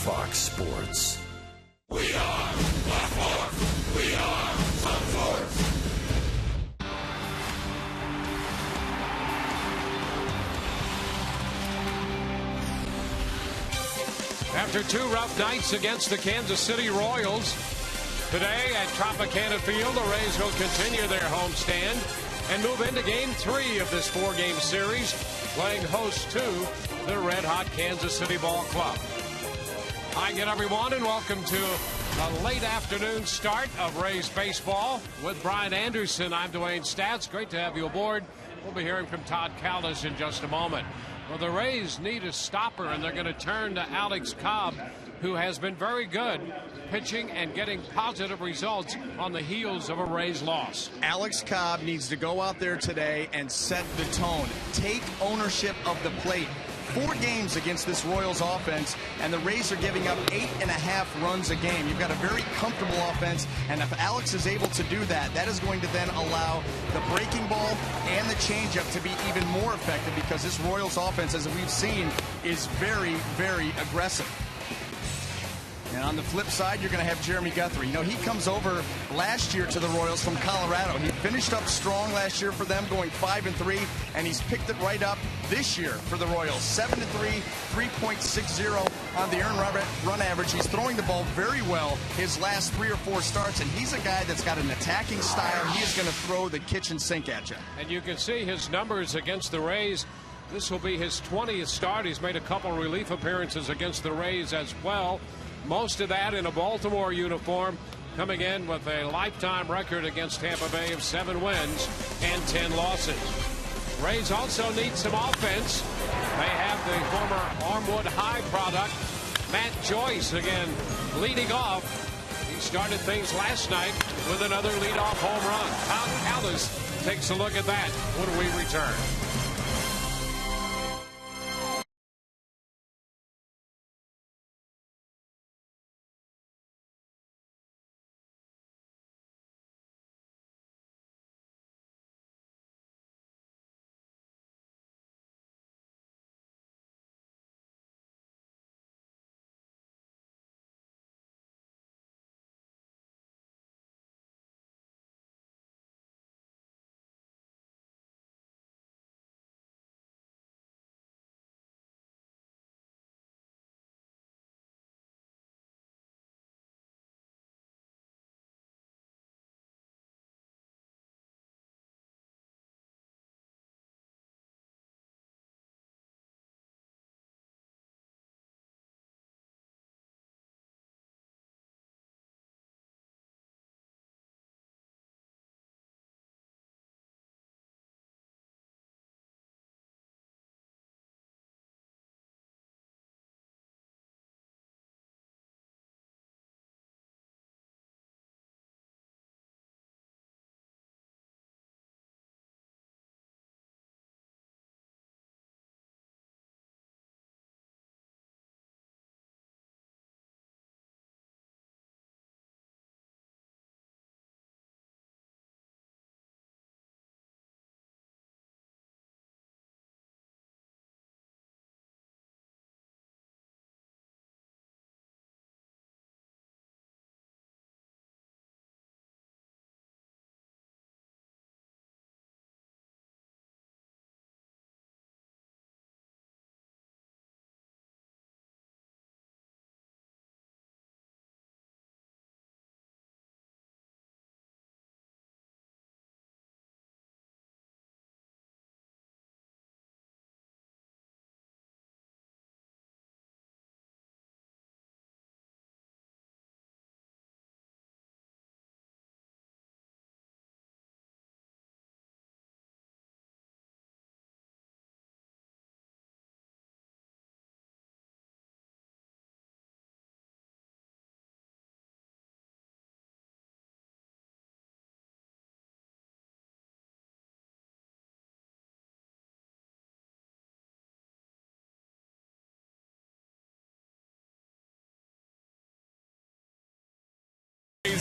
Fox Sports. We are the Force. We are the Force. After two rough nights against the Kansas City Royals, today at Tropicana Field, the Rays will continue their homestand and move into Game 3 of this four-game series, playing host to the red-hot Kansas City Ball Club. Hi again, everyone, and welcome to a late afternoon start of Rays baseball with Brian Anderson. I'm Dwayne Stats. Great to have you aboard. We'll be hearing from Todd Callis in just a moment. Well, the Rays need a stopper, and they're going to turn to Alex Cobb, who has been very good pitching and getting positive results on the heels of a Rays loss. Alex Cobb needs to go out there today and set the tone. Take ownership of the plate. 4 games against this Royals offense, and the Rays are giving up 8.5 runs a game. You've got a very comfortable offense, and if Alex is able to do that, that is going to then allow the breaking ball and the changeup to be even more effective, because this Royals offense, as we've seen, is very, very aggressive. And on the flip side, you're going to have Jeremy Guthrie. You know, he comes over last year to the Royals from Colorado. He finished up strong last year for them, going 5-3, and he's picked it right up this year for the Royals. 7-3, 3.60 on the earned run average. He's throwing the ball very well his last 3 or 4 starts, and he's a guy that's got an attacking style. He is going to throw the kitchen sink at you. And you can see his numbers against the Rays. This will be his 20th start. He's made a couple relief appearances against the Rays as well. Most of that in a Baltimore uniform, coming in with a lifetime record against Tampa Bay of 7 wins and 10 losses. Rays also need some offense. They have the former Armwood High product, Matt Joyce, again leading off. He started things last night with another leadoff home run. Todd Callis takes a look at that when we return.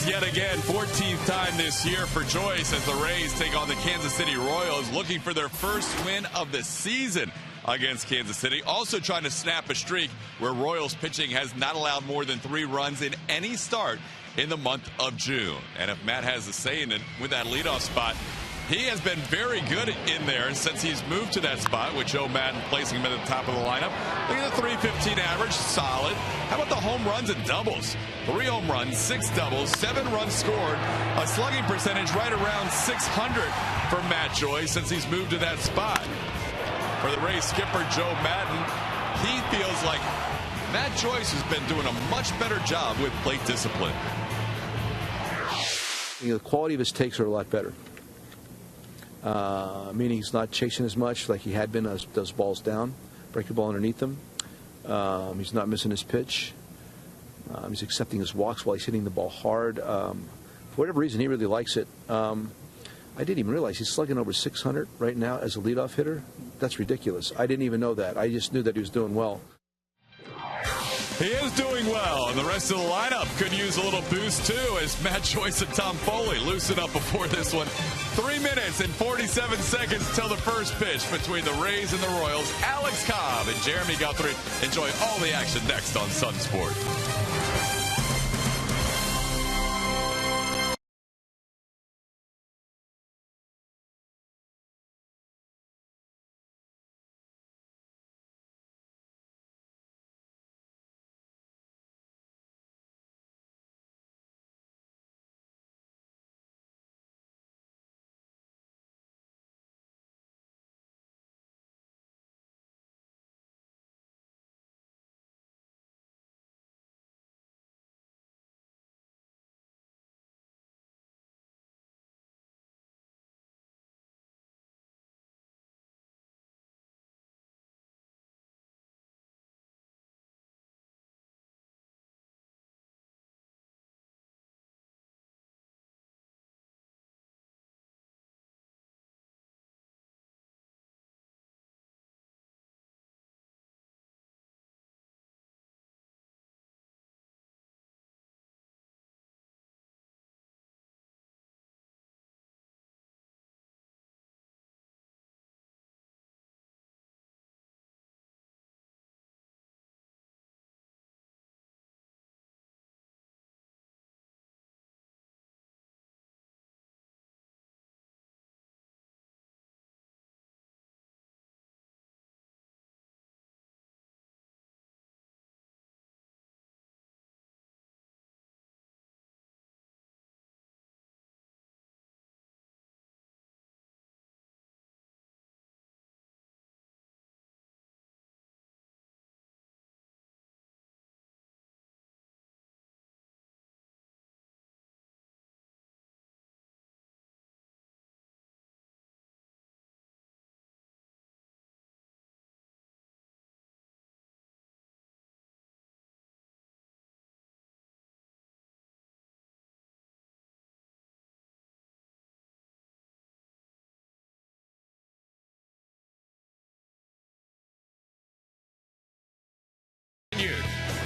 Yet again, 14th time this year for Joyce as the Rays take on the Kansas City Royals, looking for their first win of the season. against Kansas City. Also trying to snap a streak where Royals pitching has not allowed more than 3 runs in any start in the month of June. And if Matt has a say in it with that leadoff spot, he has been very good in there since he's moved to that spot with Joe Madden placing him at the top of the lineup. Look at the 315 average, solid. How about the home runs and doubles? 3 home runs, 6 doubles, 7 runs scored, a slugging percentage right around 600 for Matt Joyce since he's moved to that spot. For the Rays skipper Joe Madden, he feels like Matt Joyce has been doing a much better job with plate discipline. The quality of his takes are a lot better. Meaning he's not chasing as much like he had been as those balls down, break the ball underneath him. He's not missing his pitch. He's accepting his walks while he's hitting the ball hard. For whatever reason, he really likes it. I didn't even realize he's slugging over 600 right now as a leadoff hitter. That's ridiculous. I didn't even know that. I just knew that he was doing well. He is doing well, and the rest of the lineup could use a little boost too as Matt Joyce and Tom Foley loosen up before this one. 3 minutes and 47 seconds till the first pitch between the Rays and the Royals. Alex Cobb and Jeremy Guthrie enjoy all the action next on Sun Sport.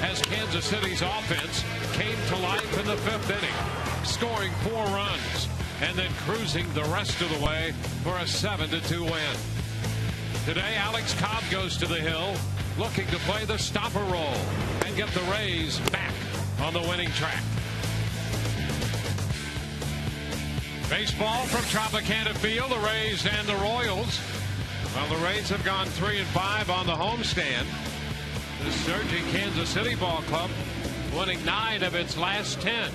As Kansas City's offense came to life in the 5th inning, scoring 4 runs and then cruising the rest of the way for a 7-2 win. Today, Alex Cobb goes to the hill, looking to play the stopper role and get the Rays back on the winning track. Baseball from Tropicana Field, the Rays and the Royals. Well, the Rays have gone 3-5 on the homestand. The surging Kansas City ball club winning 9 of its last 10.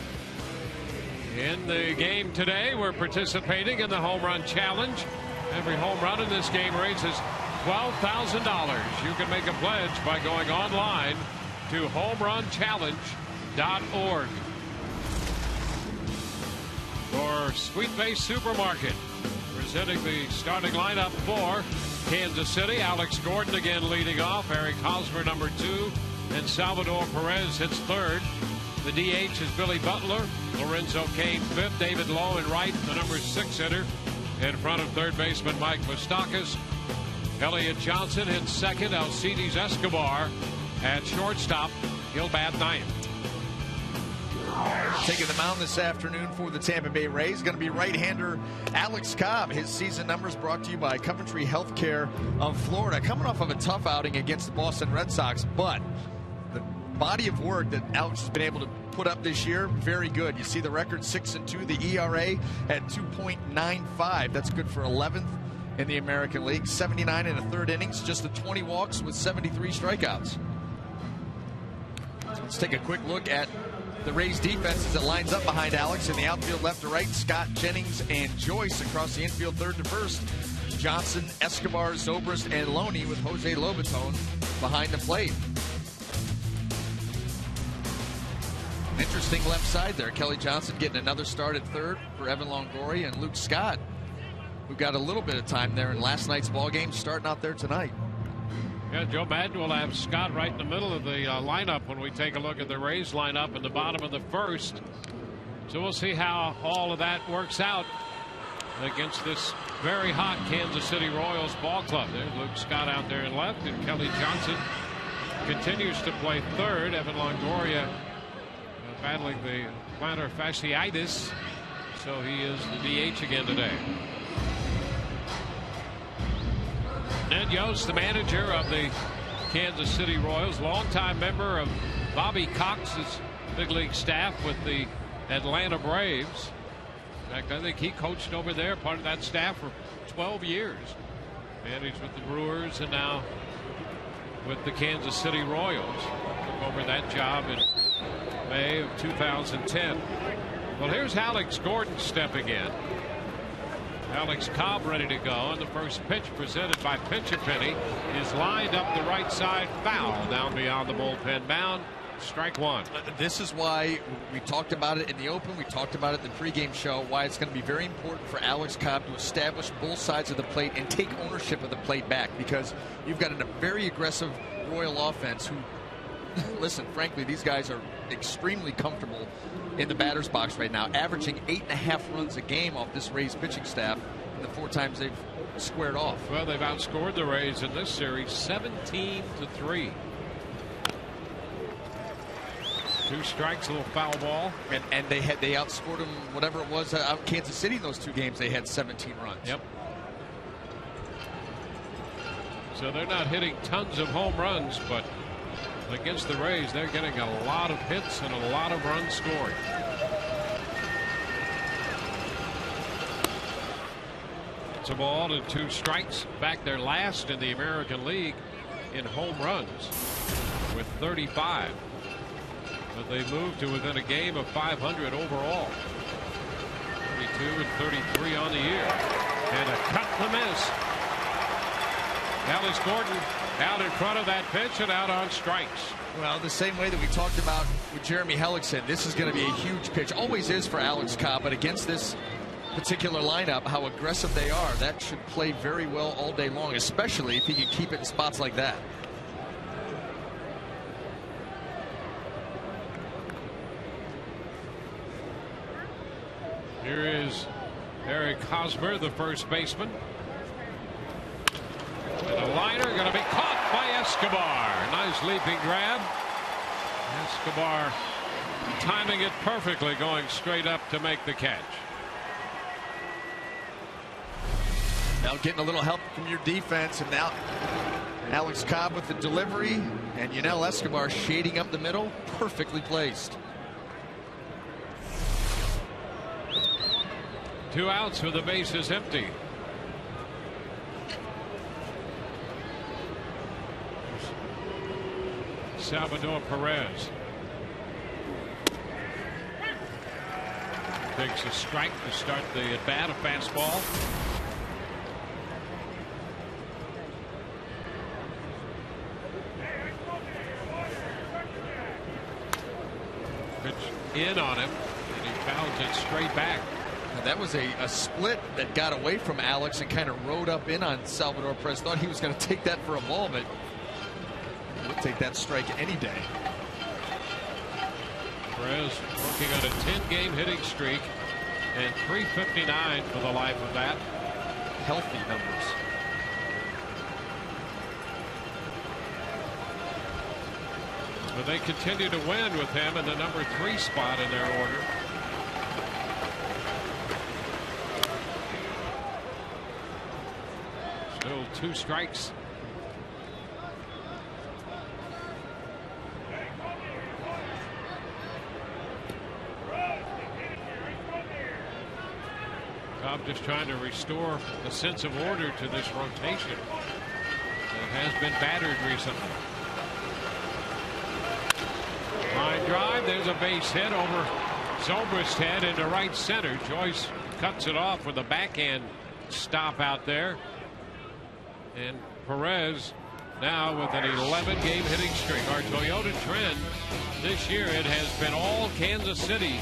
In the game today, we're participating in the home run challenge. Every home run in this game raises $12,000. You can make a pledge by going online to homerunchallenge.org. For Sweet Base Supermarket, presenting the starting lineup for Kansas City. Alex Gordon again leading off. Eric Hosmer number 2. And Salvador Perez hits 3rd. The DH is Billy Butler. Lorenzo Cain 5th. David Lowe in right, the number 6 hitter. In front of third baseman Mike Moustakas. Elliott Johnson hits 2nd. Alcides Escobar at shortstop. He'll bat 9th. Taking the mound this afternoon for the Tampa Bay Rays, going to be right-hander Alex Cobb. His season numbers brought to you by Coventry Healthcare of Florida. Coming off of a tough outing against the Boston Red Sox, but the body of work that Alex has been able to put up this year, very good. You see the record 6-2, the ERA at 2.95. That's good for 11th in the American League. 79 and a third innings, just the 20 walks with 73 strikeouts. Let's take a quick look at the Rays defense as it lines up behind Alex in the outfield left to right. Scott, Jennings, and Joyce across the infield third to first. Johnson, Escobar, Zobrist, and Loney with Jose Lobaton behind the plate. An interesting left side there. Kelly Johnson getting another start at third for Evan Longoria, and Luke Scott, who got a little bit of time there in last night's ball game, starting out there tonight. Yeah, Joe Madden will have Scott right in the middle of the lineup when we take a look at the Rays lineup in the bottom of the first. So we'll see how all of that works out against this very hot Kansas City Royals ball club. There's Luke Scott out there in left, and Kelly Johnson continues to play third. Evan Longoria battling the plantar fasciitis, so he is the DH again today. Ned Yost, the manager of the Kansas City Royals, longtime member of Bobby Cox's big league staff with the Atlanta Braves. In fact, I think he coached over there, part of that staff, for 12 years. Managed with the Brewers and now with the Kansas City Royals. Took over that job in May of 2010. Well, here's Alex Gordon stepping in. Alex Cobb ready to go, and the first pitch presented by Pinch A Penny is lined up the right side, foul down beyond the bullpen mound. Strike one. This is why we talked about it in the open. We talked about it in the pregame show, why it's going to be very important for Alex Cobb to establish both sides of the plate and take ownership of the plate back, because you've got a very aggressive Royal offense who, listen, frankly, these guys are extremely comfortable in the batter's box right now, averaging 8.5 runs a game off this Rays pitching staff in the 4 times they've squared off. Well, they've outscored the Rays in this series 17-3. 2 strikes, a little foul ball, and they outscored them, whatever it was, out in Kansas City in those 2 games. They had 17 runs. Yep. So they're not hitting tons of home runs, but against the Rays, they're getting a lot of hits and a lot of runs scored. It's a ball and 2 strikes. Back there last in the American League in home runs with 35. But they moved to within a game of 500 overall. 32 and 33 on the year. And a cut and a miss. Alex Gordon out in front of that pitch and out on strikes. Well, the same way that we talked about with Jeremy Hellickson, this is going to be a huge pitch. Always is for Alex Cobb, but against this particular lineup, how aggressive they are, that should play very well all day long, especially if he can keep it in spots like that. Here is Eric Hosmer, the first baseman. And a liner going to be caught by Escobar. Nice leaping grab. Escobar timing it perfectly, going straight up to make the catch. Now getting a little help from your defense, and now Alex Cobb with the delivery, and Yunel Escobar shading up the middle, perfectly placed. 2 outs with the bases empty. Salvador Perez takes a strike to start the at bat, a fastball. Pitch in on him, and he fouls it straight back. And that was a split that got away from Alex and kind of rode up in on Salvador Perez. Thought he was going to take that for a ball, but we'll take that strike any day. Perez working on a 10-game hitting streak and .359 for the life of that. Healthy numbers. But they continue to win with him in the number 3 spot in their order. Still 2 strikes. Cobb just trying to restore a sense of order to this rotation that has been battered recently. Line drive. There's a base hit over Zobrist's head into right center. Joyce cuts it off with a backhand stop out there. And Perez now with an 11-game hitting streak. Our Toyota trend this year, it has been all Kansas City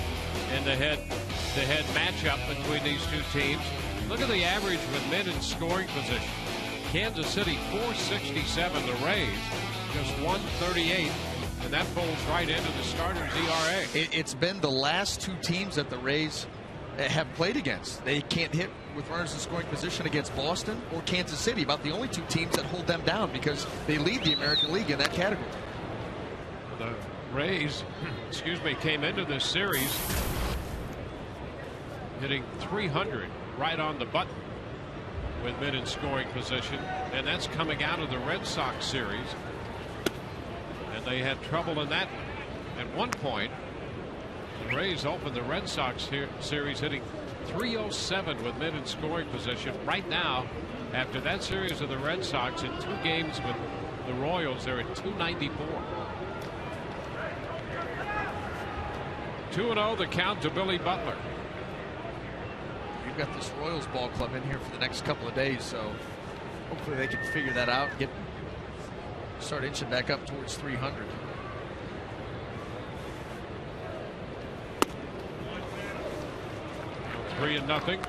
in the head-to-head matchup between these two teams. Look at the average with men in scoring position. Kansas City 467, the Rays just 138, and that falls right into the starter's ERA. It's been the last 2 teams that the Rays have played against. They can't hit with runners in scoring position against Boston or Kansas City, about the only 2 teams that hold them down because they lead the American League in that category. The Rays, came into this series hitting 300 right on the button with men in scoring position, and that's coming out of the Red Sox series, and they had trouble in that at one point. The Rays opened the Red Sox series hitting 307 with men in scoring position. Right now, after that series of the Red Sox in 2 games with the Royals, they're at 294. 2-0 the count to Billy Butler. We've got this Royals ball club in here for the next couple of days, so hopefully they can figure that out and start inching back up towards 300. Now 3-0.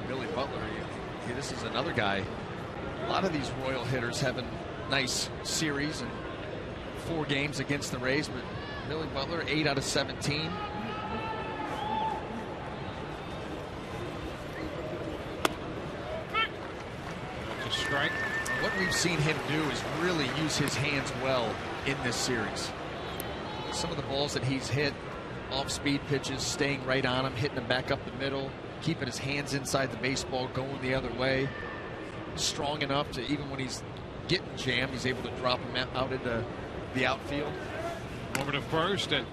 Billy Butler, this is another guy. A lot of these Royal hitters having nice series and 4 games against the Rays, but Billy Butler 8 out of 17. That's a strike. What we've seen him do is really use his hands well in this series. Some of the balls that he's hit, off-speed pitches, staying right on him, hitting them back up the middle, keeping his hands inside the baseball, going the other way. Strong enough to, even when he's getting jammed, he's able to drop him out into the outfield. Over to first, and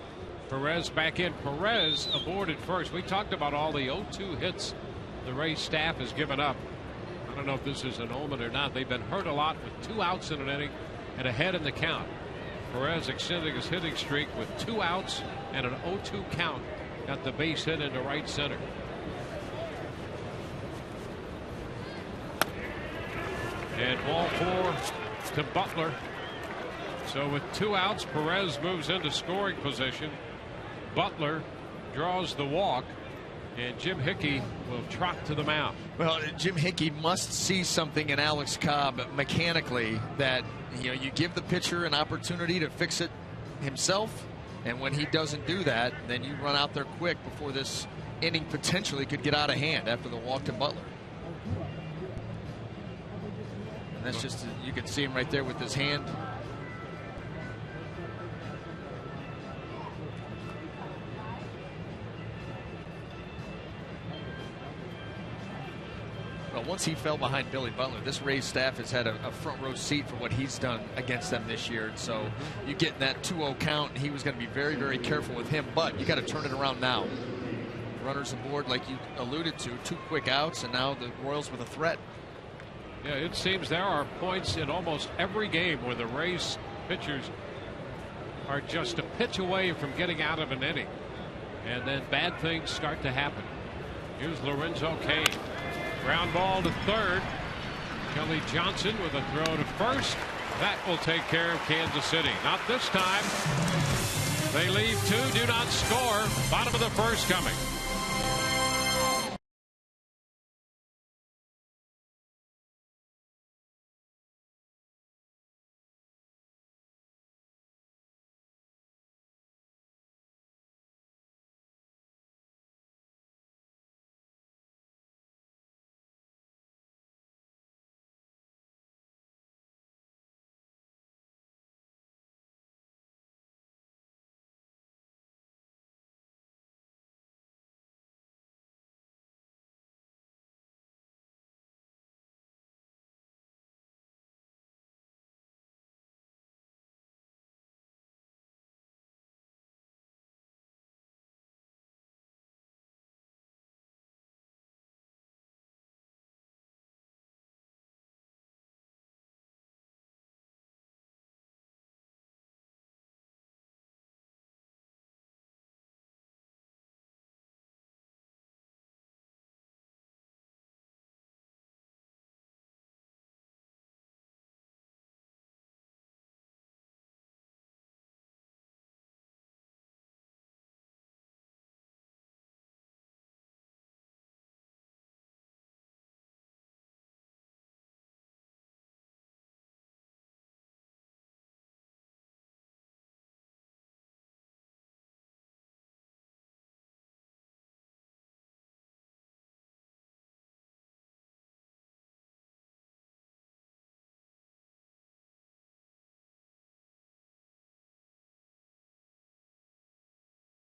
Perez back in. Perez aboard at first. We talked about all the 0-2 hits the Rays staff has given up. I don't know if this is an omen or not. They've been hurt a lot with 2 outs in an inning and ahead in the count. Perez extending his hitting streak with 2 outs and an 0-2 count. Got the base hit into right center. And ball 4 to Butler. So with 2 outs, Perez moves into scoring position. Butler draws the walk, and Jim Hickey will trot to the mound. Well, Jim Hickey must see something in Alex Cobb mechanically that, you give the pitcher an opportunity to fix it himself, and when he doesn't do that, then you run out there quick before this inning potentially could get out of hand after the walk to Butler. And that's just, you can see him right there with his hand. Well, once he fell behind Billy Butler, this Rays staff has had a front row seat for what he's done against them this year. And so you get that 2-0 count, and he was going to be very, very careful with him. But you got to turn it around now. Runners aboard, like you alluded to, 2 quick outs, and now the Royals with a threat. Yeah, it seems there are points in almost every game where the Rays pitchers are just a pitch away from getting out of an inning, and then bad things start to happen. Here's Lorenzo Cain. Ground ball to third. Kelly Johnson with a throw to first. That will take care of Kansas City. Not this time. They leave 2, do not score. Bottom of the first coming.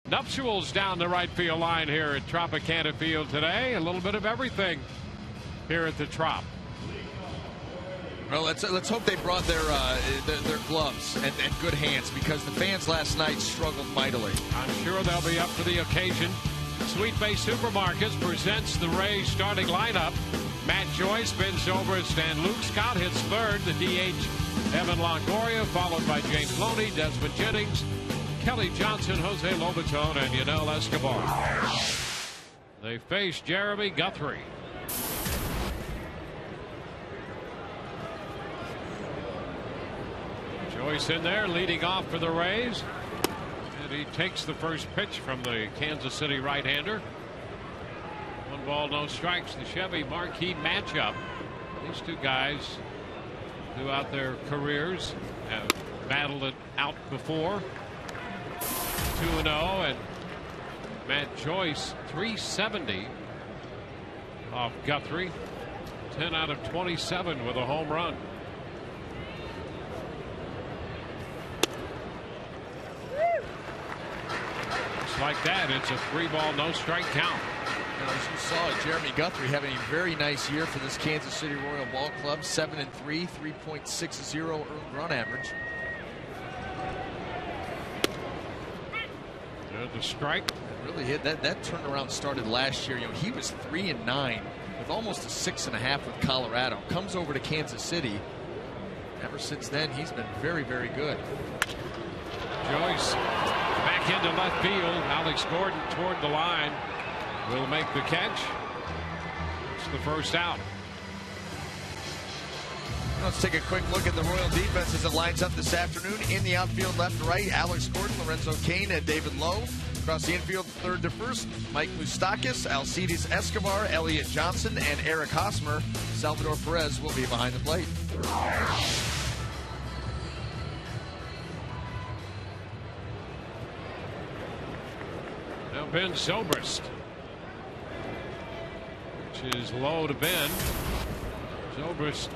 Nuptials down the right field line here at Tropicana Field today. A little bit of everything here at the Trop. Well, let's hope they brought their gloves and good hands, because the fans last night struggled mightily. I'm sure they'll be up for the occasion. Sweet Bay Supermarkets presents the Rays starting lineup. Matt Joyce, Ben Zobrist, and Luke Scott hits third. The DH, Evan Longoria, followed by James Loney, Desmond Jennings, Kelly Johnson, Jose Lobaton, and Yunel Escobar. They face Jeremy Guthrie. Joyce in there leading off for the Rays. And he takes the first pitch from the Kansas City right-hander. 1 ball, no strikes. The Chevy marquee matchup. These two guys throughout their careers have battled it out before. 2-0, and Matt Joyce 370 off Guthrie. 10 out of 27 with a home run. Just like that, it's a 3 ball, no strike count. And as you saw, Jeremy Guthrie having a very nice year for this Kansas City Royal Ball Club. 7-3, 3.60 earned run average. The strike really hit that turnaround started last year. You know, he was 3-9 with almost a 6.5 with Colorado. Comes over to Kansas City. Ever since then, he's been very, very good. Joyce back into left field. Alex Gordon toward the line will make the catch. It's the first out. Let's take a quick look at the Royal defense as it lines up this afternoon. In the outfield, left to right, Alex Gordon, Lorenzo Cain, and David Lowe. Across the infield, third to first, Mike Moustakas, Alcides Escobar, Elliot Johnson, and Eric Hosmer. Salvador Perez will be behind the plate. Now Ben Zobrist, which is low to Ben. Zobrist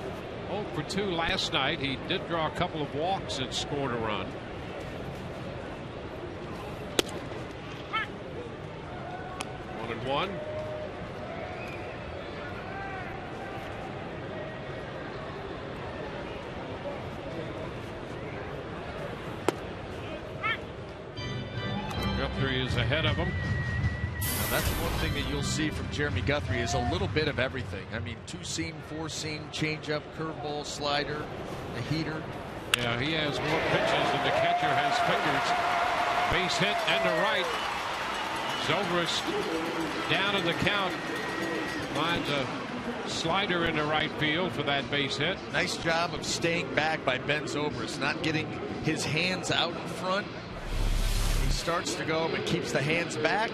0 for 2 last night. He did draw a couple of walks and scored a run. One and one. Guthrie is ahead of him. That's one thing that you'll see from Jeremy Guthrie is a little bit of everything. I mean, 2-seam, 4-seam, changeup, curveball, slider, a heater. Yeah, he has more pitches than the catcher has fingers. Base hit and to right. Zobrist down in the count. Finds a slider into right field for that base hit. Nice job of staying back by Ben Zobrist, not getting his hands out in front. He starts to go but keeps the hands back.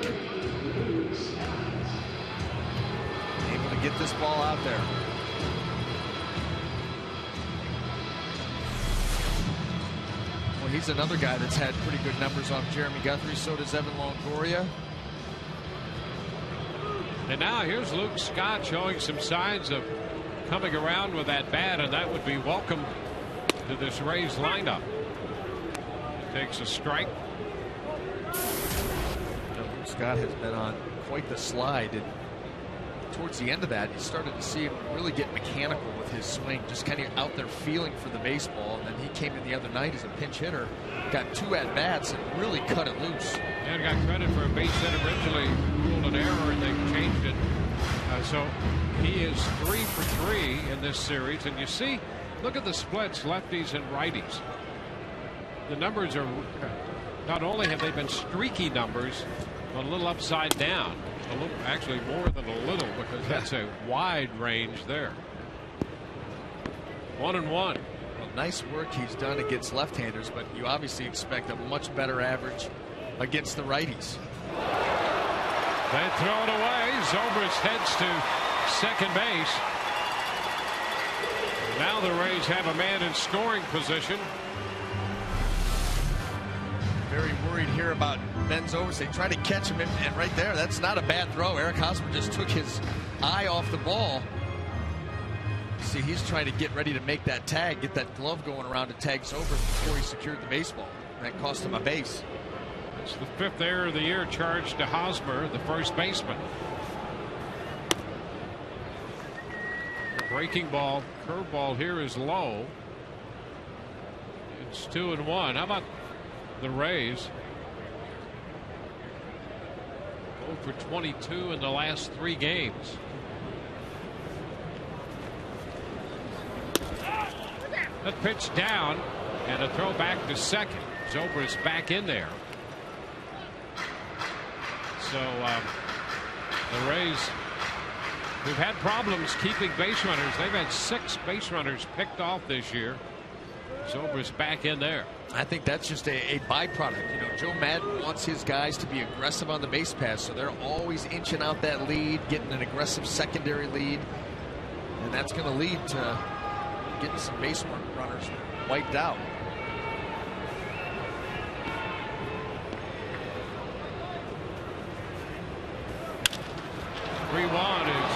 Able to get this ball out there. Well, he's another guy that's had pretty good numbers off Jeremy Guthrie. So does Evan Longoria. And now here's Luke Scott showing some signs of coming around with that bat, and that would be welcome to this Rays lineup. He takes a strike. Luke Scott has been on quite the slide, and towards the end of that, you started to see him really get mechanical with his swing, just kind of out there feeling for the baseball. And then he came in the other night as a pinch hitter, got 2 at-bats and really cut it loose. And got credit for a base hit originally ruled an error, and they've changed it. So he is 3 for 3 in this series. And you see, look at the splits, lefties and righties. The numbers are, not only have they been streaky numbers, but a little upside down. A little, actually more than a little, because that's a wide range there. 1-1. Well, nice work he's done against left-handers, but you obviously expect a much better average against the righties. They throw it away. Zobrist heads to second base. Now the Rays have a man in scoring position. Very worried here about Ben Zobrist. They try to catch him, and right there, that's not a bad throw. Eric Hosmer just took his eye off the ball. See, he's trying to get ready to make that tag, get that glove going around to tag Zobrist before he secured the baseball. That cost him a base. It's the 5th error of the year charged to Hosmer, the first baseman. Breaking ball, curveball here is low. It's 2-1. How about the Rays? 0 for 22 in the last 3 games. That pitch down and a throw back to second. Zobrist back in there. So the Rays, who've had problems keeping base runners. They've had 6 base runners picked off this year. Zobrist back in there. I think that's just a byproduct. You know, Joe Madden wants his guys to be aggressive on the base pass, so they're always inching out that lead, getting an aggressive secondary lead, and that's going to lead to getting some base runners wiped out. Rewan is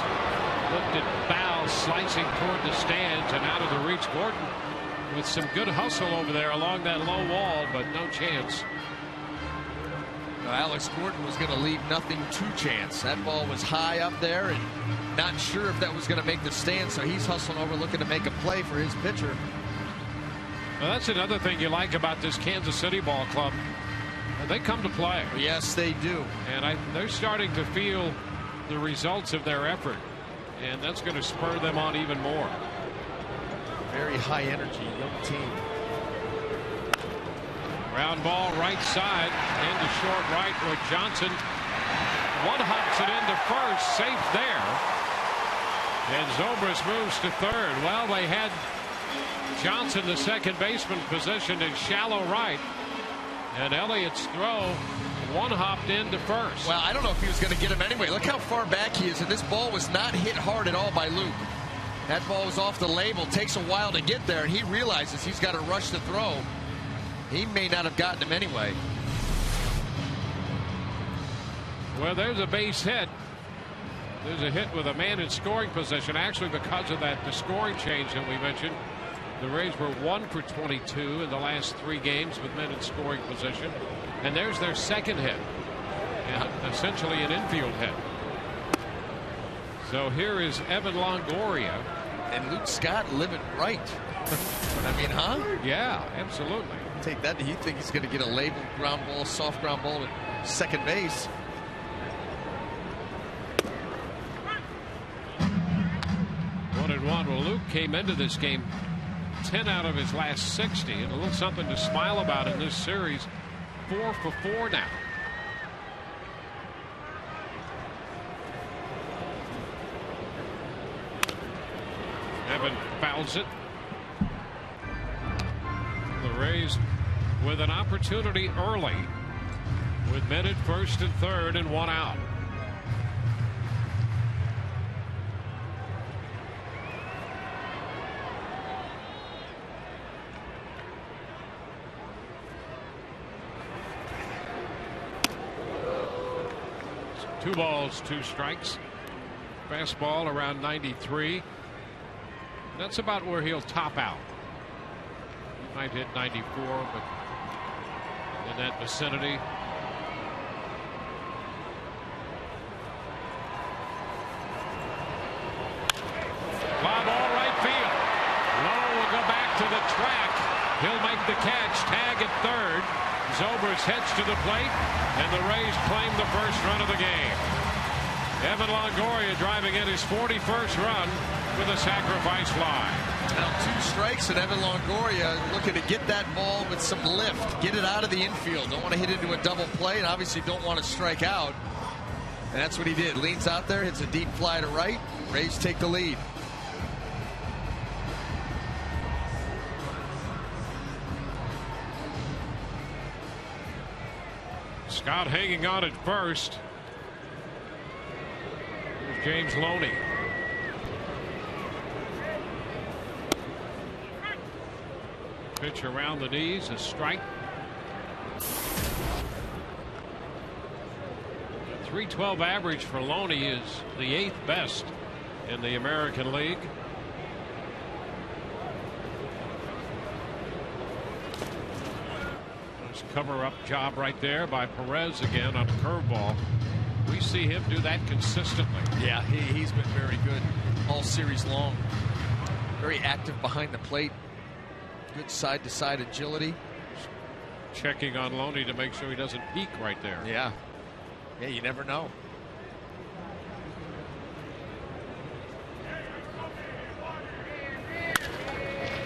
lifted foul, slicing toward the stands and out of the reach. Gordon with some good hustle over there along that low wall, but no chance. Now, Alex Gordon was going to leave nothing to chance. That ball was high up there and not sure if that was going to make the stand, so he's hustling over looking to make a play for his pitcher. Well, that's another thing you like about this Kansas City ball club. They come to play. Yes, they do. And they're starting to feel the results of their effort, and that's going to spur them on even more. Very high energy young team. Ground ball right side into short right where Johnson one-hops it into first, safe there. And Zobrist moves to third. Well, they had Johnson, the second baseman, positioned in shallow right, and Elliott's throw one-hopped into first. Well, I don't know if he was going to get him anyway. Look how far back he is, and this ball was not hit hard at all by Luke. That ball was off the label. Takes a while to get there, and he realizes he's got to rush the throw. He may not have gotten him anyway. Well, there's a base hit. There's a hit with a man in scoring position. Actually, because of the scoring change that we mentioned, the Rays were 1 for 22 in the last 3 games with men in scoring position. And there's their second hit, and essentially an infield hit. So here is Evan Longoria. And Luke Scott living right. I mean, huh? Yeah, absolutely. Take that. You think he's going to get a labeled ground ball, soft ground ball at second base. One and one. Well, Luke came into this game 10 out of his last 60, and a little something to smile about in this series. 4 for 4 now. Evan fouls it. The Rays with an opportunity early with men at first and third and 1 out. So 2 balls, 2 strikes. Fastball around 93. That's about where he'll top out. He might hit 94, but in that vicinity. Fly ball right field. Lowe will go back to the track. He'll make the catch. Tag at third. Zobrist heads to the plate, and the Rays claim the first run of the game. Evan Longoria driving in his 41st run with a sacrifice fly. Now 2 strikes, and Evan Longoria looking to get that ball with some lift, get it out of the infield. Don't want to hit into a double play, and obviously don't want to strike out. And that's what he did. Leans out there, hits a deep fly to right. Rays take the lead. Scott hanging on at first. Here's James Loney. Pitch around the knees, a strike. The .312 average for Loney is the 8th best in the American League. Nice cover-up job right there by Perez again on a curveball. We see him do that consistently. Yeah, he's been very good all series long. Very active behind the plate. Good side-to-side agility. Checking on Loney to make sure he doesn't peek right there. Yeah. Yeah, you never know.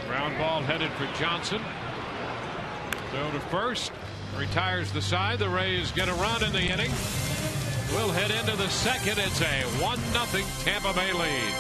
Ground ball headed for Johnson. Throw to first. Retires the side. The Rays get a run in the inning. We'll head into the second. It's a 1-0 Tampa Bay lead.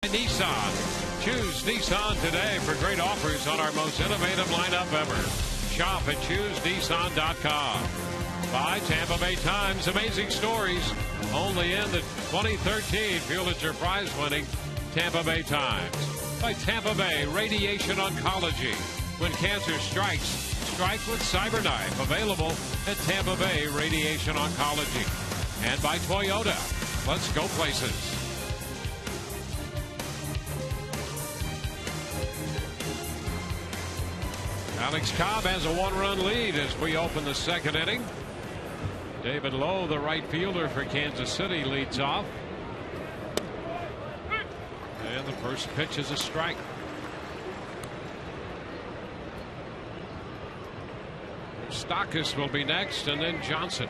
Nissan. Choose Nissan today for great offers on our most innovative lineup ever. Shop at ChooseNissan.com. By Tampa Bay Times, amazing stories. Only in the 2013 Pulitzer Prize-winning Tampa Bay Times. By Tampa Bay Radiation Oncology. When cancer strikes, strike with CyberKnife. Available at Tampa Bay Radiation Oncology. And by Toyota. Let's go places. Alex Cobb has a 1-run lead as we open the second inning. David Lowe, the right fielder for Kansas City, leads off. And the first pitch is a strike. Stockus will be next, and then Johnson.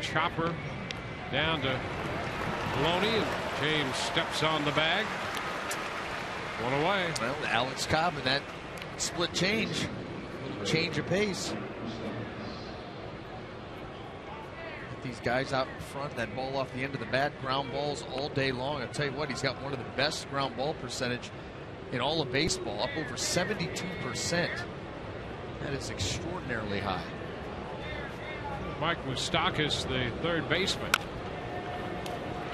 Chopper down to Loney, and James steps on the bag. One away. Well, Alex Cobb and that split change. Change of pace. Get these guys out in front. That ball off the end of the bat. Ground balls all day long. I'll tell you what, he's got one of the best ground ball percentage in all of baseball. Up over 72%. That is extraordinarily high. Mike Moustakas, the third baseman.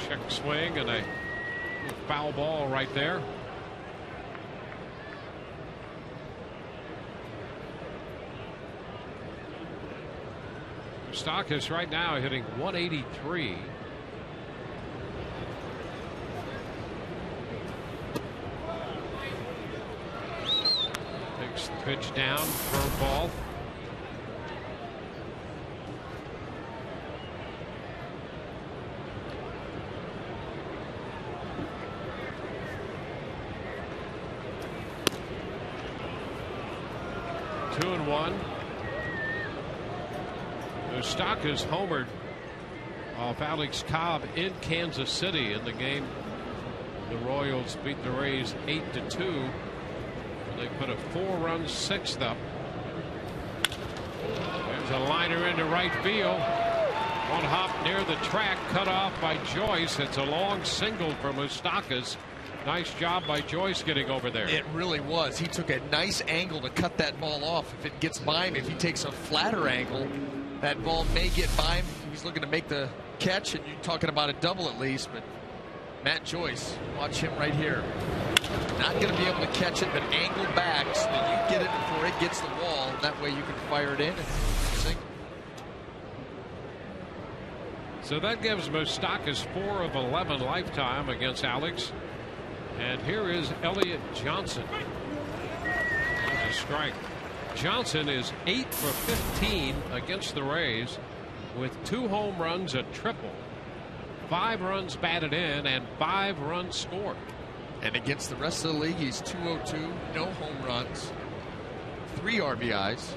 Check swing and a foul ball right there. Moustakas right now hitting 183. Takes the pitch down, curveball. Two and one. Moustakas homered off Alex Cobb in Kansas City in the game. The Royals beat the Rays 8-2. They put a 4-run sixth up. There's a liner into right field. One hop near the track, cut off by Joyce. It's a long single for Moustakas. Nice job by Joyce getting over there. It really was. He took a nice angle to cut that ball off. If it gets by him, if he takes a flatter angle, that ball may get by him. He's looking to make the catch, and you're talking about a double at least. But Matt Joyce, watch him right here. Not going to be able to catch it, but angle back so that you get it before it gets the wall. That way you can fire it in and single. So that gives Moustakas 4 of 11 lifetime against Alex. And here is Elliott Johnson. That's a strike. Johnson is 8 for 15 against the Rays with 2 home runs, a triple, 5 runs batted in, and 5 runs scored. And against the rest of the league, he's 202, no home runs, 3 RBIs.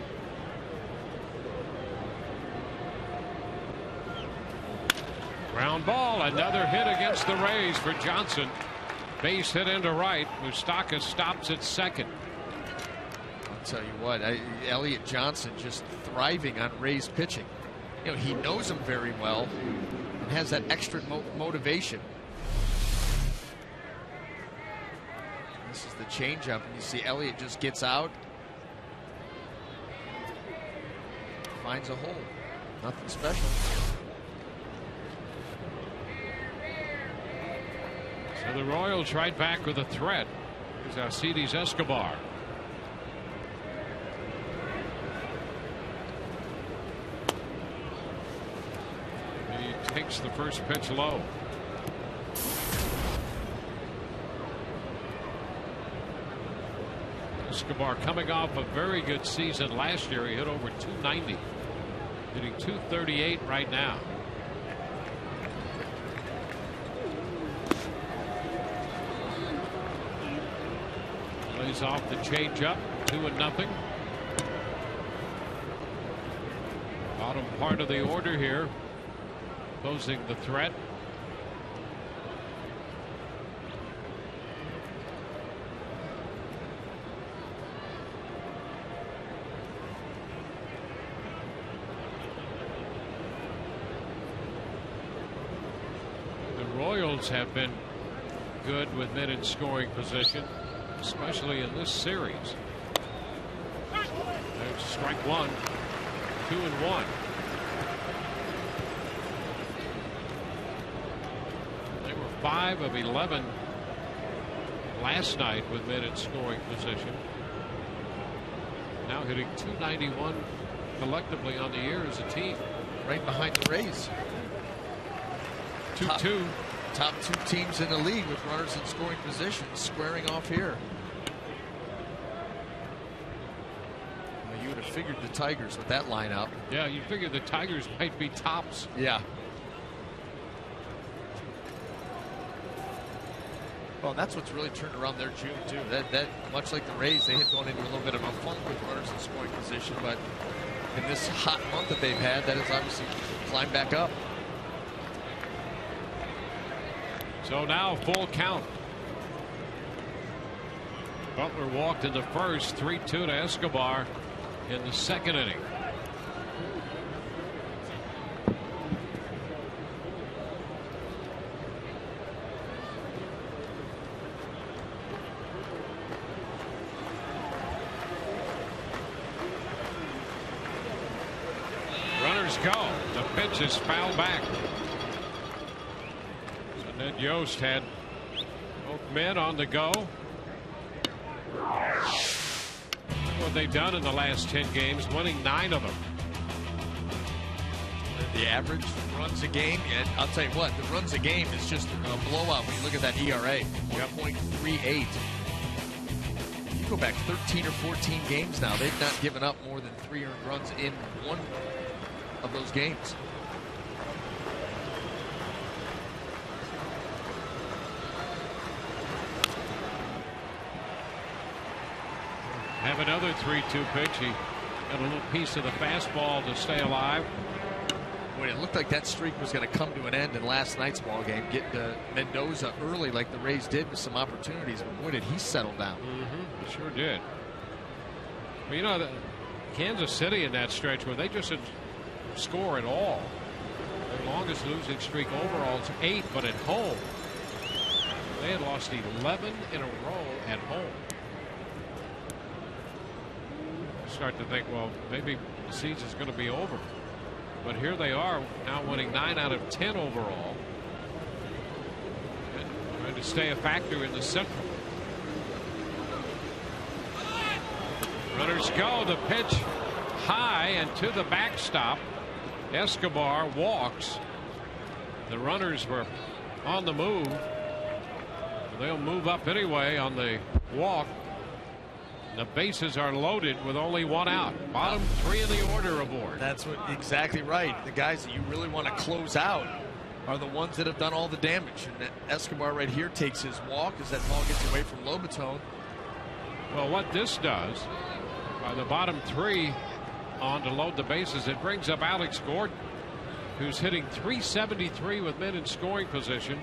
Ground ball, another hit against the Rays for Johnson. Base hit into right. Moustakas stops at second. I'll tell you what, Elliott Johnson just thriving on Rays pitching. You know, he knows them very well and has that extra motivation. This is the changeup, and you see Elliott just gets out, finds a hole. Nothing special. So the Royals right back with a threat. Here's Alcides Escobar. He takes the first pitch low. Escobar coming off a very good season last year. He hit over 290. Hitting 238 right now. Plays off the changeup, 2-0. Bottom part of the order here, posing the threat. The Royals have been good with men in scoring position, especially in this series. There's strike one, 2-1. They were 5 of 11 last night with men in scoring position. Now hitting 291 collectively on the year as a team. Right behind the Rays. 2-2. Top 2 teams in the league with runners in scoring position squaring off here. Well, you would have figured the Tigers with that lineup. Yeah, you figured the Tigers might be tops. Yeah. Well, that's what's really turned around their June too. That much like the Rays, they had gone into a little bit of a funk with runners in scoring position, but in this hot month that they've had, that has obviously climbed back up. So now full count. Butler walked in the first, 3-2 to Escobar in the second inning. Runners go. The pitch is fouled back. Ned Yost had both men on the go. What they've done in the last 10 games, winning 9 of them. The average runs a game, and I'll tell you what, the runs a game is just a blowout when you look at that ERA. 1.38. You go back 13 or 14 games now, they've not given up more than 3 earned runs in one of those games. Have another 3-2 pitch. He got a little piece of the fastball to stay alive. When it looked like that streak was going to come to an end in last night's ball game, get Mendoza early like the Rays did with some opportunities, but boy did he settle down. He sure did. Well, you know, Kansas City in that stretch where they just didn't score at all. Their longest losing streak overall is 8, but at home they had lost 11 in a row at home. Start to think, well, maybe the season's going to be over. But here they are now winning 9 out of 10 overall. And trying to stay a factor in the Central. Runners go. The pitch high and to the backstop. Escobar walks. The runners were on the move. They'll move up anyway on the walk. The bases are loaded with only 1 out. Bottom 3 in the order aboard. That's exactly right. The guys that you really want to close out are the ones that have done all the damage. And Escobar right here takes his walk as that ball gets away from Lobaton. Well, what this does, the bottom 3 on to load the bases, it brings up Alex Gordon, who's hitting .373 with men in scoring position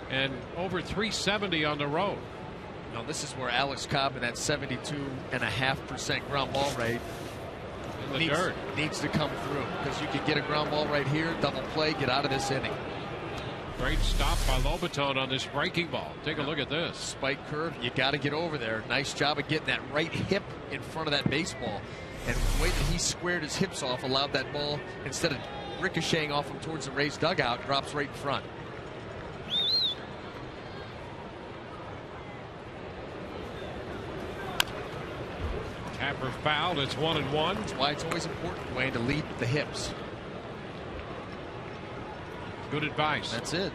and over .370 on the road. Now this is where Alex Cobb in that 72.5% ground ball rate needs to come through, because you can get a ground ball right here, double play, get out of this inning. Great stop by Lobaton on this breaking ball. Take a look at this. Spike curve, you got to get over there. Nice job of getting that right hip in front of that baseball. And the way that he squared his hips off allowed that ball, instead of ricocheting off him towards the Rays dugout, drops right in front. Tapper fouled. It's 1-1. That's why it's always important, Wayne, to lead with the hips. Good advice. That's it.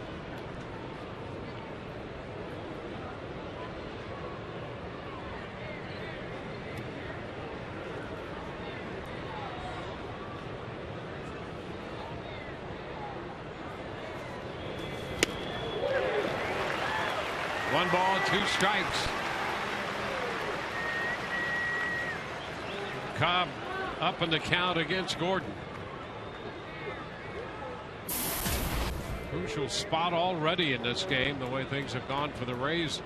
One ball, 2 strikes. Cobb up in the count against Gordon. Crucial spot already in this game, the way things have gone for the Rays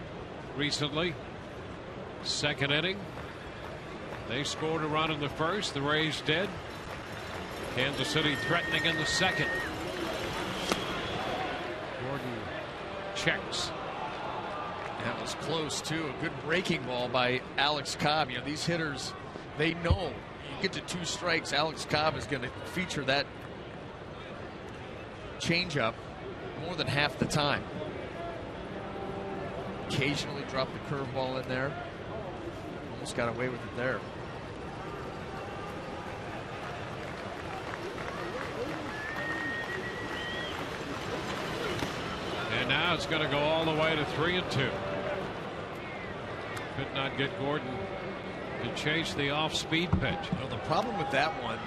recently. Second inning. They scored a run in the first. The Rays did. Kansas City threatening in the second. Gordon checks. That was close, too. A good breaking ball by Alex Cobb. You know, these hitters, they know you get to 2 strikes, Alex Cobb is going to feature that changeup more than half the time. Occasionally drop the curveball in there. Almost got away with it there. And now it's going to go all the way to 3-2. Could not get Gordon to chase the off-speed pitch. Well, the problem with that one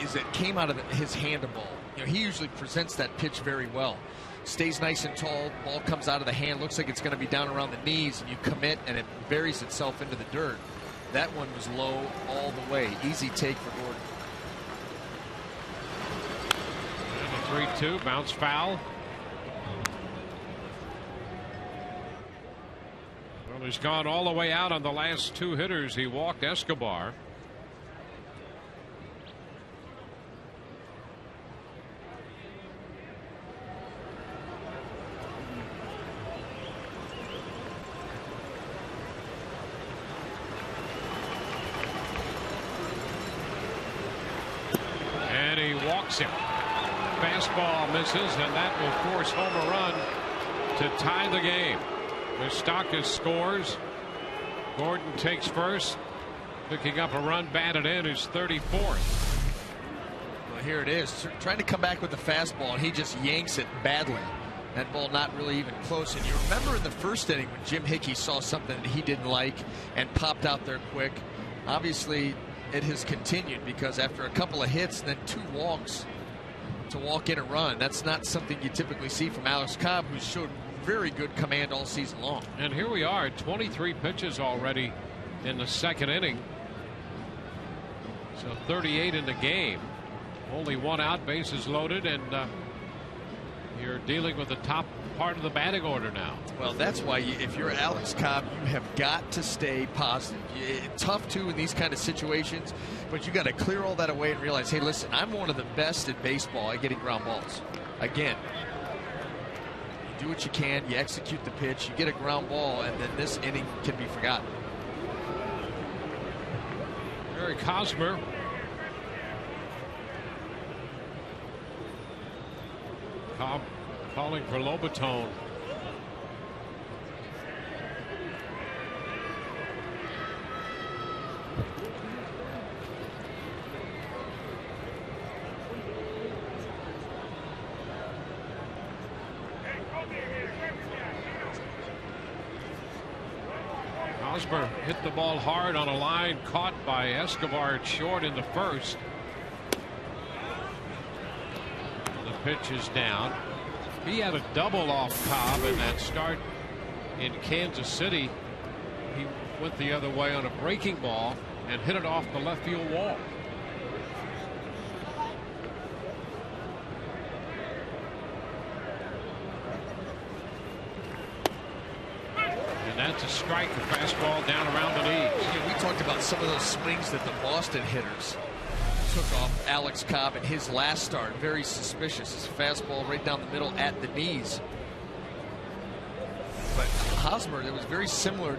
is it came out of his hand ball. You know, he usually presents that pitch very well. Stays nice and tall, ball comes out of the hand, looks like it's going to be down around the knees, and you commit and it buries itself into the dirt. That one was low all the way. Easy take for Gordon. And a 3-2 bounce foul. Well, he's gone all the way out on the last 2 hitters. He walked Escobar. And he walks him. Fastball misses, and that will force home a run to tie the game. Moustakas scores. Gordon takes first, picking up a run batted in, his 34th. Well, here it is, trying to come back with the fastball, and he just yanks it badly. That ball not really even close. And you remember in the first inning when Jim Hickey saw something that he didn't like and popped out there quick. Obviously, it has continued, because after a couple of hits and then 2 walks to walk in a run, that's not something you typically see from Alex Cobb, who's showed very good command all season long. And here we are, 23 pitches already in the second inning. So 38 in the game. Only 1 out, bases loaded, and you're dealing with the top part of the batting order now. Well, that's why if you're Alex Cobb, you have got to stay positive. Tough too in these kind of situations, but you got to clear all that away and realize, hey, listen, I'm one of the best in baseball at getting ground balls. Again, you do what you can, you execute the pitch, you get a ground ball, and then this inning can be forgotten. Eric Hosmer. Cobb calling for Lobaton. Hosmer hit the ball hard on a line caught by Escobar short in the first. The pitch is down. He had a double off Cobb in that start in Kansas City. He went the other way on a breaking ball and hit it off the left field wall. And that's a strike, a fastball down around the knees. Yeah, we talked about some of those swings that the Boston hitters took off Alex Cobb in his last start. Very suspicious. His fastball right down the middle at the knees. But Hosmer, it was very similar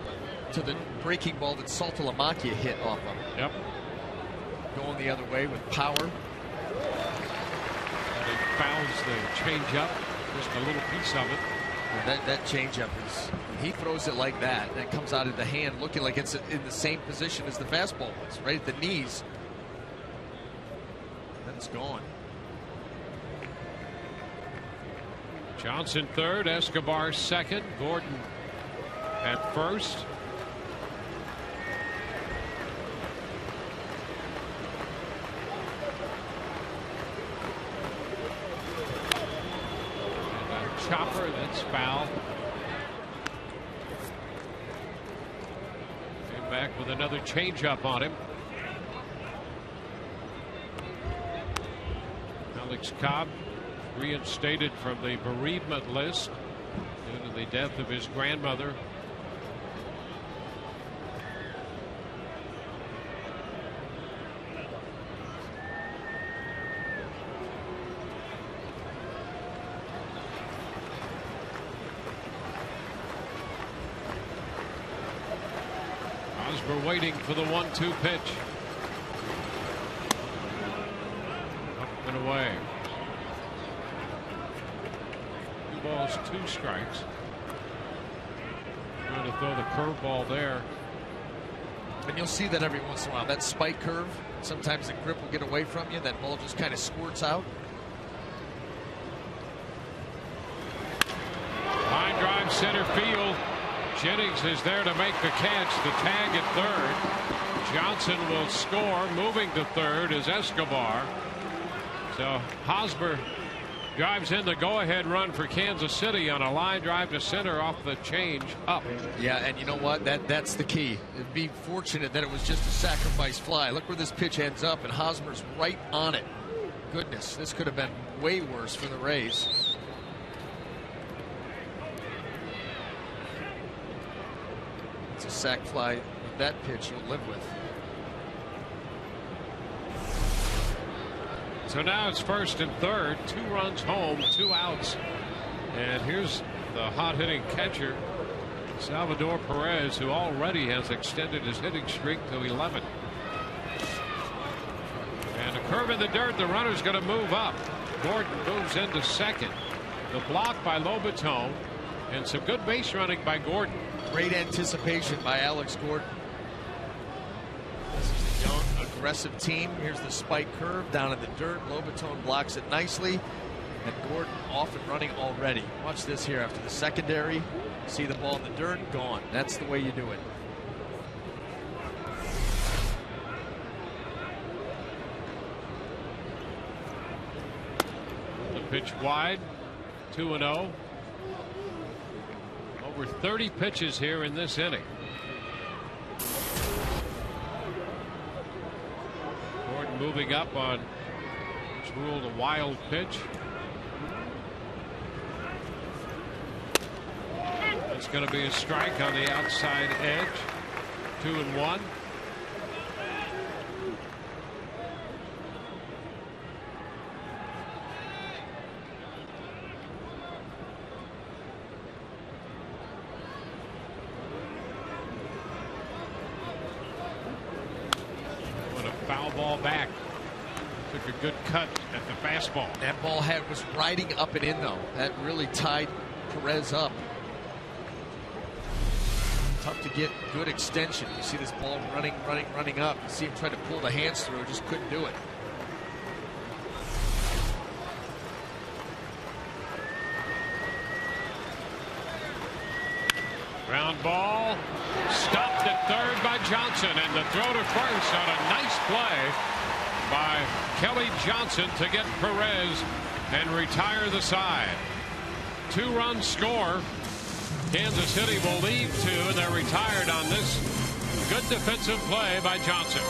to the breaking ball that Saltalamacchia hit off him. Yep. Going the other way with power. And he fouls the changeup, just a little piece of it. And that changeup is, when he throws it like that, and it comes out of the hand looking like it's in the same position as the fastball was, right at the knees. It's gone. Johnson third, Escobar second, Gordon at first. And a chopper, that's foul. Came back with another changeup on him. Alex Cobb reinstated from the bereavement list due to the death of his grandmother. Hosmer waiting for the 1-2 pitch. Away. 2 balls, 2 strikes. Trying to throw the curveball there. And you'll see that every once in a while. That spike curve, sometimes the grip will get away from you. That ball just kind of squirts out. Line drive center field. Jennings is there to make the catch. The tag at third. Johnson will score. Moving to third is Escobar. So Hosmer drives in the go-ahead run for Kansas City on a line drive to center off the change up. Yeah, and you know what? That's the key. It'd be fortunate that it was just a sacrifice fly. Look where this pitch ends up, and Hosmer's right on it. Goodness, this could have been way worse for the Rays. It's a sac fly with that pitch you'll live with. So now it's first and third, 2 runs home, 2 outs. And here's the hot-hitting catcher, Salvador Perez, who already has extended his hitting streak to 11. And a curve in the dirt, the runner's going to move up. Gordon moves into second. The block by Lobaton, and some good base running by Gordon. Great anticipation by Alex Gordon. This is a young, aggressive team. Here's the spike curve down in the dirt. Lobaton blocks it nicely, and Gordon off and running already. Watch this here after the secondary. See the ball in the dirt, gone. That's the way you do it. The pitch wide, 2-0. Over 30 pitches here in this inning. Gordon moving up on what's ruled a wild pitch. It's going to be a strike on the outside edge. 2-1. What a foul ball back. Took a good cut at the fastball. That ball was riding up and in, though. That really tied Perez up. Tough to get good extension. You see this ball running up. You see him try to pull the hands through, just couldn't do it. Ground ball, stopped at third by Johnson, and the throw to first on a nice play by Kelly Johnson to get Perez and retire the side. 2-run score. Kansas City will lead 2, and they're retired on this good defensive play by Johnson.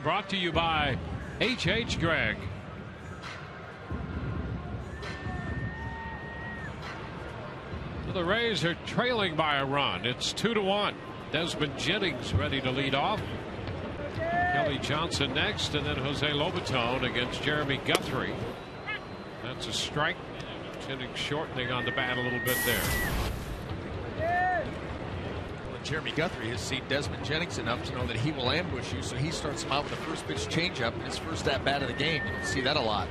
Brought to you by H.H. Gregg. So the Rays are trailing by a run. It's 2-1. Desmond Jennings ready to lead off. Kelly Johnson next, and then Jose Lobaton against Jeremy Guthrie. That's a strike. Jennings shortening on the bat a little bit there. Jeremy Guthrie has seen Desmond Jennings enough to know that he will ambush you, so he starts him out with a first pitch changeup in his first at bat of the game. You can see that a lot.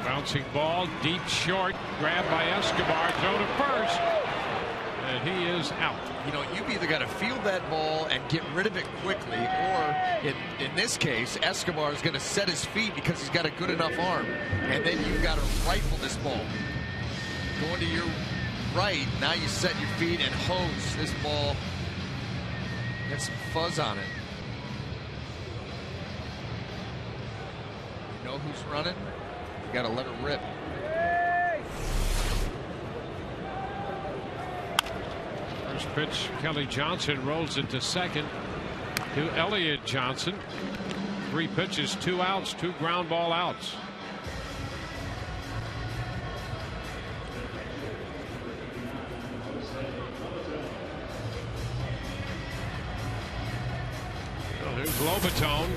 Bouncing ball, deep short, grabbed by Escobar, throw to first, and he is out. You know, you've either got to field that ball and get rid of it quickly, or in this case, Escobar is going to set his feet because he's got a good enough arm, and then you've got to rifle this ball. Going to your right, now you set your feet and hose this ball. Get some fuzz on it. You know who's running? You got to let her rip. First pitch, Kelly Johnson rolls it to second to Elliott Johnson. 3 pitches, 2 outs, 2 ground ball outs. There's Lobaton.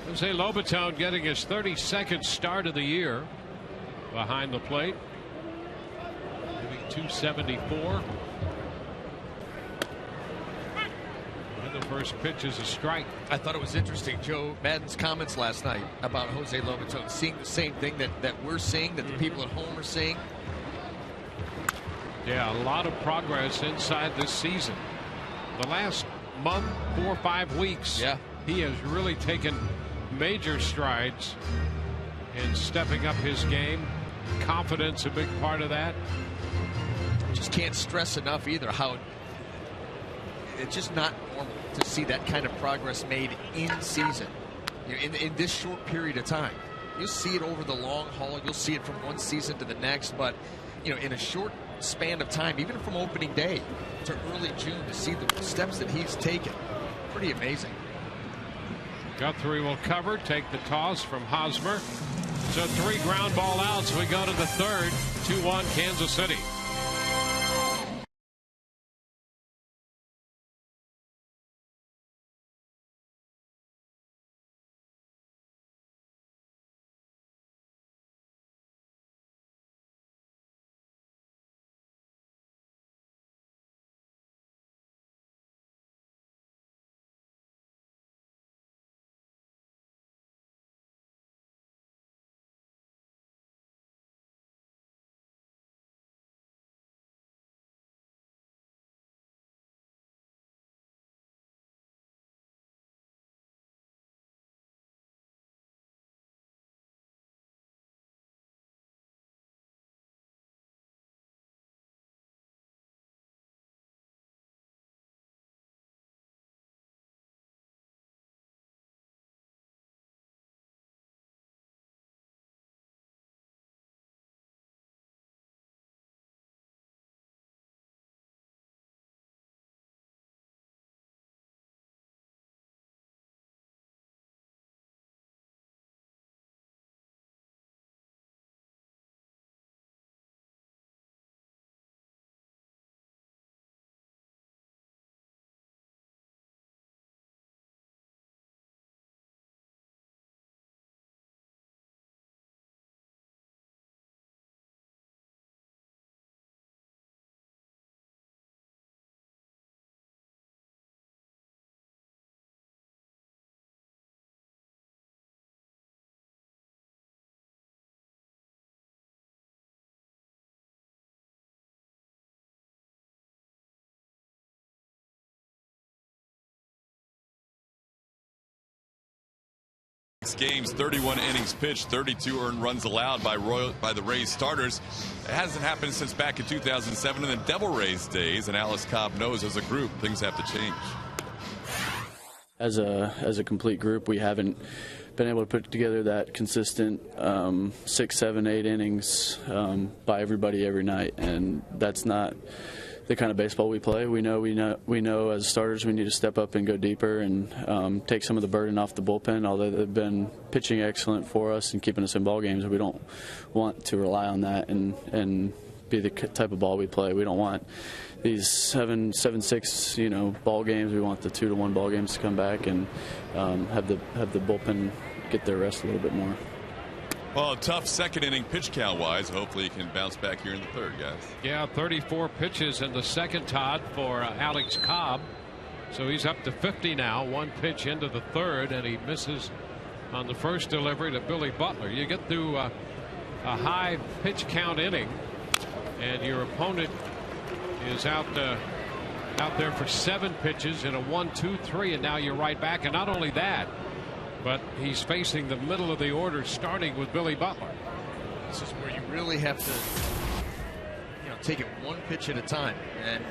Jose Lobaton getting his 32nd start of the year behind the plate. Hitting .274. And the first pitch is a strike. I thought it was interesting, Joe Madden's comments last night about Jose Lobaton, seeing the same thing that we're seeing, that the people at home are seeing. Yeah, a lot of progress inside this season. the last month, 4 or 5 weeks, he has really taken major strides in stepping up his game. Confidence a big part of that. Just can't stress enough either how it's just not normal to see that kind of progress made in season, in this short period of time. You'll see it over the long haul. You'll see it from one season to the next. But, in a short span of time, even from opening day to early June, to see the steps that he's taken, pretty amazing. Guthrie will cover, take the toss from Hosmer. So 3 ground ball outs. We go to the third. 2-1 Kansas City. Games, 31 innings pitched, 32 earned runs allowed by the Rays starters. It hasn't happened since back in 2007 in the Devil Rays days, and Alice Cobb knows as a group things have to change. As a complete group, we haven't been able to put together that consistent 6, 7, 8 innings by everybody every night, and that's not the kind of baseball we play. We know as starters we need to step up and go deeper and take some of the burden off the bullpen. Although they've been pitching excellent for us and keeping us in ball games, we don't want to rely on that and be the type of ball we play. We don't want these 7-6 ball games. We want the 2-1 ball games to come back and have the bullpen get their rest a little bit more. Well, a tough second inning pitch count wise. Hopefully he can bounce back here in the third, guys. Yeah, 34 pitches in the second, Todd, for Alex Cobb. So he's up to 50 now. 1 pitch into the third, and he misses on the first delivery to Billy Butler. You get through a high pitch count inning, and your opponent is out there for 7 pitches in a 1-2-3, and now you're right back. And not only that, but he's facing the middle of the order, starting with Billy Butler. This is where you really have to, take it 1 pitch at a time. And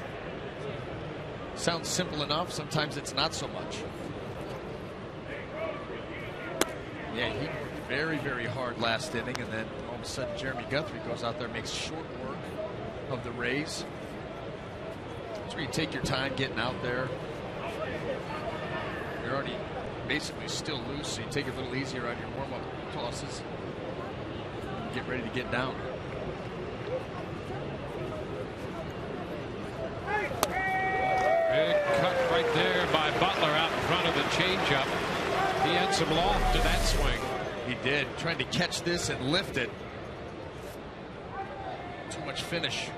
sounds simple enough. Sometimes it's not so much. Yeah, he worked very, very hard last inning, and then all of a sudden Jeremy Guthrie goes out there and makes short work of the Rays. That's where you take your time getting out there. You're already basically still loose, so you take it a little easier on your warm-up tosses. Get ready to get down. Big cut right there by Butler out in front of the changeup. He had some loft to that swing. He did, trying to catch this and lift it. Too much finish.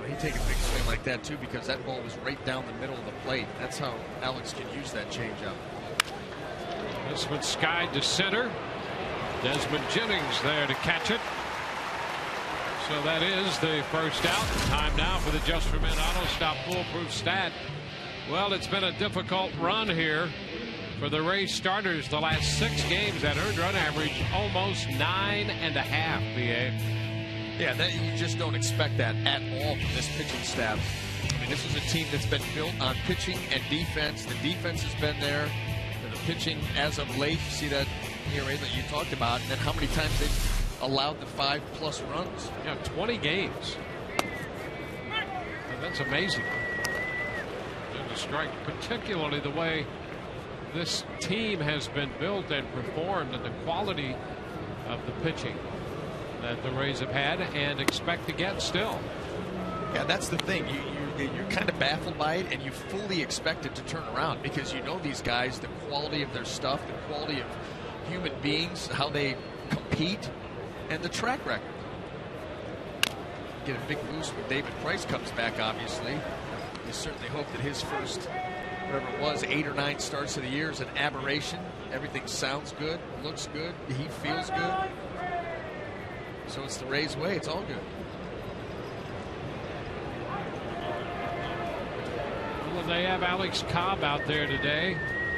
He take a big swing like that too, because that ball was right down the middle of the plate. That's how Alex can use that changeup. This one skied to center. Desmond Jennings there to catch it. So that is the first out. Time now for the Just for Men Auto Stop Foolproof Stat. Well, it's been a difficult run here for the Rays starters. The last 6 games, that earned run average almost 9.5, BA. Yeah, you just don't expect that at all from this pitching staff. I mean, this is a team that's been built on pitching and defense. The defense has been there. And the pitching as of late, you see that ERA that you talked about, and then how many times they've allowed the 5+ runs. Yeah, 20 games. And that's amazing. And to strike, particularly the way this team has been built and performed, and the quality of the pitching that the Rays have had and expect to get still. Yeah, that's the thing. You're kind of baffled by it, and you fully expect it to turn around because you know these guys, the quality of their stuff, the quality of human beings, how they compete, and the track record. Get a big boost when David Price comes back, obviously. You certainly hope that his first, whatever it was, 8 or 9 starts of the year is an aberration. Everything sounds good, looks good, he feels good. So it's the Rays' way. It's all good. Well, they have Alex Cobb out there today,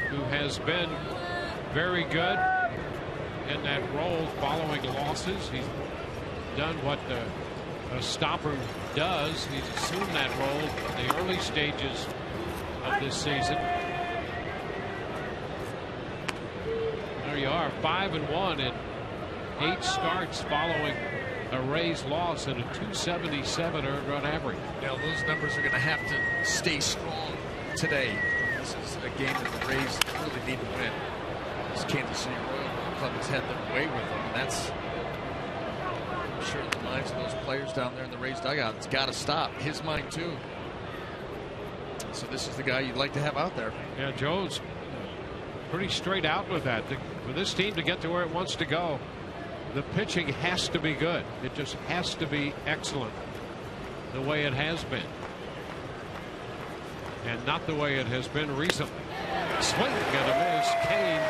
who has been very good in that role following losses. He's done what a stopper does. He's assumed that role in the early stages of this season. There you are, 5-1 in 8 starts following a Rays loss and a 277 earned run average. Now those numbers are going to have to stay strong today. This is a game that the Rays really need to win. This Kansas City Royal Club has had their way with them, and that's, I'm sure, in the minds of those players down there in the Rays dugout. It's got to stop. His mind too. So this is the guy you'd like to have out there. Yeah, Joe's pretty straight out with that. For this team to get to where it wants to go, the pitching has to be good. It just has to be excellent, the way it has been, and not the way it has been recently. Swing and a miss. Kane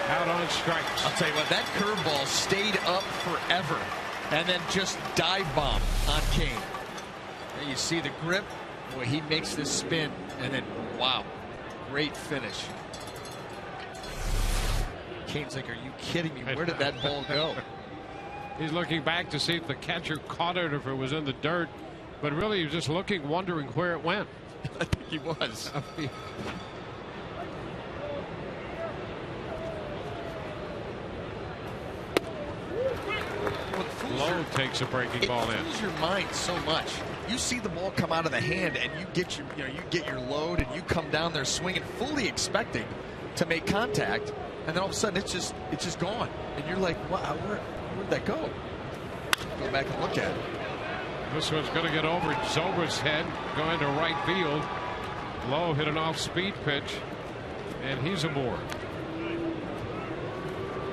out on strikes. I'll tell you what, that curveball stayed up forever and then just dive bomb on Kane. And you see the grip. Boy, he makes this spin, and then wow, great finish. Kane's like, are you kidding me? Where did that ball go? He's looking back to see if the catcher caught it or if it was in the dirt, but really he was just looking, wondering where it went. I think he was. Lowe takes a breaking ball in. It fools your mind so much. You see the ball come out of the hand, and you get your load, and you come down there swinging, fully expecting to make contact, and then all of a sudden it's just gone, and you're like, wow, where'd that go? Go back and look at it. This one's going to get over Zobra's head, go into right field. Lowe hit an off-speed pitch, and he's aboard.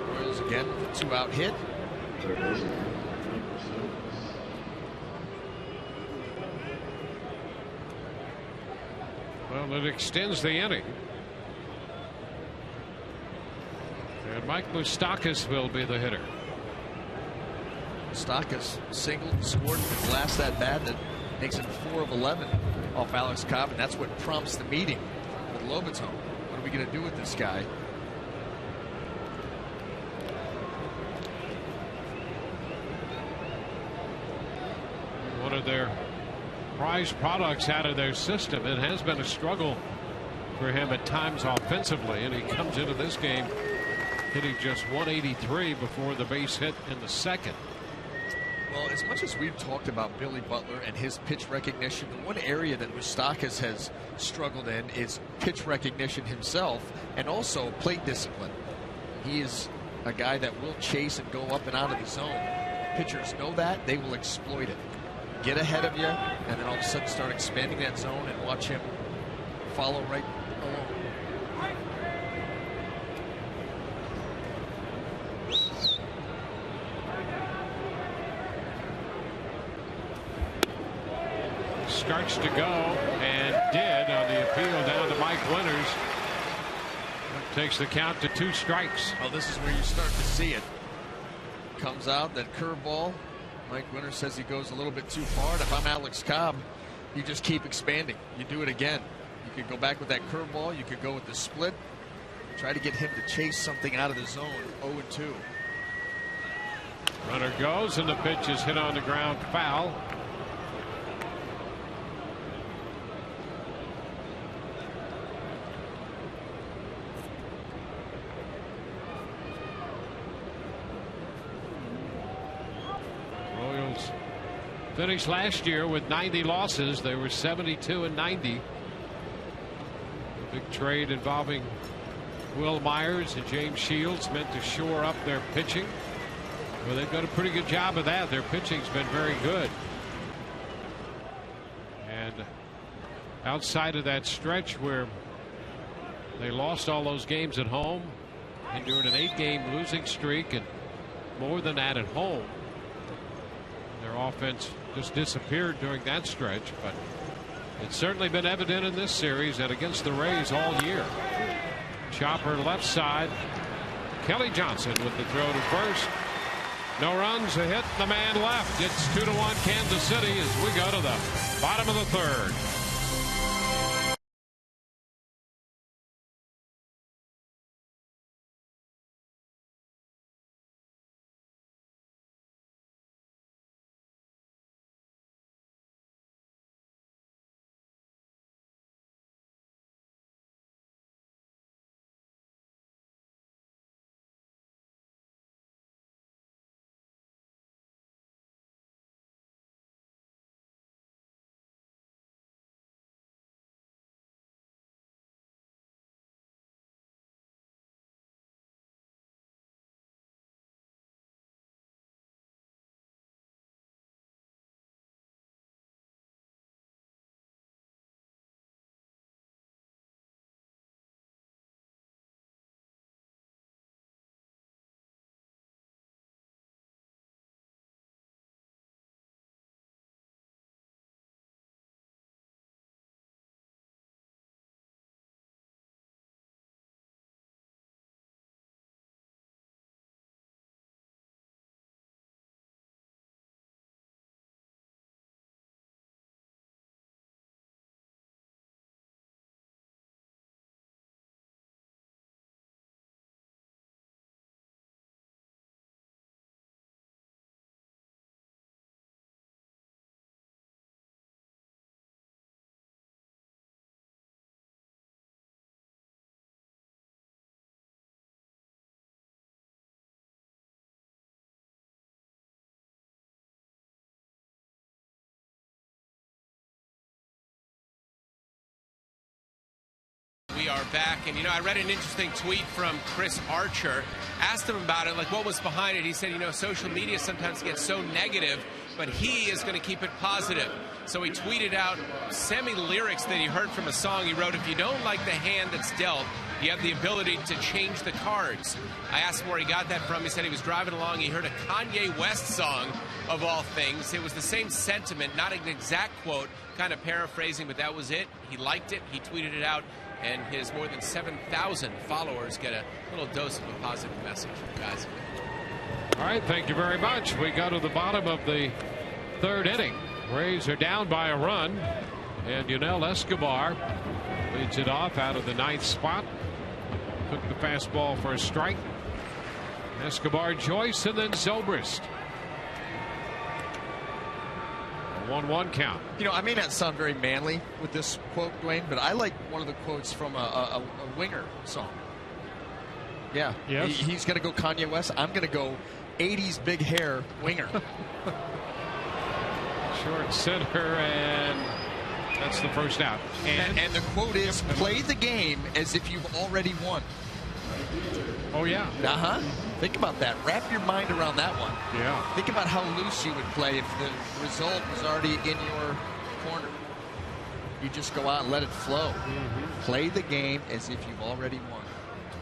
Royals again, 2-out hit. Well, it extends the inning. And Mike Moustakas will be the hitter. Moustakas singled, scored in the last at bat that makes him 4 of 11 off Alex Cobb, and that's what prompts the meeting with Lobaton. What are we going to do with this guy? One of their prized products out of their system. It has been a struggle for him at times offensively, and he comes into this game hitting just 183 before the base hit in the second. Well, as much as we've talked about Billy Butler and his pitch recognition, the one area that Moustakas has struggled in is pitch recognition himself, and also plate discipline. He is a guy that will chase and go up and out of the zone. Pitchers know that. They will exploit it. Get ahead of you, and then all of a sudden start expanding that zone and watch him follow right along. Starts to go, and did on the appeal down to Mike Winters. That takes the count to 2 strikes. Well, this is where you start to see it. Comes out, that curveball Mike Winter says he goes a little bit too far. And if I'm Alex Cobb, you just keep expanding. You do it again. You could go back with that curveball. You could go with the split. Try to get him to chase something out of the zone. 0-2. Runner goes, and the pitch is hit on the ground, foul. Royals finished last year with 90 losses. They were 72-90. A big trade involving Will Myers and James Shields meant to shore up their pitching. Well, they've done a pretty good job of that. Their pitching's been very good. And outside of that stretch where they lost all those games at home, endured an 8-game losing streak, and more than that at home, their offense just disappeared during that stretch. But it's certainly been evident in this series and against the Rays all year. Chopper left side. Kelly Johnson with the throw to first. No runs, a hit, the man left. It's 2-1 Kansas City as we go to the bottom of the third. We are back, and I read an interesting tweet from Chris Archer. Asked him about it, like what was behind it. He said, social media sometimes gets so negative, but he is going to keep it positive. So he tweeted out semi-lyrics that he heard from a song he wrote. If you don't like the hand that's dealt, you have the ability to change the cards. I asked him where he got that from. He said he was driving along. He heard a Kanye West song, of all things. It was the same sentiment, not an exact quote, kind of paraphrasing, but that was it. He liked it. He tweeted it out. And his more than 7,000 followers get a little dose of a positive message, guys. All right, thank you very much. We go to the bottom of the third inning. Rays are down by a run, and Yunel Escobar leads it off out of the ninth spot. Took the fastball for a strike. Escobar, Joyce, and then Zobrist. 1-1 count. I may not sound very manly with this quote, Dwayne, but I like one of the quotes from a Winger song. Yeah. Yes. He's going to go Kanye West. I'm going to go 80s big hair Winger. Short center, and that's the first out. And the quote is, play the game as if you've already won. Oh, yeah. Uh-huh. Think about that. Wrap your mind around that one. Yeah. Think about how loose you would play if the result was already in your corner. You just go out and let it flow. Mm-hmm. Play the game as if you've already won.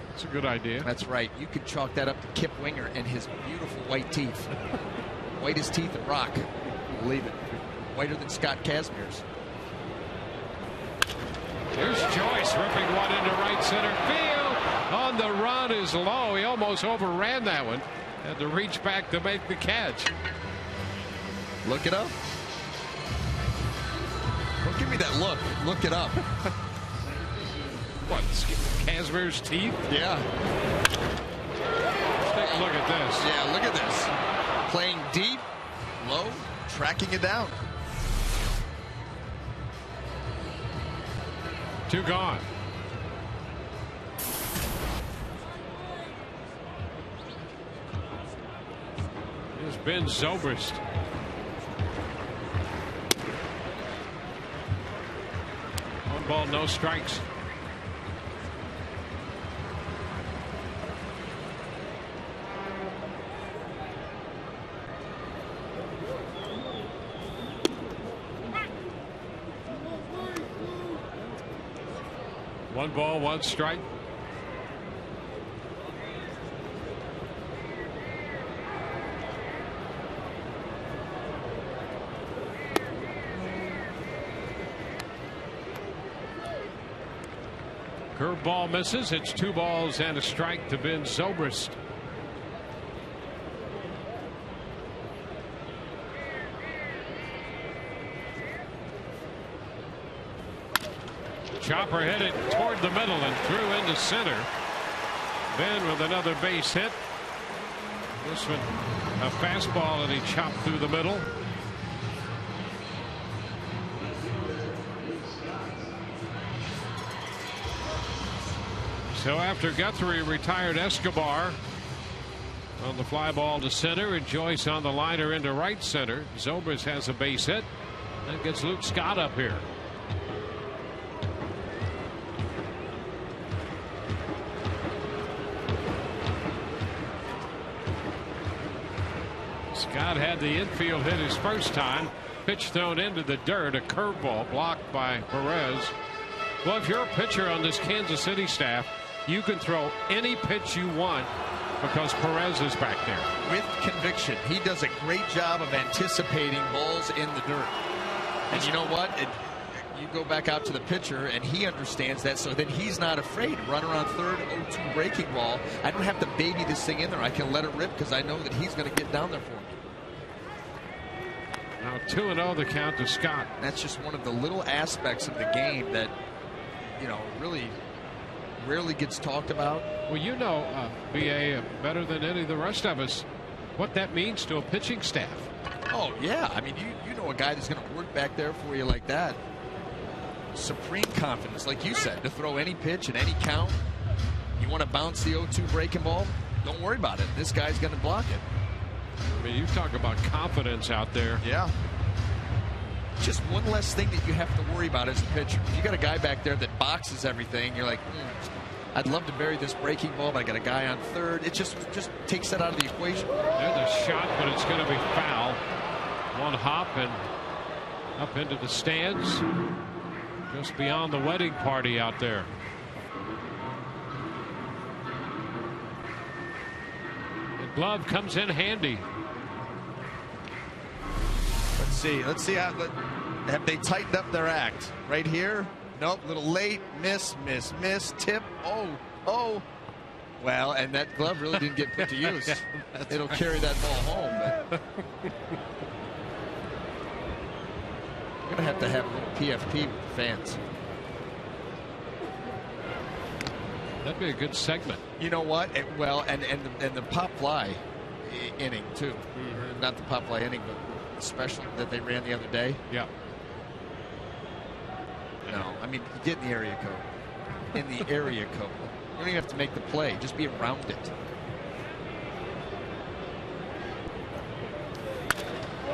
That's a good idea. That's right. You could chalk that up to Kip Winger and his beautiful white teeth. White as teeth at rock. Believe it. Whiter than Scott Kazmier's. Here's Joyce ripping one into right center field. On the run is low. He almost overran that one. Had to reach back to make the catch. Look it up. Don't give me that look. Look it up. What, Casimir's teeth? Yeah. Let's take a look at this. Yeah, look at this. Playing deep, low, tracking it down. 2 gone. Here's Ben Zobrist. One ball, no strikes. One ball, 1 strike. Curveball misses. It's 2 balls and a strike to Ben Zobrist. Chopper hit it toward the middle and threw into center. Ben with another base hit. This one a fastball and he chopped through the middle. So after Guthrie retired Escobar on the fly ball to center and Joyce on the liner into right center, Zobrist has a base hit. That gets Luke Scott up here. Scott had the infield hit his first time. Pitch thrown into the dirt. A curveball blocked by Perez. Well, if you're a pitcher on this Kansas City staff, you can throw any pitch you want because Perez is back there. With conviction. He does a great job of anticipating balls in the dirt. And you know what? You go back out to the pitcher and he understands that, so then he's not afraid. Run around third, 0-2 breaking ball. I don't have to baby this thing in there. I can let it rip because I know that he's going to get down there for me. Now 2-0 the count to Scott. That's just one of the little aspects of the game that, you know, really rarely gets talked about. Well, you know, BA, better than any of the rest of us, what that means to a pitching staff. Oh, yeah. I mean, you know a guy that's going to work back there for you like that. Supreme confidence, like you said, to throw any pitch at any count. You want to bounce the 0-2 breaking ball? Don't worry about it. This guy's going to block it. I mean, you talk about confidence out there. Yeah. Just one less thing that you have to worry about as a pitcher. If you got a guy back there that boxes everything, you're like, I'd love to bury this breaking ball, but I got a guy on third. It just takes that out of the equation. There's a shot, but it's going to be foul. One hop and up into the stands. Just beyond the wedding party out there. The glove comes in handy. Let's see how have they tightened up their act right here. Nope, little late, miss, tip. Oh. Well, and that glove really didn't get put to use. It'll carry that ball home. But we're gonna have a little PFP with the fans. That'd be a good segment. You know what? And the pop fly inning too. Not the pop fly inning, but the special that they ran the other day. Yeah. No, I mean, get in the area code. In the area code. You don't even have to make the play. Just be around it.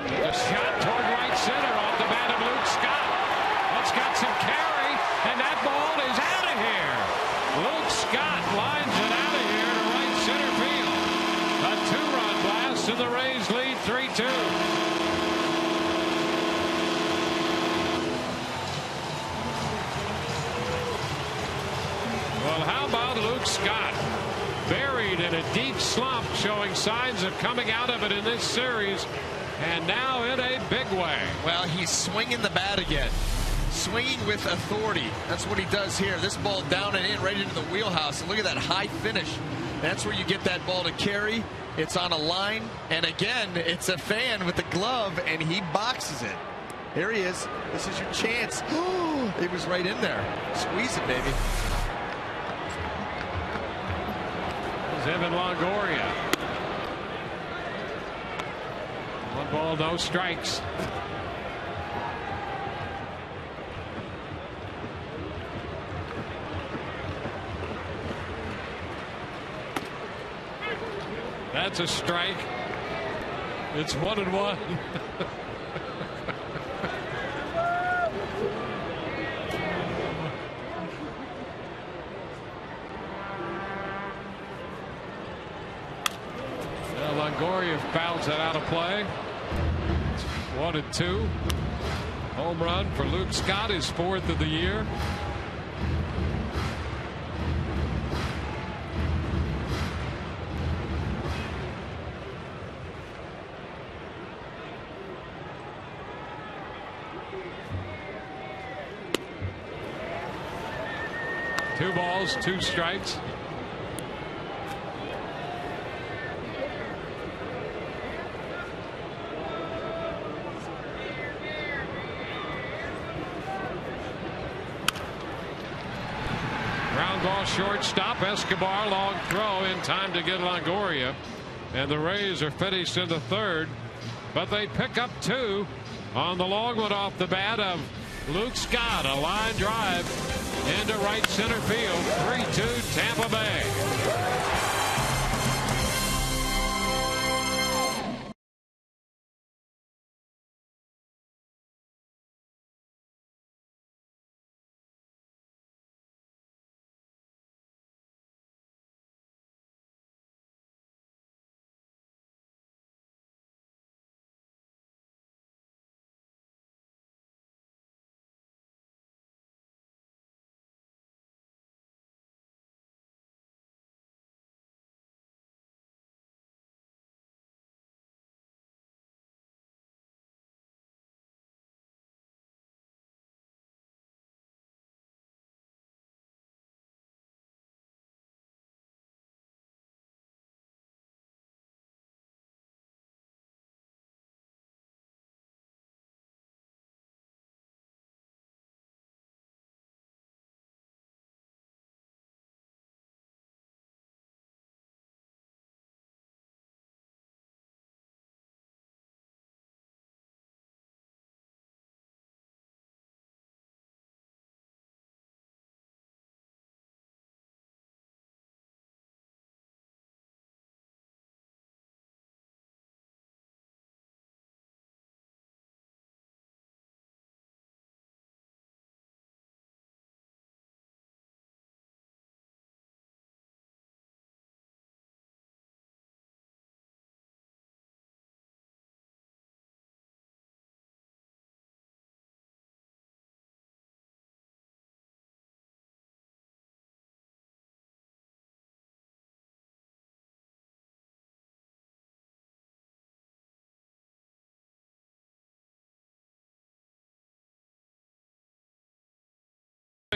The shot toward right center off the bat of Luke Scott. That's got some carry, and that ball is out of here. Luke Scott lines it out of here to right center field. A 2-run blast, and the Rays lead 3-2. Well, how about Luke Scott? Buried in a deep slump, showing signs of coming out of it in this series, and now in a big way. Well, he's swinging the bat again. Swinging with authority. That's what he does here. This ball down and in right into the wheelhouse. And look at that high finish. That's where you get that ball to carry. It's on a line, and again, it's a fan with the glove, and he boxes it. Here he is. This is your chance. It was right in there. Squeeze it, baby. There's Evan Longoria. 1 ball, no strikes. That's a strike. It's 1-1. Longoria fouls it out of play. 1-2. Home run for Luke Scott, his 4th of the year. Two balls, 2 strikes. Ground ball, shortstop. Escobar, long throw in time to get Longoria. And the Rays are finished in the 3rd. But they pick up 2 on the long one off the bat of Luke Scott. A line drive into right center field. 3-2 Tampa Bay.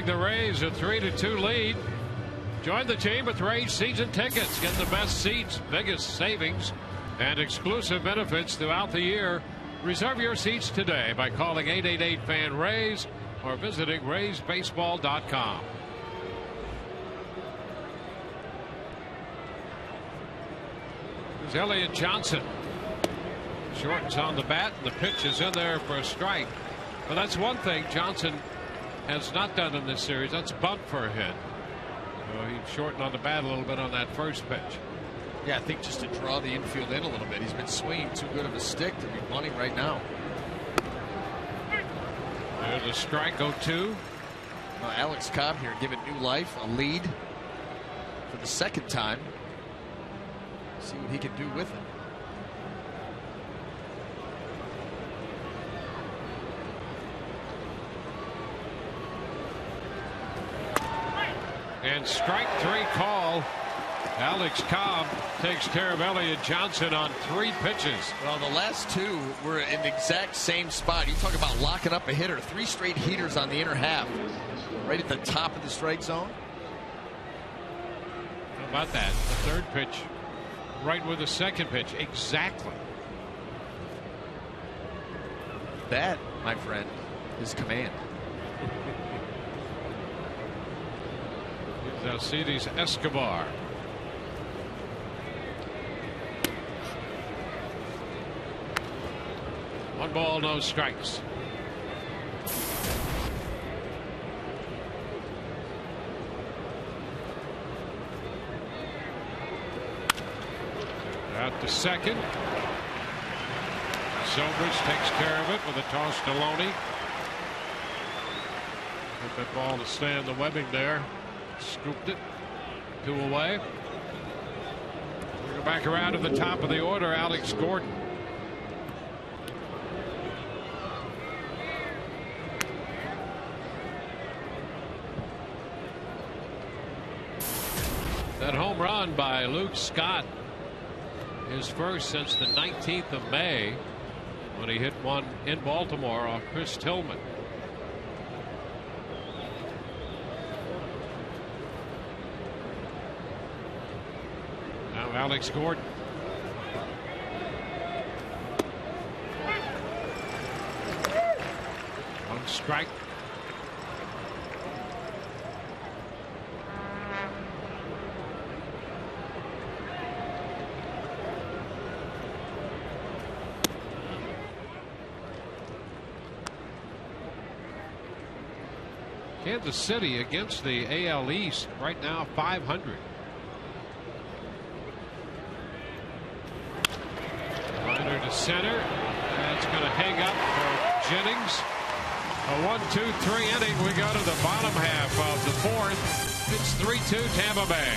The Rays a 3-2 lead. Join the team with Rays season tickets. Get the best seats, biggest savings, and exclusive benefits throughout the year. Reserve your seats today by calling 888-FAN-RAYS or visiting RaysBaseball.com. There's Elliott Johnson. Shortens on the bat, and the pitch is in there for a strike. But that's one thing Johnson has not done in this series. That's bunt for a hit. So he shortened on the bat a little bit on that first pitch. Yeah, I think just to draw the infield in a little bit. He's been swinging too good of a stick to be bunting right now. There's a strike, 0-2. Well, Alex Cobb here giving new life, a lead for the 2nd time. See what he can do with it. And strike 3 call. Alex Cobb takes care of Elliott Johnson on 3 pitches. Well, the last 2 were in the exact same spot. You talk about locking up a hitter. 3 straight heaters on the inner half. Right at the top of the strike zone. How about that? The 3rd pitch right with the second pitch. Exactly. That, my friend, is command. Alcides Escobar. One ball, no strikes. Out to second. Silvers takes care of it with a toss to Loney. Get that ball to stay in the webbing there. Scooped it. 2 away. We go back around to the top of the order. Alex Gordon. That home run by Luke Scott, his first since the 19th of May, when he hit one in Baltimore off Chris Tillman. Now Alex Gordon. One strike. Kansas City against the AL East right now 500. Liner to center. That's going to hang up for Jennings. A 1-2-3 inning. We go to the bottom half of the fourth. It's 3-2 Tampa Bay.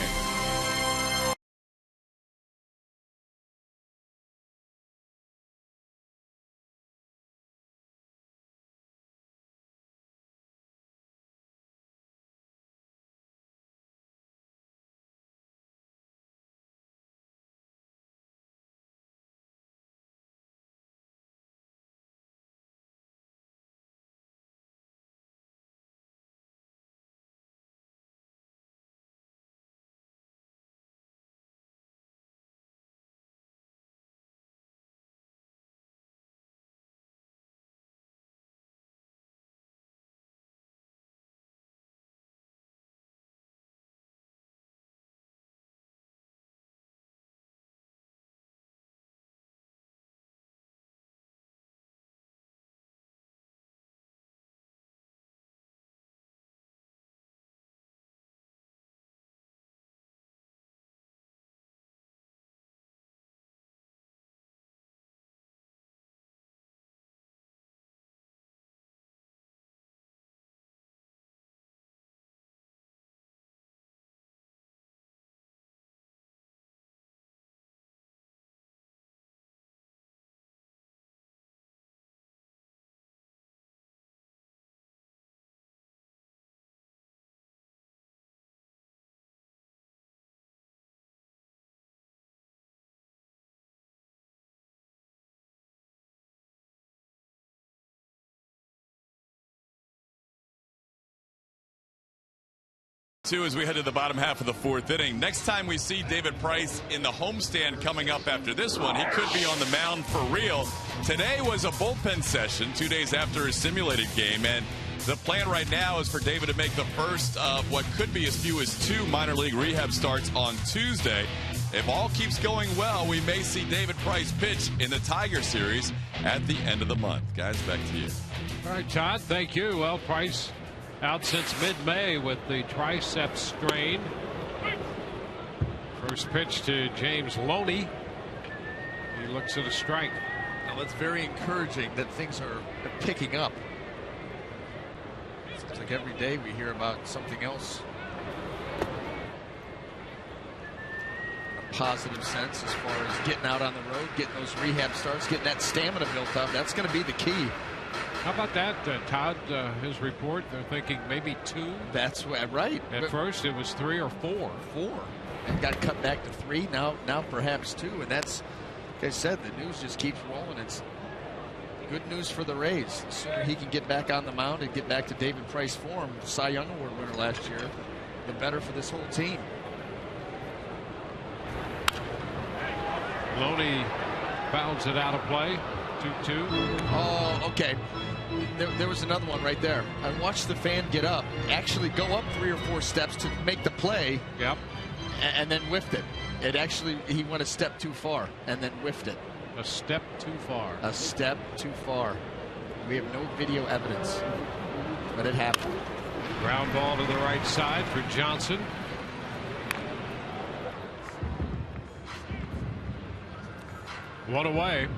As we head to the bottom half of the fourth inning. Next time we see David Price in the homestand coming up after this one, he could be on the mound for real. Today was a bullpen session 2 days after his simulated game, and the plan right now is for David to make the first of what could be as few as 2 minor league rehab starts on Tuesday. If all keeps going well, we may see David Price pitch in the Tiger series at the end of the month. Guys, back to you. All right, Todd, thank you. Well, Price out since mid-May with the triceps strain. First pitch to James Loney. He looks at a strike. Now that's very encouraging that things are picking up. Seems like every day we hear about something else. A positive sense as far as getting out on the road, getting those rehab starts, getting that stamina built up. That's going to be the key. How about that, Todd? His report, they're thinking maybe 2. That's right. At first, it was 3 or 4. 4. And got cut back to 3. Now perhaps 2. And that's, like I said, the news just keeps rolling. It's good news for the Rays. The sooner he can get back on the mound and get back to David Price form, Cy Young Award winner last year, the better for this whole team. Loney fouls it out of play. 2-2. Oh, okay. There was another one right there. I watched the fan get up, actually go up 3 or 4 steps to make the play. Yep. And then whiffed it. He went a step too far and then whiffed it. A step too far. A step too far. We have no video evidence, but it happened. Ground ball to the right side for Johnson. One away.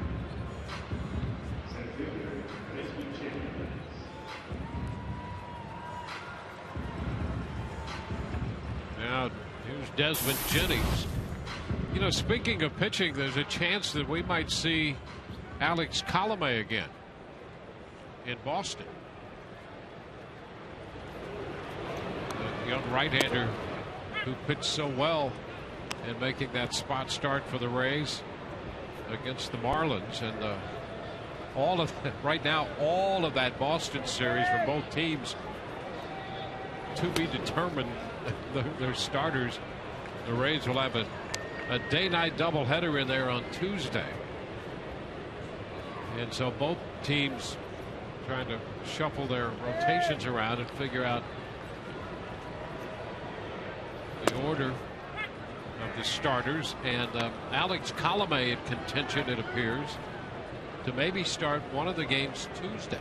Now here's Desmond Jennings. You know, speaking of pitching, there's a chance that we might see Alex Colomé again in Boston. The young right-hander who pitched so well in making that spot start for the Rays against the Marlins. And all of right now, all of that Boston series for both teams to be determined. Their starters. The Rays will have a day-night doubleheader in there on Tuesday. And so both teams trying to shuffle their rotations around and figure out the order of the starters. And Alex Colomé in contention, it appears, to maybe start one of the games Tuesday.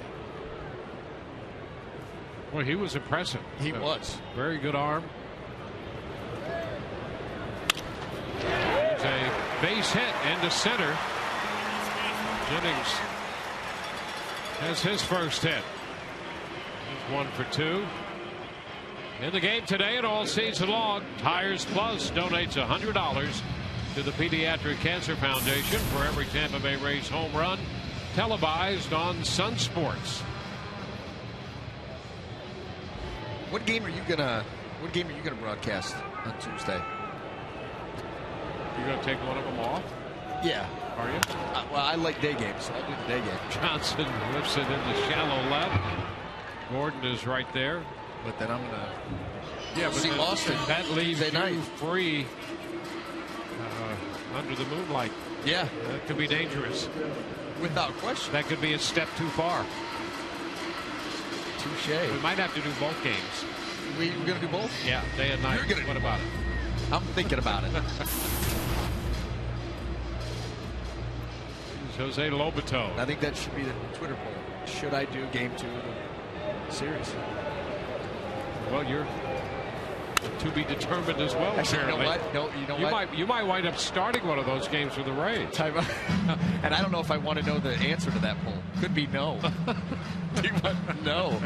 Well, he was impressive. He was. Very good arm. There's a base hit into center. Jennings has his first hit. He's 1 for 2. In the game today and all season long, Tires Plus donates $100 to the Pediatric Cancer Foundation for every Tampa Bay Rays home run televised on Sun Sports. What game are you gonna broadcast on Tuesday? You're gonna take one of them off? Yeah. Are you? Well, I like day games, so I'll do the day game. Johnson lifts it into shallow left. Gordon is right there. But then I'm gonna see Austin. That leaves Tuesday night. you free under the moonlight. Yeah. That could be dangerous. Without question. That could be a step too far. Touche. We might have to do both games. We're gonna do both? Yeah, day and night. You're gonna what do about both. it? I'm thinking about it. Jose Lobato. I think that should be the Twitter poll. Should I do game 2 of the series? Well, you're to be determined as well. Actually, you know apparently. what? No, you know what? You might wind up starting one of those games for the Rays. And I don't know if I want to know the answer to that poll. Could be no. No.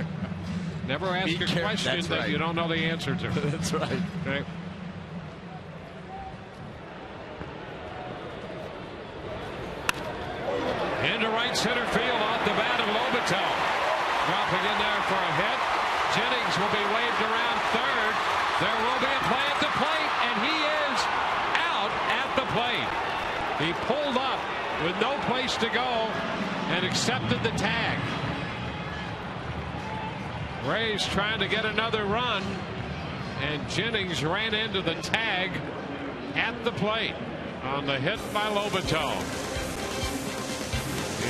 Never ask a question that right. you don't know the answer to. That's right. Okay. Into right center field off the bat of Lobato. Dropping in there for a hit. Jennings will be waved around third. There will be a play at the plate, and he is out at the plate. He pulled up with no place to go and accepted the tag. Rays trying to get another run, and Jennings ran into the tag at the plate on the hit by Lobato.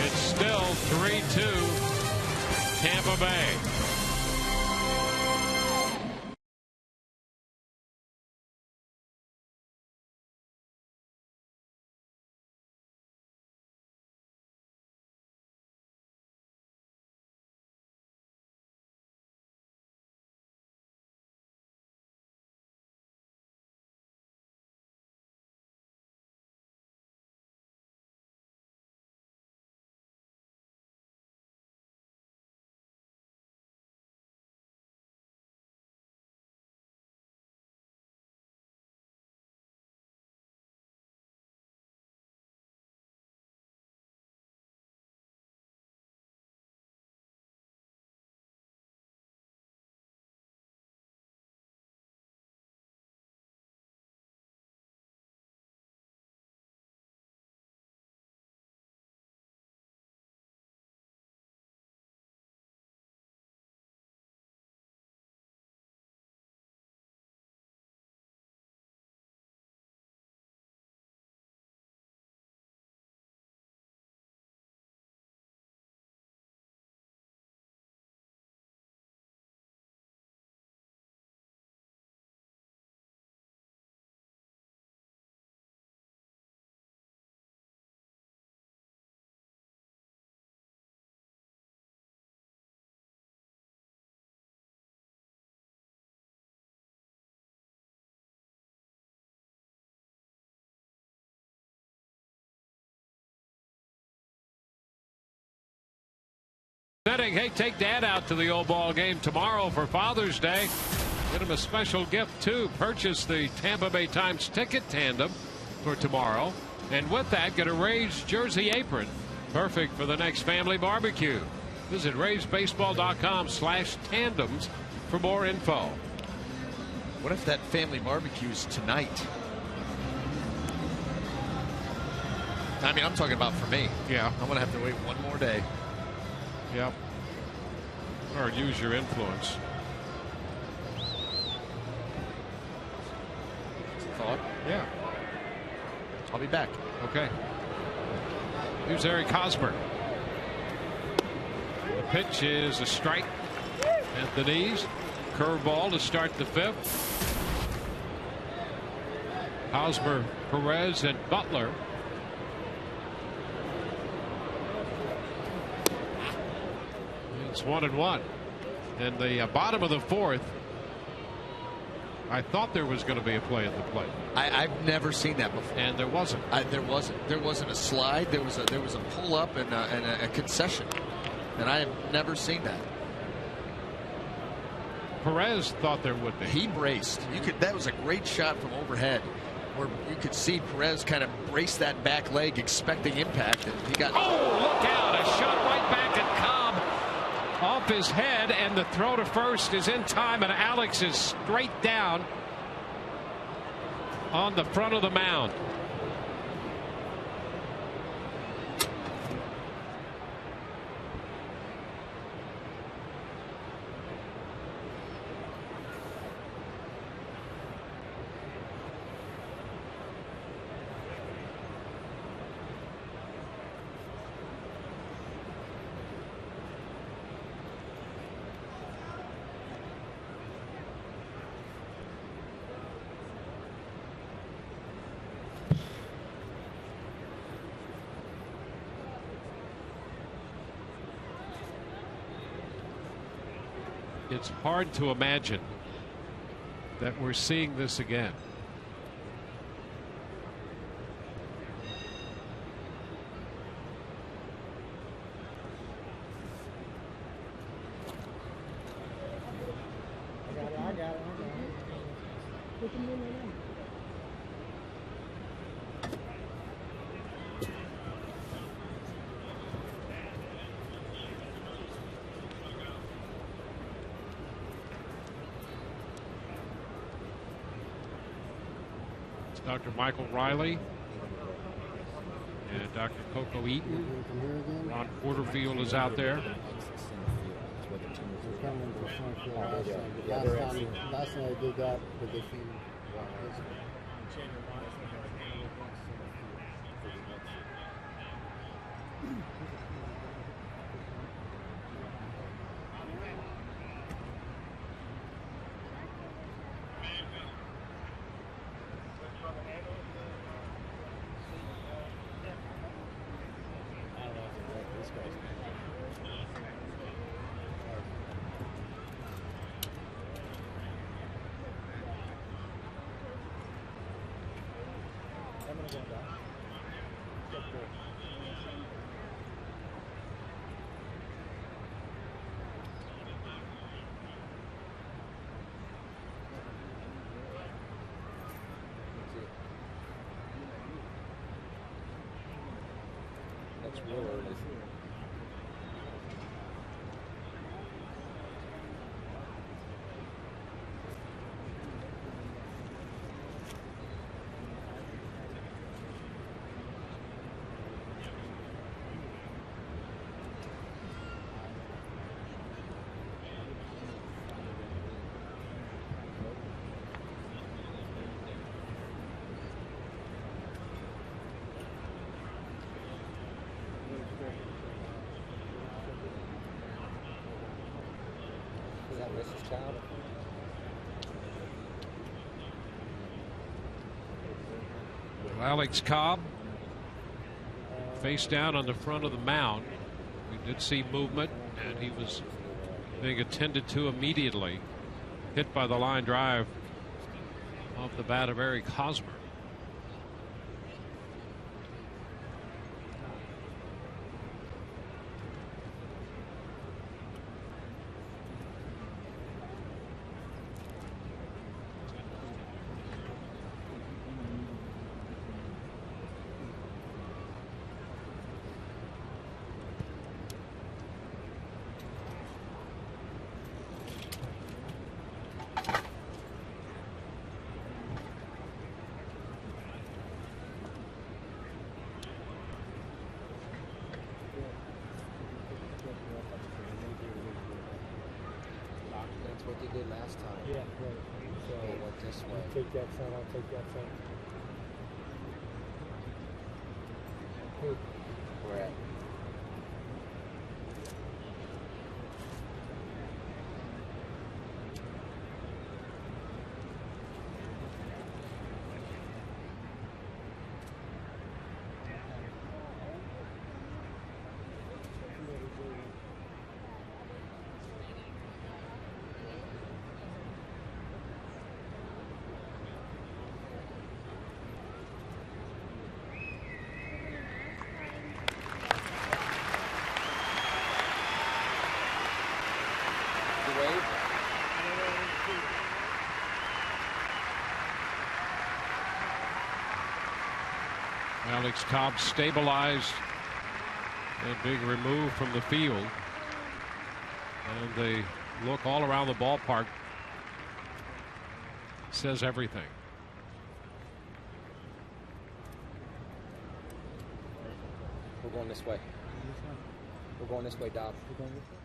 It's still 3-2 Tampa Bay. Hey, take Dad out to the old ball game tomorrow for Father's Day. Get him a special gift, too. Purchase the Tampa Bay Times ticket tandem for tomorrow. And with that, get a Rays jersey apron. Perfect for the next family barbecue. Visit RaysBaseball.com/tandems for more info. What if that family barbecue's tonight? I mean, I'm talking about for me. Yeah. I'm going to have to wait one more day. Yep. Or use your influence. Thought? Yeah. I'll be back. Okay. Here's Eric Hosmer. The pitch is a strike at the knees. Curveball to start the fifth. Hosmer, Perez, and Butler. It's 1-1. And the bottom of the fourth, I thought there was going to be a play at the plate. I've never seen that before. And there wasn't. There wasn't. There wasn't a slide. There was a pull up and a concession. And I have never seen that. Perez thought there would be. He braced. That was a great shot from overhead, where you could see Perez kind of brace that back leg, expecting impact, and he got. Oh, look out! A shot right back at Cobb, off his head, and the throw to first is in time, and Alex is straight down on the front of the mound. It's hard to imagine that we're seeing this again. I got it. Dr. Michael Riley and Dr. Coco Eaton. Ron Porterfield is out there. Last time I did that, but they seemed That's real early. Alex Cobb face down on the front of the mound. We did see movement, and he was being attended to immediately. Hit by the line drive off the bat of Eric Hosmer. you did last time. Yeah, right. So It went this way. you take that side, I'll take that side. We're at Alex Cobb stabilized and being removed from the field. And they look all around the ballpark. Says everything. We're going this way. We're going this way, Doc. We're going this way?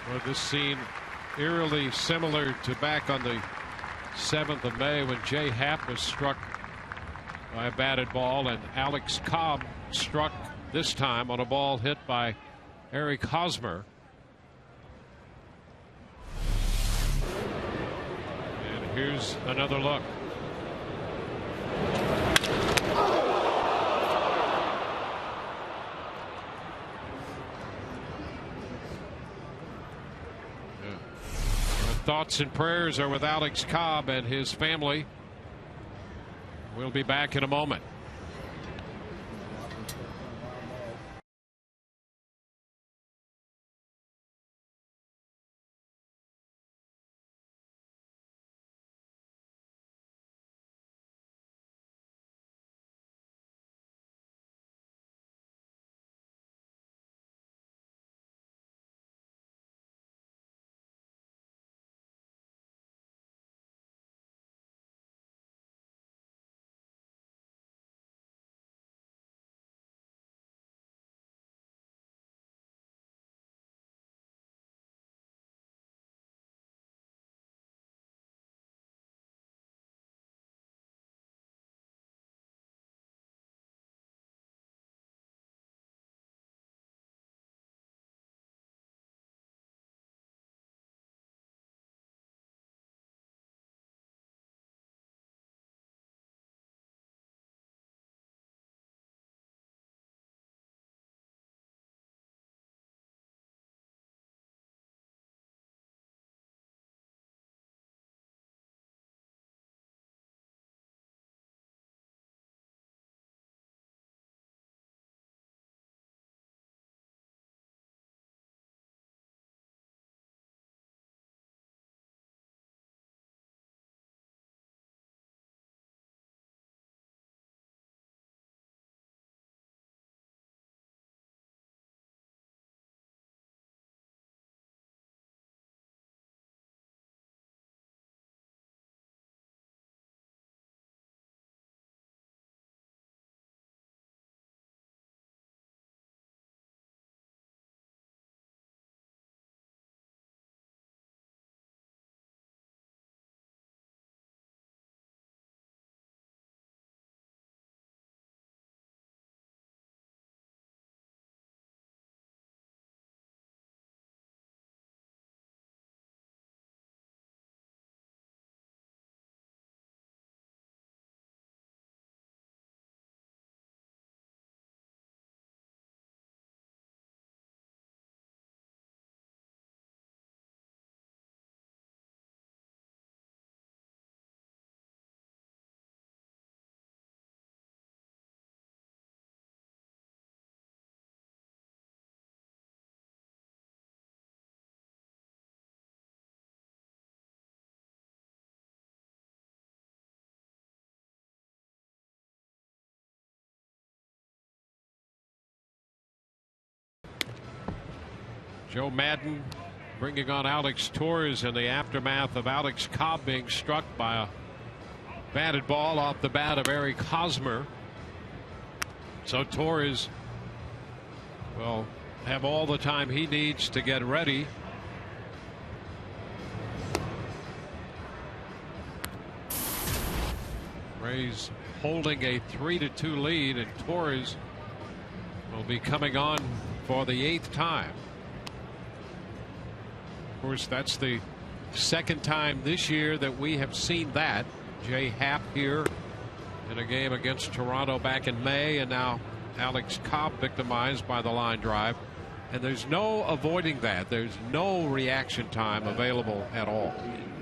Well, this scene eerily similar to back on the 7th of May when Jay Happ was struck by a batted ball, and Alex Cobb struck this time on a ball hit by Eric Hosmer. And here's another look. Thoughts and prayers are with Alex Cobb and his family. We'll be back in a moment. Joe Madden bringing on Alex Torres in the aftermath of Alex Cobb being struck by a batted ball off the bat of Eric Hosmer. So Torres will have all the time he needs to get ready. Rays holding a 3-2 lead, and Torres will be coming on for the 8th time. Of course, that's the second time this year that we have seen that. Jay Happ here in a game against Toronto back in May, and now Alex Cobb victimized by the line drive. And there's no avoiding that. There's no reaction time available at all.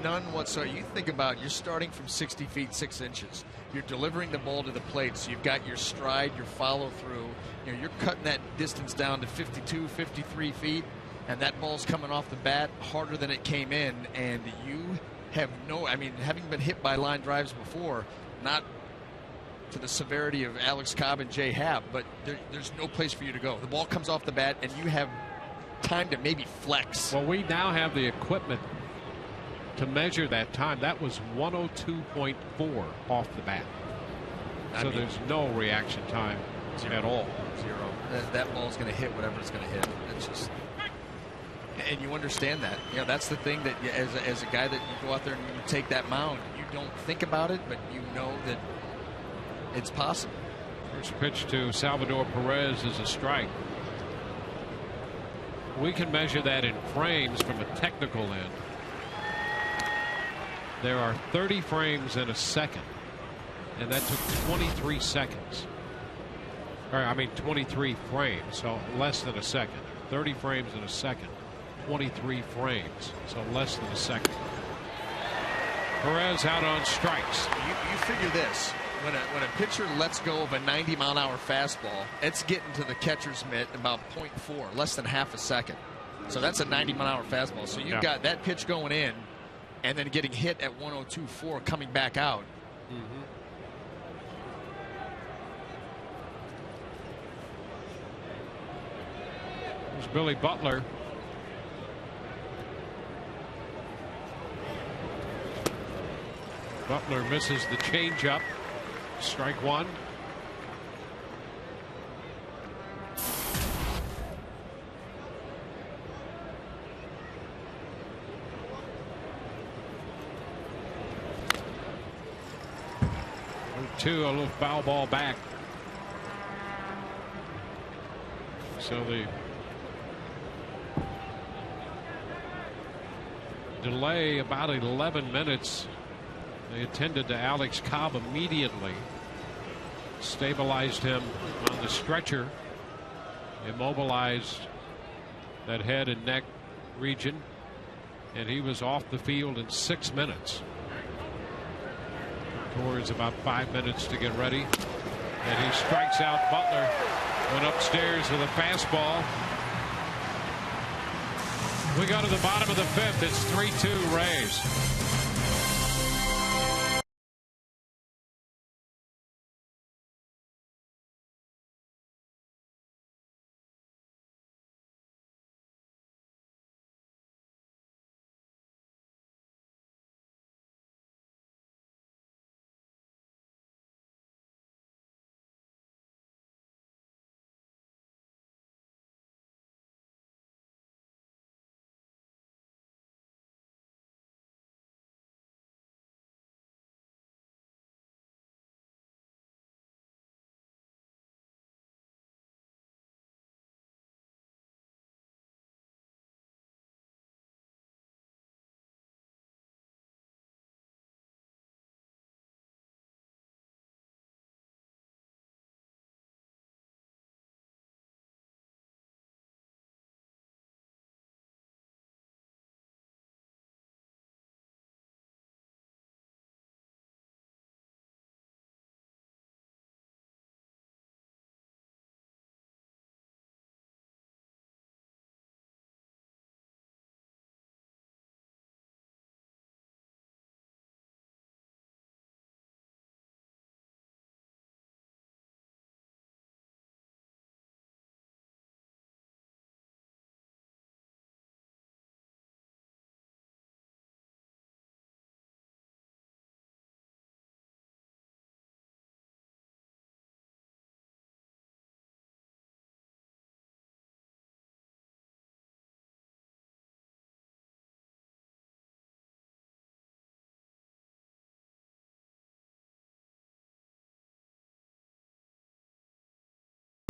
None whatsoever. You think about, you're starting from 60 feet 6 inches. You're delivering the ball to the plate, so you've got your stride, your follow through. You're cutting that distance down to 52, 53 feet, and that ball's coming off the bat harder than it came in. And you have no, I mean, having been hit by line drives before, not to the severity of Alex Cobb and Jay Happ, but there's no place for you to go. The ball comes off the bat, and you have time to maybe flex. Well, we now have the equipment to measure that time. That was 102.4 off the bat. So there's no reaction time at all. Zero. That ball's going to hit whatever it's going to hit. It's just, and you understand that. That's the thing that as a guy that you go out there and you take that mound, you don't think about it, but you know that it's possible. First pitch to Salvador Perez is a strike. We can measure that in frames from a technical end. There are 30 frames in a second, and that took 23 seconds. Or, I mean 23 frames, so less than a second. 30 frames in a second, 23 frames, so less than a second. Perez out on strikes. You figure this. When a pitcher lets go of a 90-mile-an-hour fastball, it's getting to the catcher's mitt about 0.4, less than half a second. So that's a 90-mile-an-hour fastball. So you've got that pitch going in, and then getting hit at 102.4 coming back out. There's Billy Butler. Butler misses the changeup. Strike one. Two, a little foul ball back. So the delay about 11 minutes. They attended to Alex Cobb immediately, stabilized him on the stretcher, immobilized that head and neck region, and he was off the field in 6 minutes. Towards about 5 minutes to get ready, and he strikes out Butler. Went upstairs with a fastball. We go to the bottom of the 5th. It's 3-2 Rays.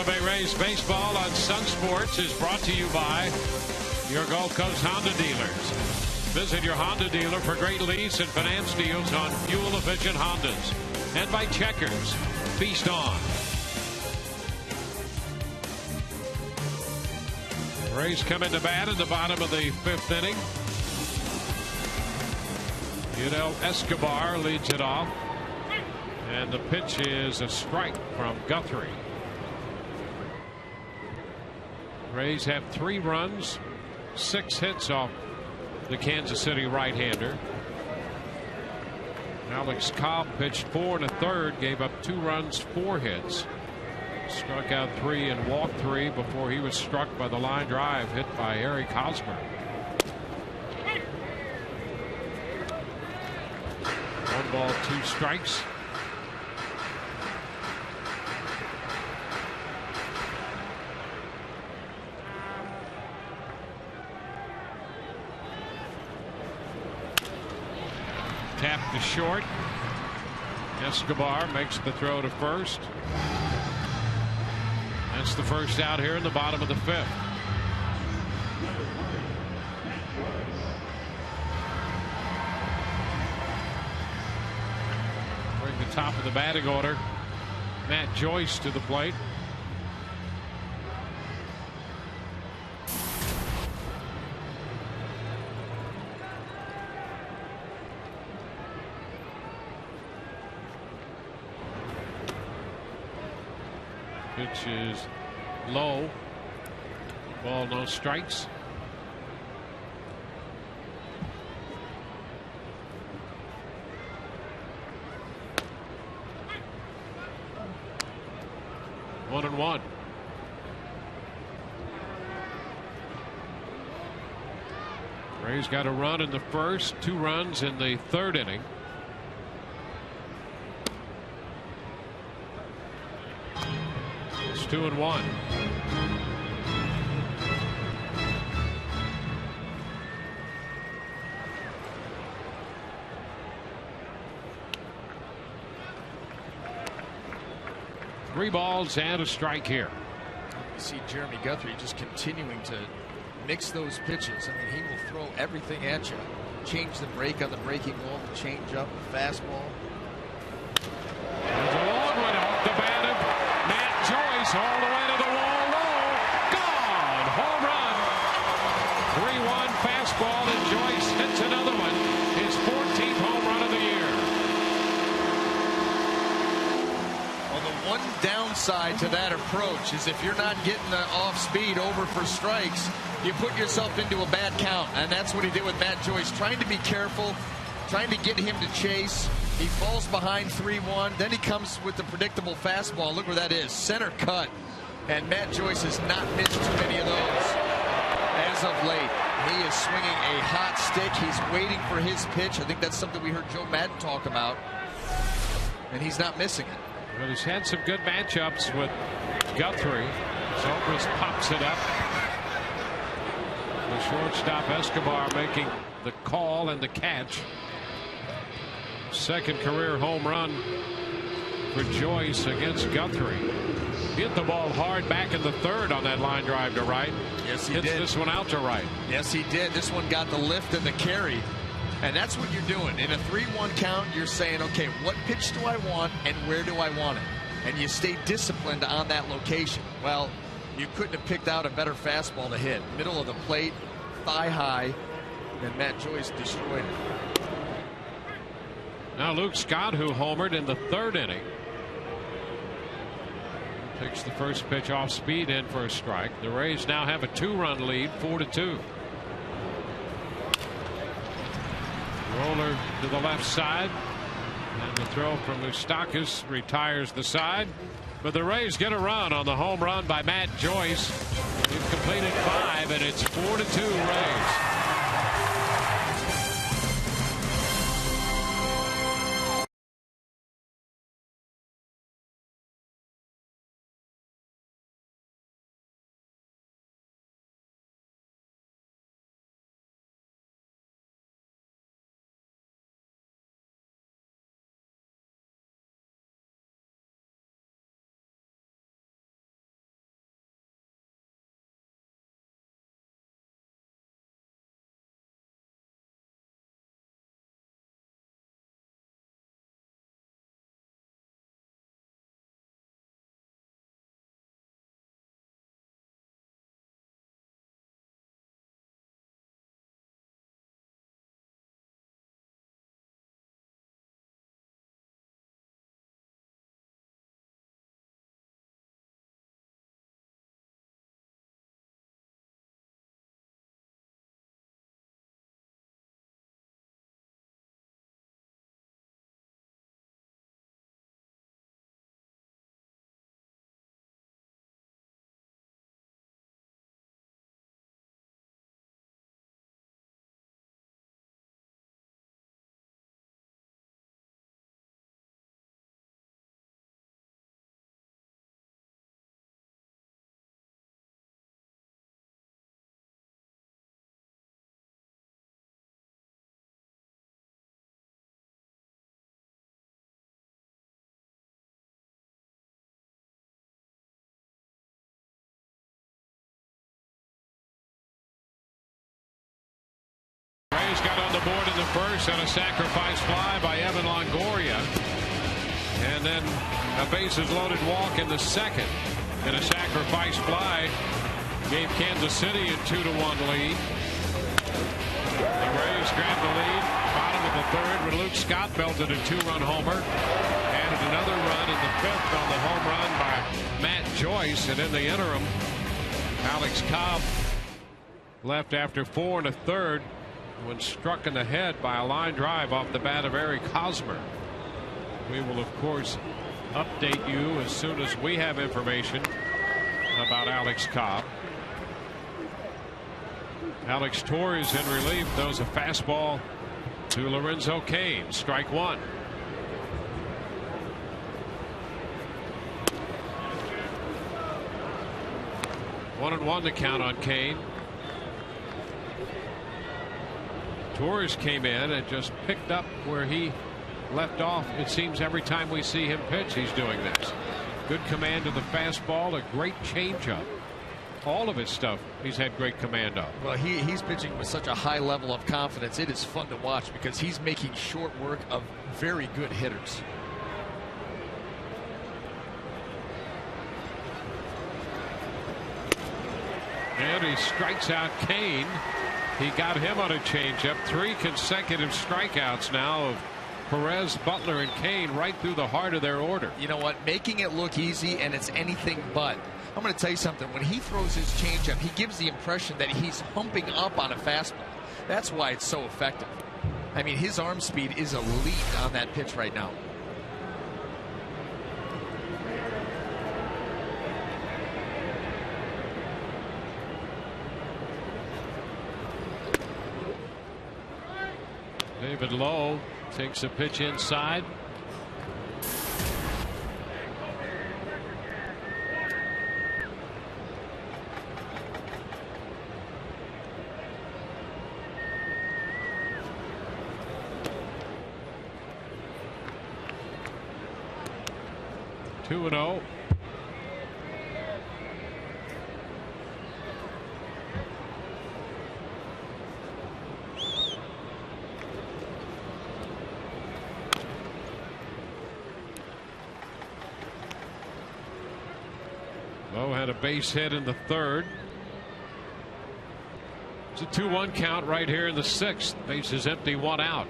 Tampa Bay Rays baseball on Sun Sports is brought to you by your Gulf Coast Honda dealers. Visit your Honda dealer for great lease and finance deals on fuel-efficient Hondas. And by Checkers. Feast on. Rays come into bat in the bottom of the 5th inning. Escobar leads it off. And the pitch is a strike from Guthrie. Rays have 3 runs, 6 hits off the Kansas City right-hander. Alex Cobb pitched 4 1/3, gave up 2 runs, 4 hits. Struck out 3 and walked 3 before he was struck by the line drive hit by Eric Hosmer. 1 ball, 2 strikes. Tapped to short. Escobar makes the throw to first. That's the first out here in the bottom of the 5th. Bring the top of the batting order. Matt Joyce to the plate. Pitch is low. Ball, no strikes. One and one. Rays got a run in the first, 2 runs in the 3rd inning. It's 2 and 1. Three balls and a strike here. You see Jeremy Guthrie just continuing to mix those pitches. I mean, he will throw everything at you. Change the break on the breaking ball, the change up, the fastball. There's a long one off the bat of Matt Joyce, all the way to the wall, low, gone, home run. 3-1 fastball, and Joyce hits another one. His 14th home run of the year. Well, the one downside to that approach is if you're not getting the off speed over for strikes, you put yourself into a bad count, and that's what he did with Matt Joyce, trying to be careful, trying to get him to chase. He falls behind 3-1. Then he comes with the predictable fastball. Look where that is, center cut. And Matt Joyce has not missed too many of those as of late. He is swinging a hot stick. He's waiting for his pitch. I think that's something we heard Joe Madden talk about. And he's not missing it. Well, he's had some good matchups with Guthrie. Zobrist pops it up. The shortstop Escobar making the call and the catch. Second career home run for Joyce against Guthrie. He hit the ball hard back in the 3rd on that line drive to right. Yes, he Hits did. this one out to right. Yes, he did. This one got the lift and the carry. And that's what you're doing. In a 3-1 count, you're saying, okay, what pitch do I want and where do I want it? And you stay disciplined on that location. Well, you couldn't have picked out a better fastball to hit. Middle of the plate, thigh high, and Matt Joyce destroyed it. Now Luke Scott, who homered in the 3rd inning, takes the first pitch off speed in for a strike. The Rays now have a 2-run lead, 4-2. Roller to the left side, and the throw from Moustakas retires the side. But the Rays get a run on the home run by Matt Joyce. He's completed 5, and it's 4-2 Rays. Rays got on the board in the first and a sacrifice fly by Evan Longoria. And then a bases loaded walk in the second. And a sacrifice fly gave Kansas City a 2-1 lead. The Rays grabbed the lead. Bottom of the third when Luke Scott belted a 2-run homer. Added another run in the fifth on the home run by Matt Joyce. And in the interim, Alex Cobb left after 4 1/3 when struck in the head by a line drive off the bat of Eric Hosmer. We will, of course, update you as soon as we have information about Alex Cobb. Alex Torres in relief throws a fastball to Lorenzo Cain. Strike one. One and one to count on Cain. Torres came in and just picked up where he left off. It seems every time we see him pitch, he's doing this. Good command of the fastball, a great changeup. All of his stuff he's had great command of. Well, he's pitching with such a high level of confidence. It is fun to watch because he's making short work of very good hitters. And he strikes out Cain. He got him on a changeup. 3 consecutive strikeouts now of Perez, Butler, and Cain right through the heart of their order. You know what? Making it look easy, and it's anything but. I'm going to tell you something. When he throws his changeup, he gives the impression that he's humping up on a fastball. That's why it's so effective. I mean, his arm speed is elite on that pitch right now. David Lowe takes a pitch inside. Two and 0. Lowe had a base hit in the third. It's a 2-1 count right here in the sixth. Base is empty, 1 out.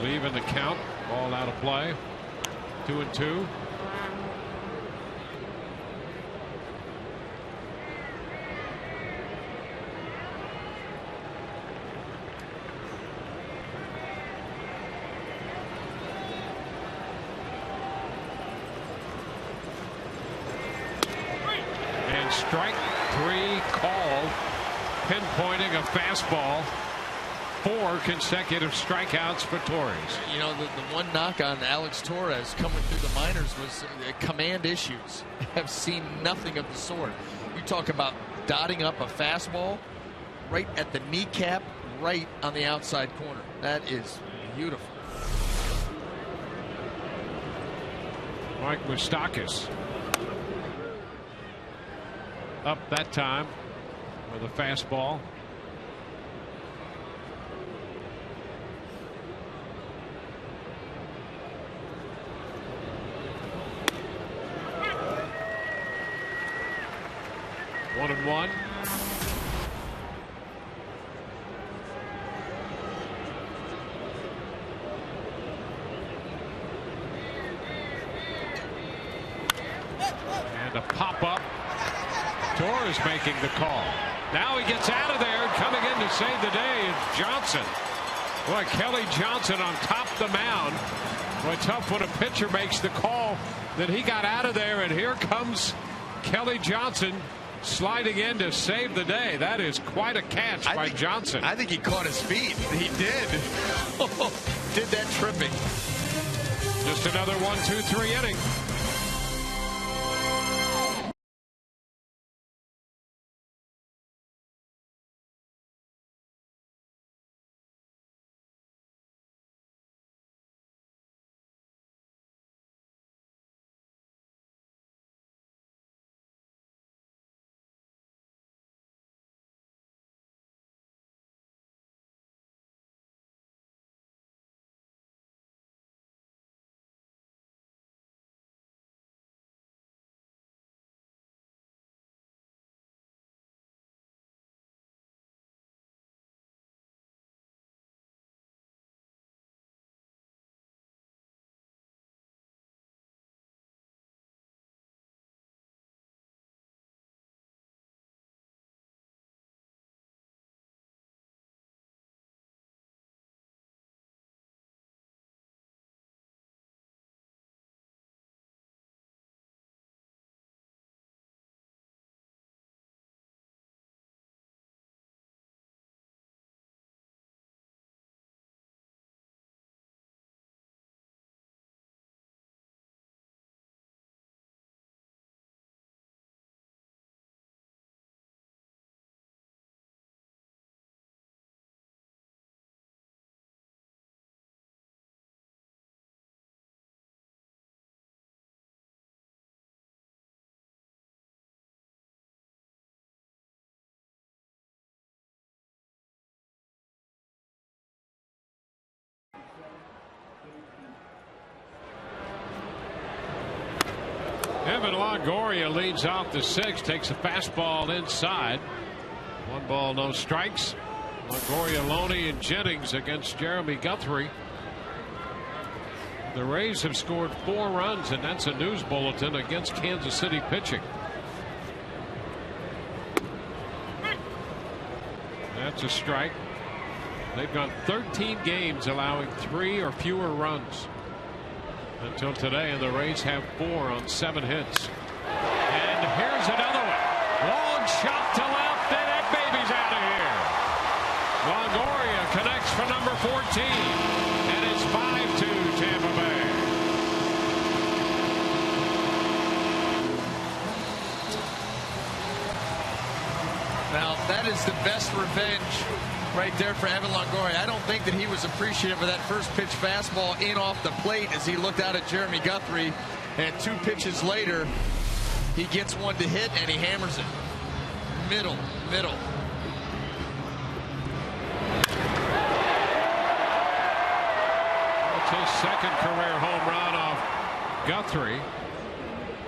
Leave in the count. Ball out of play. 2-2. Strike 3 called, pinpointing a fastball. 4 consecutive strikeouts for Torres. You know, the one knock on Alex Torres coming through the minors was command issues. Have seen nothing of the sort. You talk about dotting up a fastball right at the kneecap, right on the outside corner. That is beautiful. Mike Moustakas up that time with a fastball. One and one. And a pop up. Torres making the call. Now he gets out of there. Coming in to save the day is Johnson. Boy, Kelly Johnson on top of the mound. Boy, tough when a pitcher makes the call. Then he got out of there, and here comes Kelly Johnson sliding in to save the day. That is quite a catch by Johnson. I think he caught his feet. He did. Did that tripping. Just another 1-2-3 inning. Evan Longoria leads off the 6th, takes a fastball inside. 1 ball, no strikes. Longoria, Loney, and Jennings against Jeremy Guthrie. The Rays have scored 4 runs, and that's a news bulletin against Kansas City pitching. That's a strike. They've gone 13 games allowing 3 or fewer runs until today, and the Rays have 4 on 7 hits. And here's another one. Long shot to left, and that baby's out of here. Longoria connects for number 14, and it's 5-2 Tampa Bay. Now, that is the best revenge right there for Evan Longoria. I don't think that he was appreciative of that first pitch fastball in off the plate as he looked out at Jeremy Guthrie. And 2 pitches later, he gets one to hit and he hammers it. Middle. It's his 2nd career home run off Guthrie.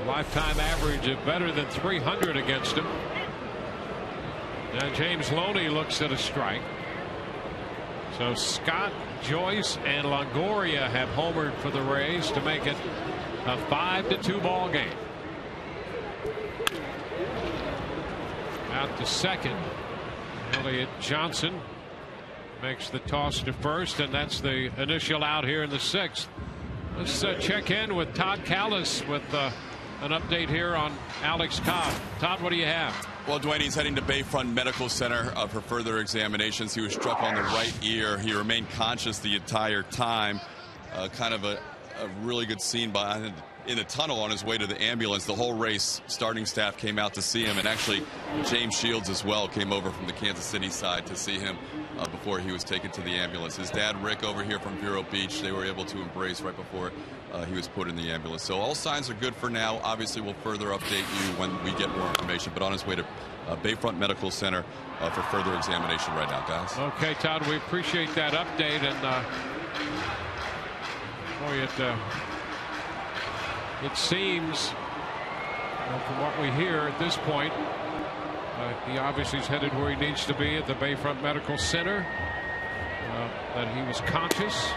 Lifetime average of better than 300 against him. Now James Loney looks at a strike. So Scott, Joyce, and Longoria have homered for the Rays to make it a 5-2 ball game. Out to second. Elliott Johnson makes the toss to first, and that's the initial out here in the 6th. Let's check in with Todd Callis with an update here on Alex Cobb. Todd, what do you have? Well, Dwayne, he's heading to Bayfront Medical Center for further examinations. He was struck on the right ear. He remained conscious the entire time. Kind of a really good scene in the tunnel on his way to the ambulance. The whole Race starting staff came out to see him, and actually James Shields as well came over from the Kansas City side to see him before he was taken to the ambulance. His dad, Rick, over here from Vero Beach, they were able to embrace right before he was put in the ambulance. So all signs are good for now. Obviously, we'll further update you when we get more information, but on his way to Bayfront Medical Center for further examination right now, guys. Okay, Todd, we appreciate that update. And boy, it seems, from what we hear at this point, he obviously is headed where he needs to be at the Bayfront Medical Center, that he was conscious.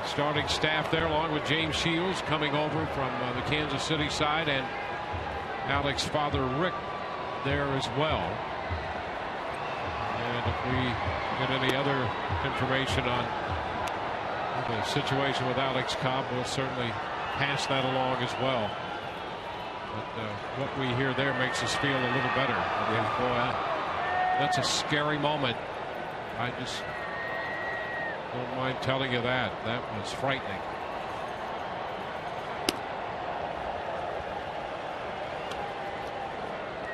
Starting staff there, along with James Shields coming over from the Kansas City side, and Alex's father Rick there as well. And if we get any other information on the situation with Alex Cobb, we'll certainly pass that along as well. But what we hear there makes us feel a little better. Yeah. Boy, that's a scary moment. I just don't mind telling you that. That was frightening.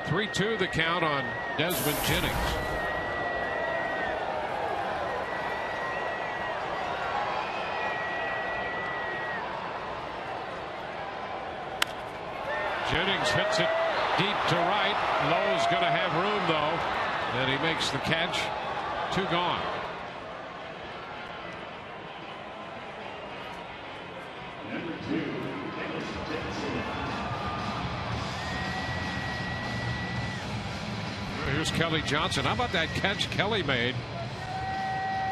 (3-2) the count on Desmond Jennings. Jennings hits it deep to right. Lowe's going to have room, though, and he makes the catch. 2 gone. Here's Kelly Johnson. How about that catch Kelly made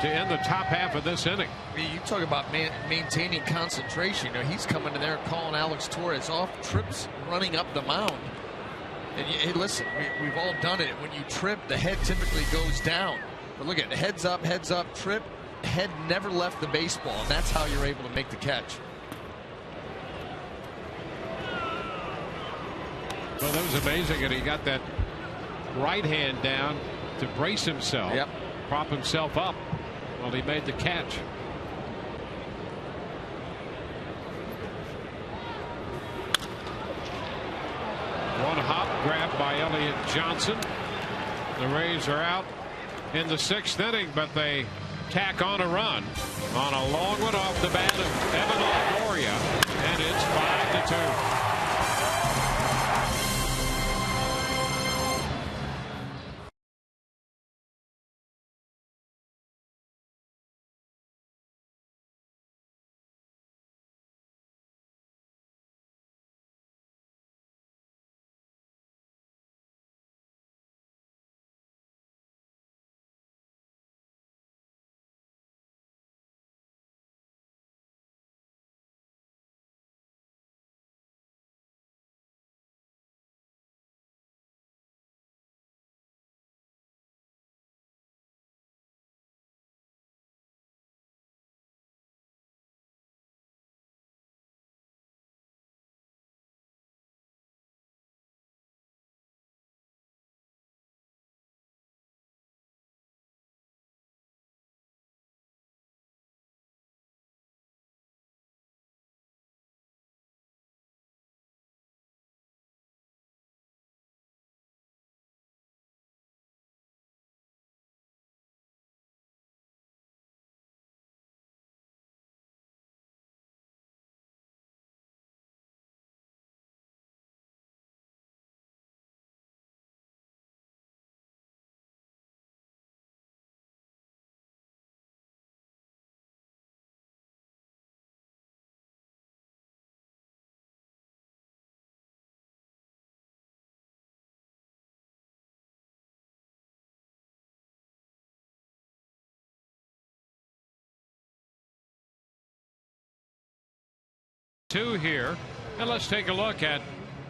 to end the top half of this inning? You talk about maintaining concentration. You know, he's coming in there calling Alex Torres off, trips running up the mound. And hey, listen, we've all done it. When you trip, the head typically goes down. But look at it, heads up, trip, head never left the baseball, and that's how you're able to make the catch. Well, that was amazing, and he got that right hand down to brace himself, prop himself up while he made the catch. One hop grab by Elliott Johnson. The Rays are out in the 6th inning, but they tack on a run on a long one off the bat of Evan Longoria, and it's 5-2. 2 here. And let's take a look at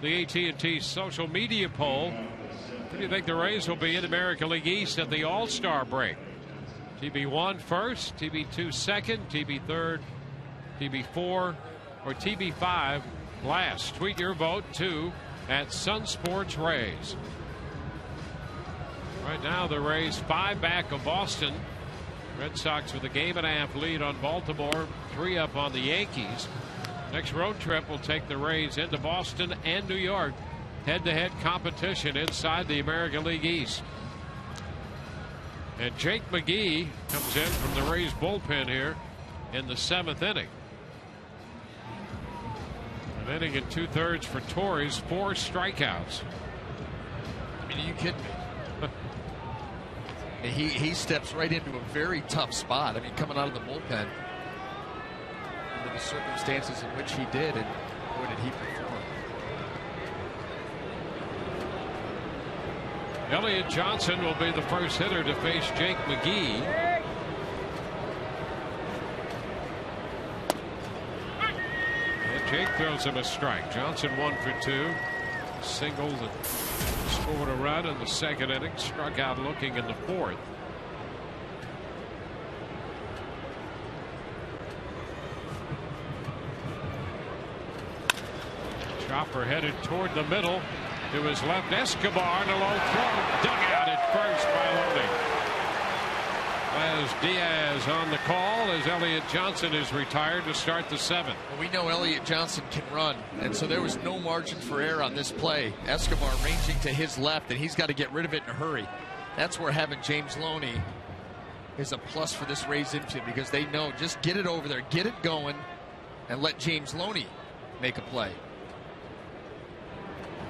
the AT&T social media poll. Who do you think the Rays will be in American League East at the All-Star break? TB1 first, TB2 second, TB third, TB4, or TB5 last? Tweet your vote to @SunSportsRays. Right now, the Rays 5 back of Boston. Red Sox with a 1.5 game lead on Baltimore, 3 up on the Yankees. Next road trip will take the Rays into Boston and New York. Head-to-head competition inside the American League East. And Jake McGee comes in from the Rays bullpen here in the 7th inning. An inning and 2/3 for Torres, 4 strikeouts. I mean, are you kidding me? He steps right into a very tough spot. I mean, coming out of the bullpen, under the circumstances in which he did, and boy, did he perform. Elliott Johnson will be the first hitter to face Jake McGee. And Jake throws him a strike. Johnson 1 for 2. Singled and scored a run in the 2nd inning. Struck out looking in the 4th. Chopper headed toward the middle. To his left, Escobar, and a low throw, dug out at first by Loney. As Diaz on the call as Elliott Johnson is retired to start the 7th. Well, we know Elliott Johnson can run, and so there was no margin for error on this play. Escobar ranging to his left, and he's got to get rid of it in a hurry. That's where having James Loney is a plus for this Rays infield, because they know just get it over there, get it going, and let James Loney make a play.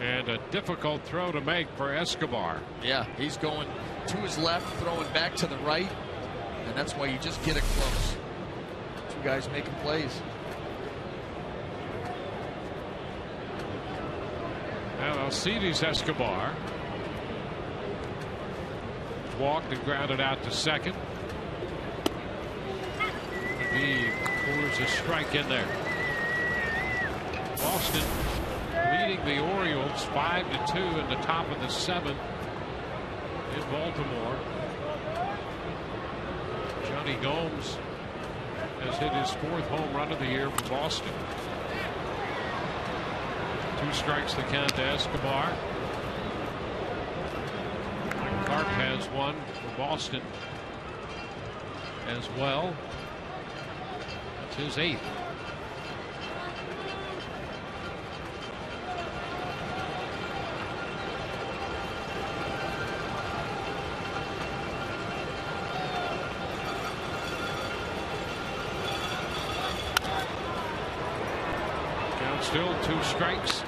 And a difficult throw to make for Escobar. Yeah, he's going to his left, throwing back to the right, and that's why you just get it close. 2 guys making plays. Now Alcides Escobar walked and grounded out to second. McGee pours a strike in there. Boston leading the Orioles 5-2 in the top of the 7th in Baltimore. Johnny Gomes has hit his 4th home run of the year for Boston. 2 strikes the count to Escobar. Clark has 1 for Boston as well. That's his 8th. Still 2 strikes.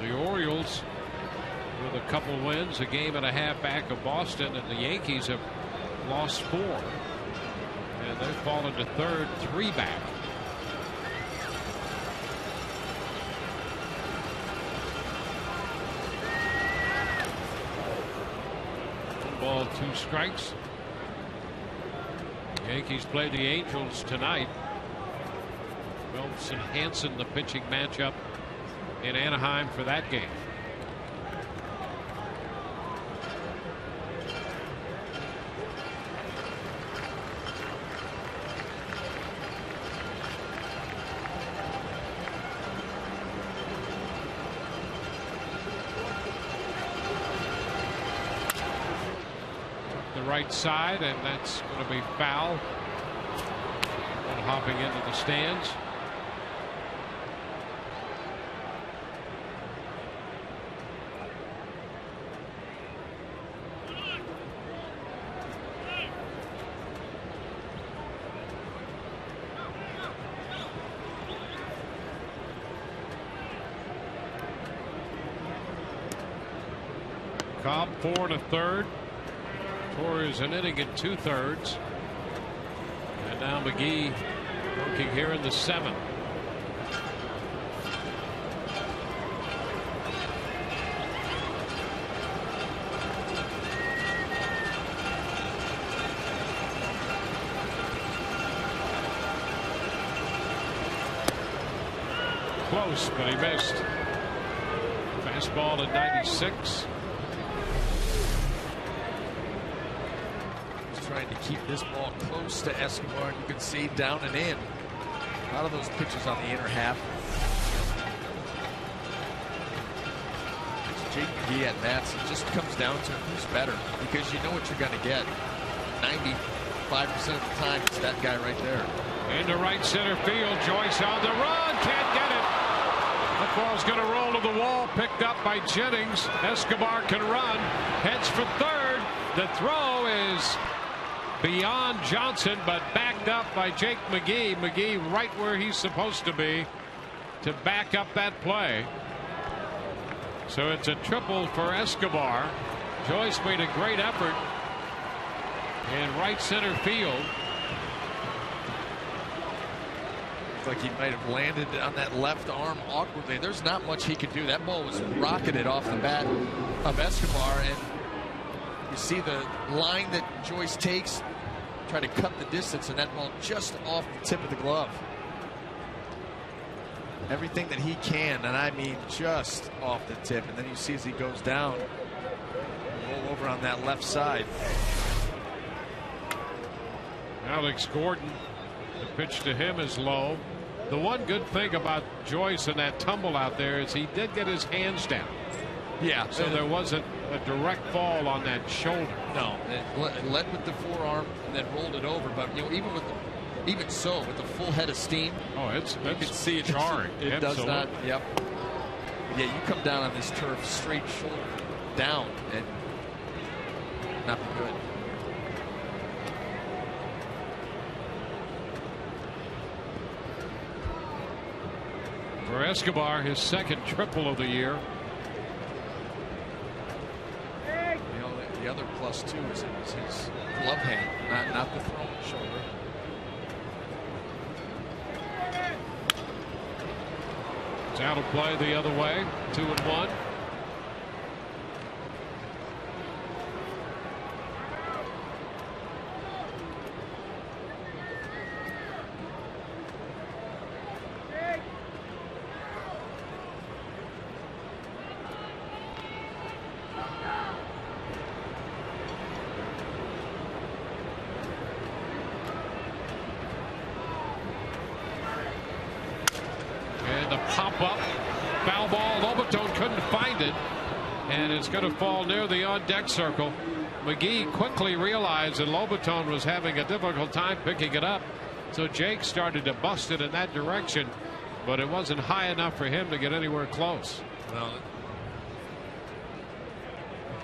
The Orioles with a couple wins, a 1.5 game back of Boston, and the Yankees have lost 4. And they've fallen to 3rd, 3 back. One ball, 2 strikes. Yankees play the Angels tonight. Wilson Hansen, the pitching matchup in Anaheim for that game. Right side, and that's going to be foul. Ball hopping into the stands. Cobb 4 1/3. Torres an inning and 2/3. And now McGee working here in the 7th. close, but he missed. Fastball at 96. He's trying to keep this ball close to Escobar. You can see down and in. A lot of those pitches on the inner half. It's Jake McGee at bats. It just comes down to who's better, because you know what you're going to get. 95% of the time, it's that guy right there. Into right center field. Joyce on the run. Can't get it. That ball's going to roll to the wall. Picked up by Jennings. Escobar can run. Heads for third. The throw is beyond Johnson, but backed up by Jake McGee. McGee right where he's supposed to be to back up that play. So it's a triple for Escobar. Joyce made a great effort in right center field. Looks like he might have landed on that left arm awkwardly. There's not much he could do. That ball was rocketed off the bat of Escobar, and you see the line that Joyce takes, try to cut the distance, and that ball just off the tip of the glove. Everything that he can, and I mean just off the tip, and then you see as he goes down, roll over on that left side. Alex Gordon, the pitch to him is low. The one good thing about Joyce and that tumble out there is he did get his hands down. Yeah. So there wasn't a direct fall on that shoulder. No, it led with the forearm and then rolled it over. But you know, even so, with the full head of steam, you can see it jarring. It does not. Yep. Yeah, you come down on this turf straight shoulder down and not be good. For Escobar, his second triple of the year. You know, the other plus too is his glove hand, not the throwing shoulder. It's out of play the other way. 2-1. Pop-up, foul ball. Lobaton couldn't find it, and it's going to fall near the on-deck circle. McGee quickly realized that Lobaton was having a difficult time picking it up, so Jake started to bust it in that direction, but it wasn't high enough for him to get anywhere close. Well,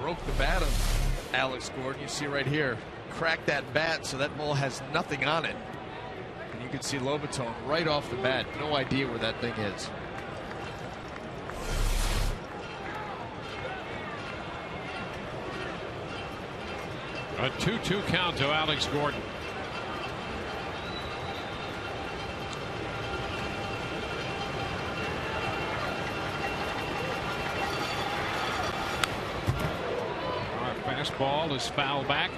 broke the bat of Alex Gordon. You see right here, cracked that bat so that ball has nothing on it. And you can see Lobaton right off the bat. No idea where that thing is. A 2-2 count to Alex Gordon. Our fastball is fouled back.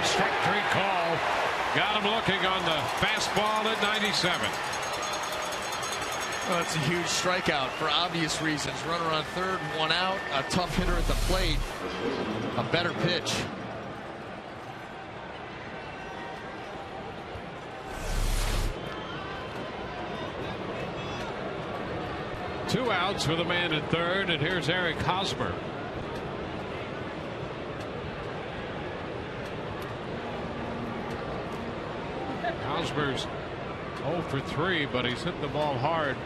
Strike three call. Got him looking on the fastball at 97. Well, that's a huge strikeout for obvious reasons. Runner on third, one out. A tough hitter at the plate. A better pitch. Two outs with a man at third, and here's Eric Hosmer. Hosmer's 0 for 3, but he's hit the ball hard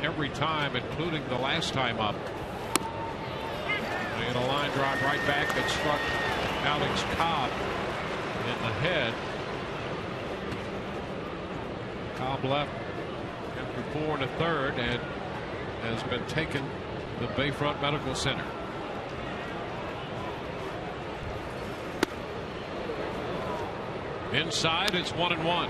every time, including the last time up. And a line drive right back that struck Alex Cobb in the head. Cobb left after 4 1/3 and has been taken the Bayfront Medical Center. Inside, it's 1-1.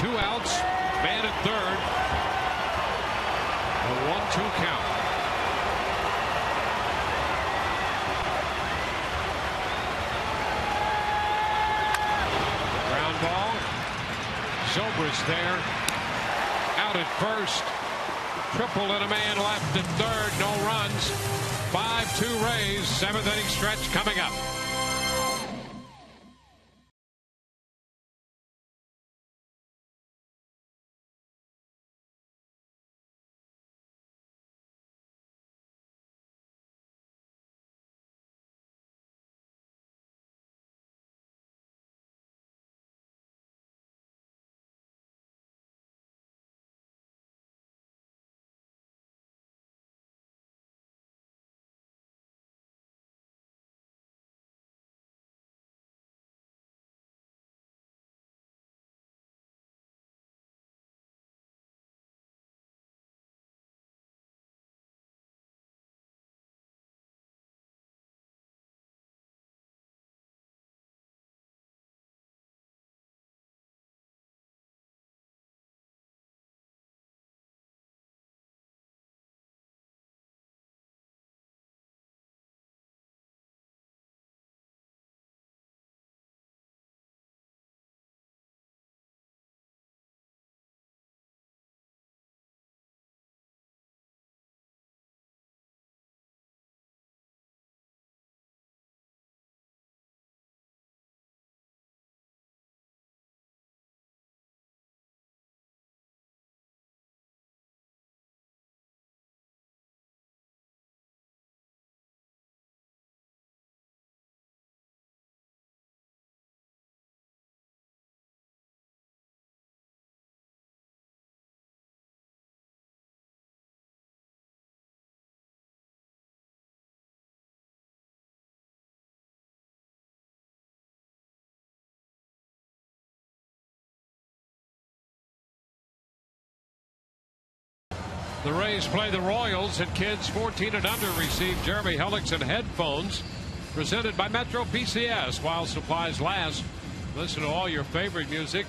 Two outs, man at third. A 1-2 count. Ground ball. Zobrist there. Out at first. Triple and a man left at third. No runs. 5-2 Rays. 7th inning stretch coming up. The Rays play the Royals, and kids 14 and under receive Jeremy Hellickson headphones presented by Metro PCS while supplies last. Listen to all your favorite music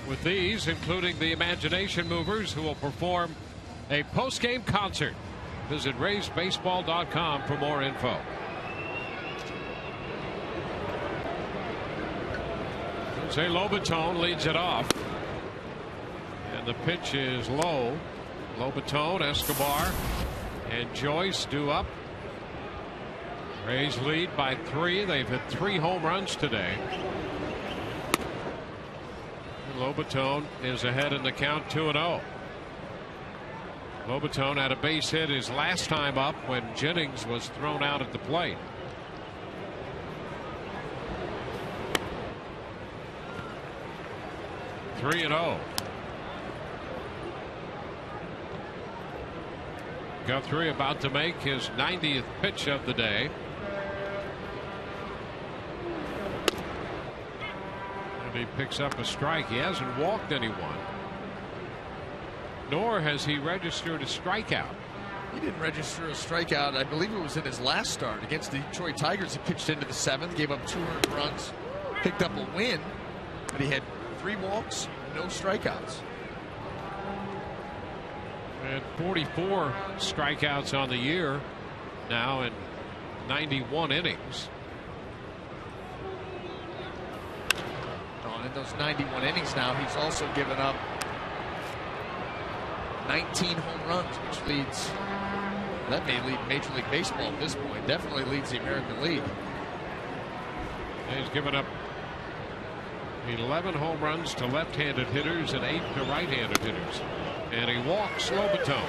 with these, including the Imagination Movers, who will perform a post-game concert. Visit RaysBaseball.com for more info. Jose Lobaton leads it off, and the pitch is low. Lobaton, Escobar, and Joyce due up. Rays lead by 3. They've hit 3 home runs today. Lobaton is ahead in the count, 2-0. Lobaton had a base hit his last time up when Jennings was thrown out at the plate. Three and 0. Guthrie about to make his 90th pitch of the day. And he picks up a strike. He hasn't walked anyone, nor has he registered a strikeout. He didn't register a strikeout. I believe it was in his last start against the Detroit Tigers. He pitched into the 7th, gave up 2 earned runs, picked up a win, but he had 3 walks, no strikeouts. And 44 strikeouts on the year now in 91 innings. Oh, in those 91 innings now, he's also given up 19 home runs, which leads, that may lead Major League Baseball at this point, definitely leads the American League. He's given up 11 home runs to left-handed hitters and 8 to right-handed hitters. And he walks Lobaton.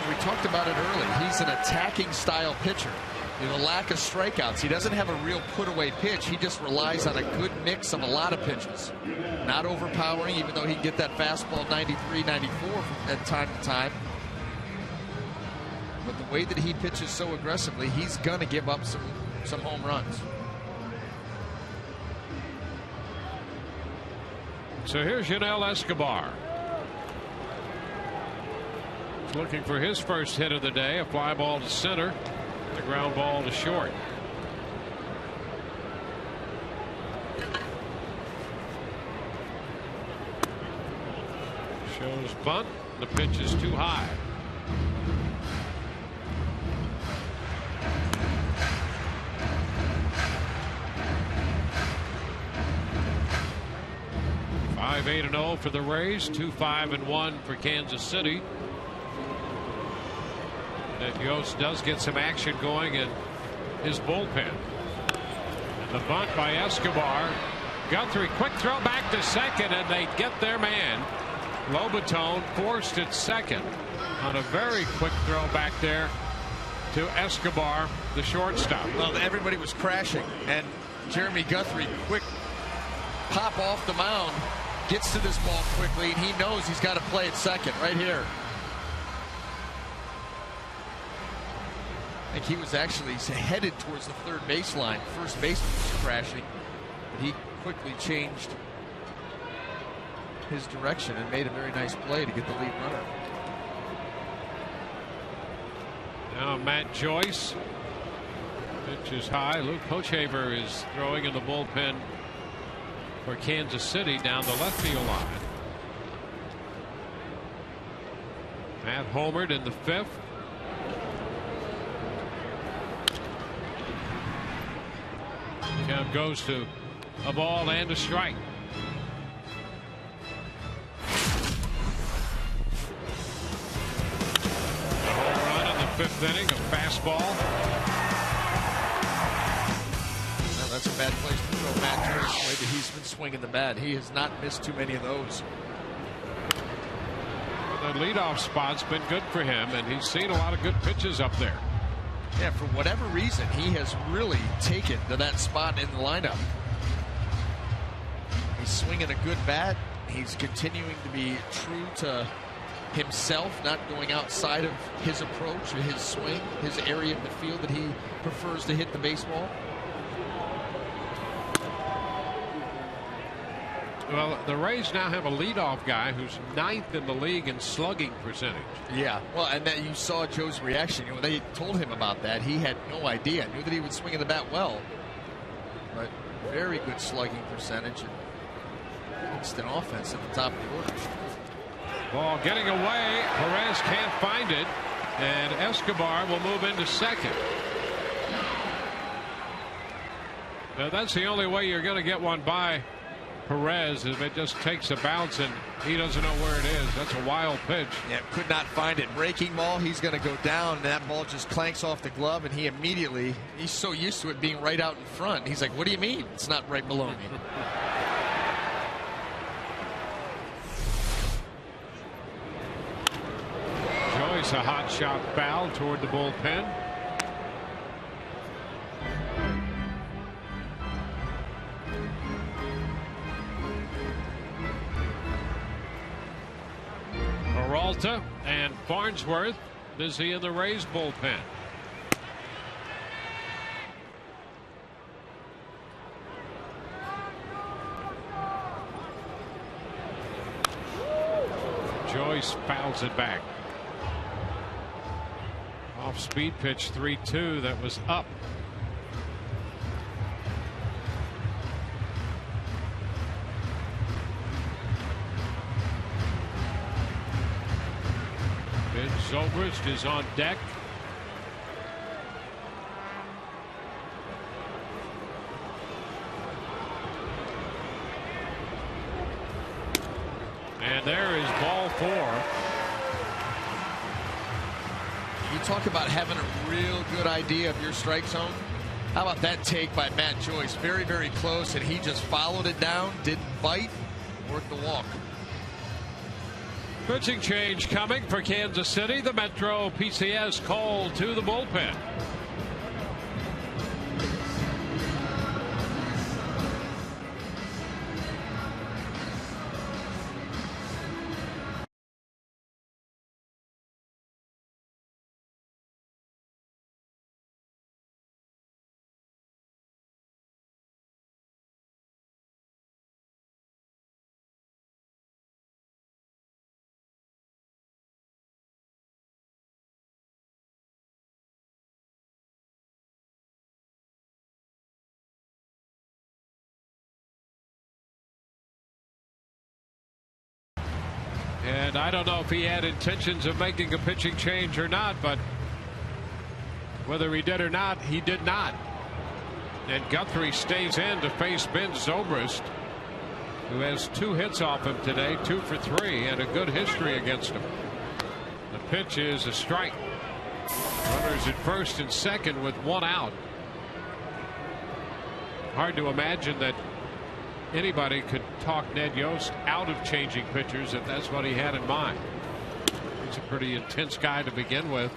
We talked about it early. He's an attacking style pitcher. The lack of strikeouts. He doesn't have a real put-away pitch. He just relies on a good mix of a lot of pitches. Not overpowering, even though he can get that fastball 93, 94 at time to time. But the way that he pitches so aggressively, he's going to give up some home runs. So here's Yunel Escobar. He's looking for his first hit of the day. A fly ball to center. The ground ball to short. Shows bunt. The pitch is too high. Five 8-0 for the Rays. 2-5-1 for Kansas City. That Yost does get some action going in his bullpen. And the bunt by Escobar. Guthrie, quick throw back to second, and they get their man. Lobaton forced at second on a very quick throw back there to Escobar, the shortstop. Well, everybody was crashing, and Jeremy Guthrie, quick pop off the mound, gets to this ball quickly, and he knows he's got to play at second right here. I think he was actually headed towards the third baseline. First baseman was crashing, but he quickly changed his direction and made a very nice play to get the lead runner. Now Matt Joyce. Pitch is high. Luke Hochhaver is throwing in the bullpen for Kansas City down the left field line. Matt homered in the fifth. Count goes to a ball and a strike. A home run in the fifth inning, a fastball. Well, that's a bad place to throw Matt Joyce, the way that he's been swinging the bat. He has not missed too many of those. The leadoff spot's been good for him, and he's seen a lot of good pitches up there. Yeah, for whatever reason, he has really taken to that spot in the lineup. He's swinging a good bat. He's continuing to be true to himself, not going outside of his approach or his swing, his area of the field that he prefers to hit the baseball. Well, the Rays now have a leadoff guy who's 9th in the league in slugging percentage. Yeah, well, and that you saw Joe's reaction. You know, when they told him about that, he had no idea. Knew that he would swing in the bat well, but very good slugging percentage and instant offense at the top of the order. Ball getting away. Perez can't find it, and Escobar will move into second. Now, that's the only way you're going to get one by Perez, if it just takes a bounce and he doesn't know where it is. That's a wild pitch. Yeah, could not find it. Breaking ball, he's going to go down, and that ball just clanks off the glove, and he's so used to it being right out in front. He's like, what do you mean it's not right below me? Joyce, a hot shot foul toward the bullpen. Peralta and Farnsworth busy in the Rays bullpen. Joyce fouls it back. Off speed pitch 3-2 that was up. Zobrist is on deck. And there is ball 4. You talk about having a real good idea of your strike zone. How about that take by Matt Joyce? Very, very close, and he just followed it down, didn't bite, worked the walk. Pitching change coming for Kansas City. The Metro PCS called to the bullpen. And I don't know if he had intentions of making a pitching change or not, but whether he did or not, he did not. And Guthrie stays in to face Ben Zobrist, who has 2 hits off him today, 2 for 3, and a good history against him. The pitch is a strike. Runners at first and second with 1 out. Hard to imagine that anybody could talk Ned Yost out of changing pitchers if that's what he had in mind. He's a pretty intense guy to begin with,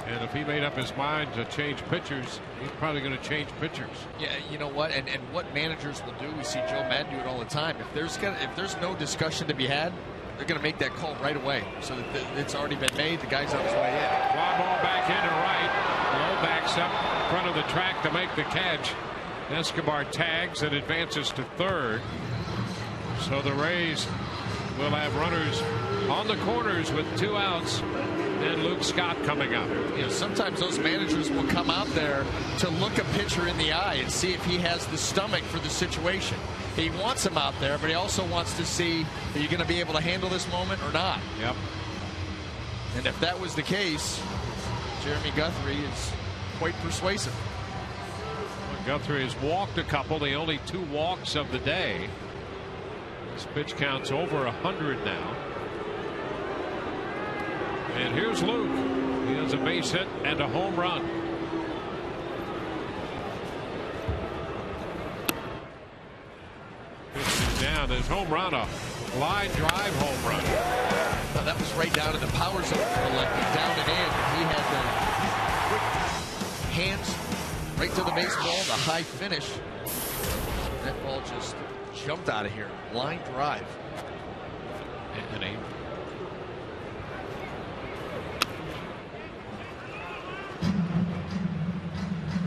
and if he made up his mind to change pitchers, he's probably going to change pitchers. Yeah, you know what, and what managers will do, we see Joe Madden do it all the time. If there's no discussion to be had, they're going to make that call right away, so that it's already been made. The guy's on his way in. Fly ball back into right. Low backs up in front of the track to make the catch. Escobar tags and advances to third. So the Rays will have runners on the corners with 2 outs. And Luke Scott coming up. You know, sometimes those managers will come out there to look a pitcher in the eye and see if he has the stomach for the situation. He wants him out there, but he also wants to see, are you going to be able to handle this moment or not? Yep. And if that was the case, Jeremy Guthrie is quite persuasive. Guthrie has walked a couple, the only 2 walks of the day. His pitch count's over 100 now. And here's Luke. He has a base hit and a home run. Pitch down. His home run, a line drive home run. Now that was right down in the power zone for Leckie, down and in. He had the quick hands right to the baseball, the high finish. That ball just jumped out of here. Line drive. Anthony.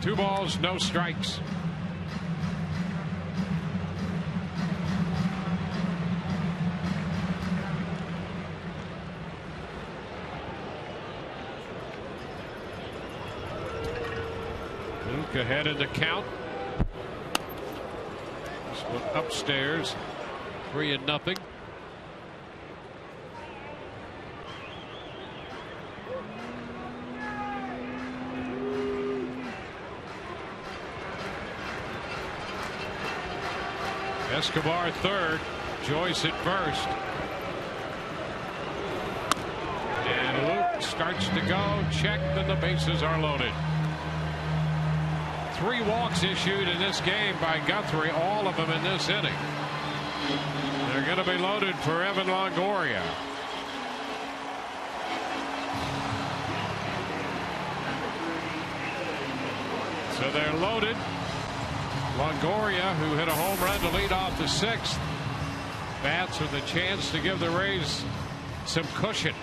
Two balls, no strikes. Luke ahead in the count. This one upstairs, 3-0. Escobar third, Joyce at first. And Luke starts to go, checked, and the bases are loaded. 3 walks issued in this game by Guthrie, all of them in this inning. They're going to be loaded for Evan Longoria. So they're loaded. Longoria, who hit a home run to lead off the 6th, bats with a chance to give the Rays some cushion.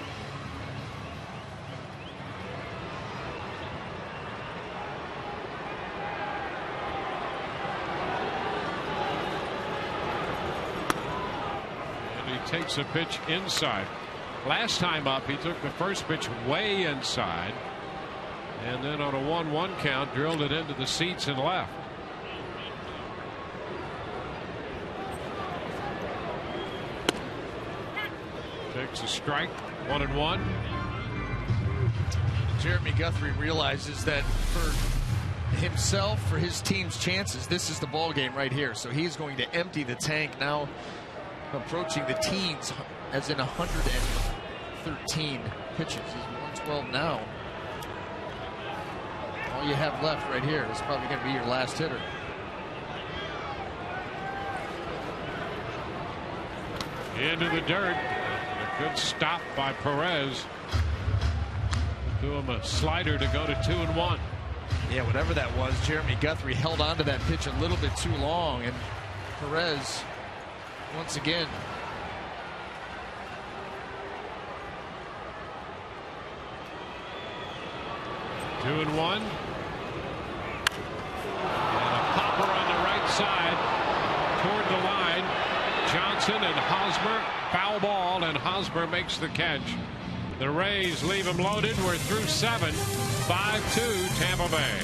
And he takes a pitch inside. Last time up, he took the first pitch way inside, and then on a 1-1 count, drilled it into the seats and left. Takes a strike, 1-1. Jeremy Guthrie realizes that for himself, for his team's chances, this is the ball game right here. So he's going to empty the tank now, approaching the teens, as in 113 pitches. He's 112 now. All you have left right here is probably going to be your last hitter. Into the dirt. Good stop by Perez. Do him a slider to go to 2-1. Yeah, whatever that was, Jeremy Guthrie held on to that pitch a little bit too long, and Perez once again. Two and one. And a popper on the right side toward the line. Johnson and Hosmer, foul ball, and Hosmer makes the catch. The Rays leave him loaded. We're through 7. 5-2 Tampa Bay.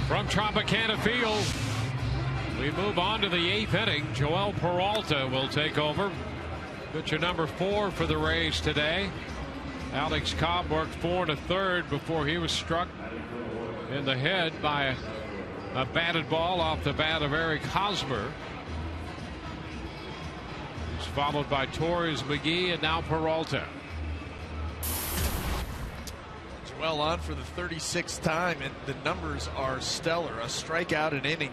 From Tropicana Field, we move on to the 8th inning. Joel Peralta will take over. Pitcher number 4 for the Rays today. Alex Cobb worked 4 1/3 before he was struck in the head by a batted ball off the bat of Eric Hosmer. He's followed by Torres, McGee, and now Peralta. Well, on for the 36th time, and the numbers are stellar. A strikeout an inning,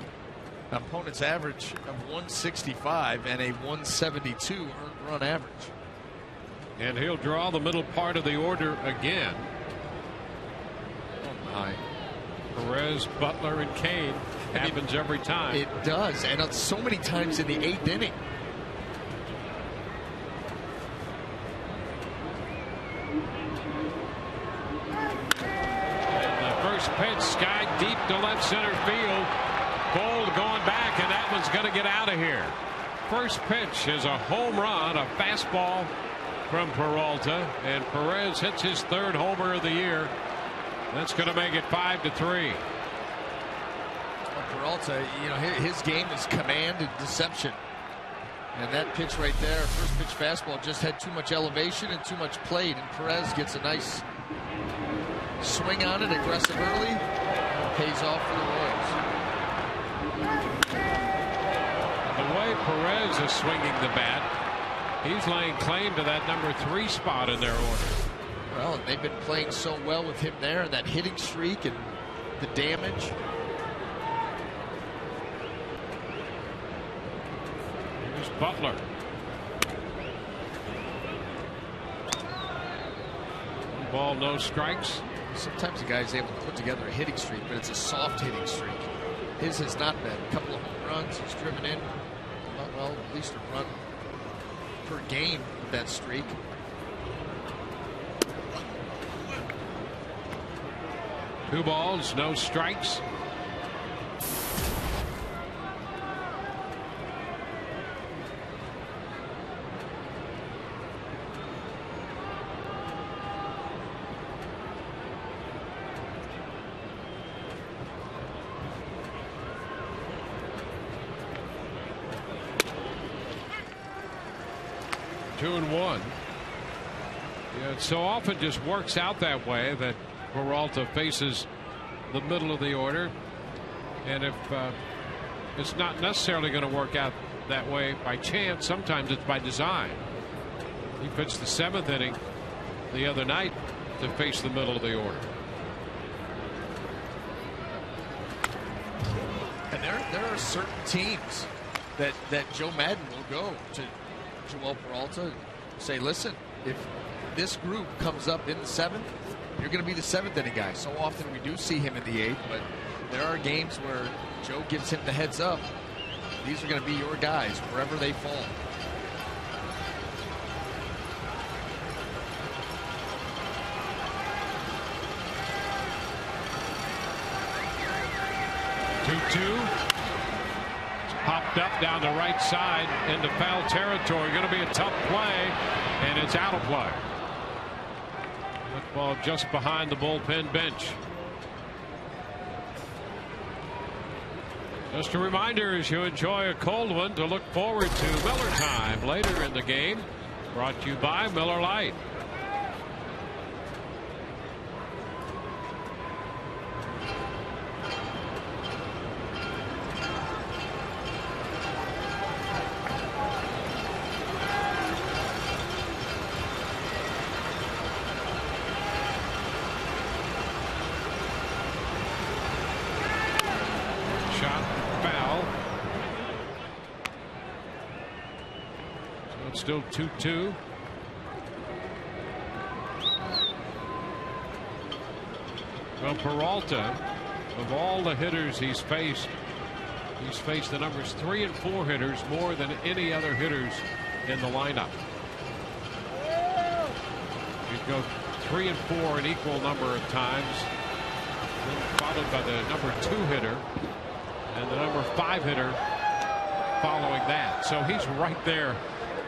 opponent's average of 165 and a 172 earned run average. And he'll draw the middle part of the order again. Oh my. Perez, Butler, and Kane. Happens every time. It does, and it's so many times in the 8th inning. Pitch sky deep to left center field. Bold going back, and that one's going to get out of here. First pitch is a home run, a fastball from Peralta, and Perez hits his 3rd homer of the year. That's going to make it 5-3. Well, Peralta, you know, his game is command and deception, and that pitch right there, first pitch fastball, just had too much elevation and too much plate, and Perez gets a nice swing on it, aggressive early, pays off for the Royals. The way Perez is swinging the bat, he's laying claim to that number 3 spot in their order. Well, and they've been playing so well with him there, and that hitting streak and the damage. Here's Butler. One ball, no strikes. Sometimes a guy's able to put together a hitting streak, but it's a soft hitting streak. His has not been. A couple of home runs. He's driven in, well, at least a run per game with that streak. Two balls, no strikes. 2-1. Yeah, it so often just works out that way that Peralta faces the middle of the order, and if it's not necessarily going to work out that way by chance, sometimes it's by design. He pitched the 7th inning the other night to face the middle of the order. And there are certain teams that Joe Madden will go to Joel Peralta and say, listen, if this group comes up in the 7th, you're going to be the 7th inning guy. So often we do see him in the 8th, but there are games where Joe gives him the heads up. These are going to be your guys wherever they fall. It's popped up down the right side into foul territory. Going to be a tough play, and it's out of play. That ball just behind the bullpen bench. Just a reminder, as you enjoy a cold one, to look forward to Miller Time later in the game. Brought to you by Miller Lite. Still 2-2. Well, Peralta, of all the hitters he's faced the numbers 3 and 4 hitters more than any other hitters in the lineup. He'd go 3 and 4 an equal number of times, then followed by the number 2 hitter and the number 5 hitter following that. So he's right there,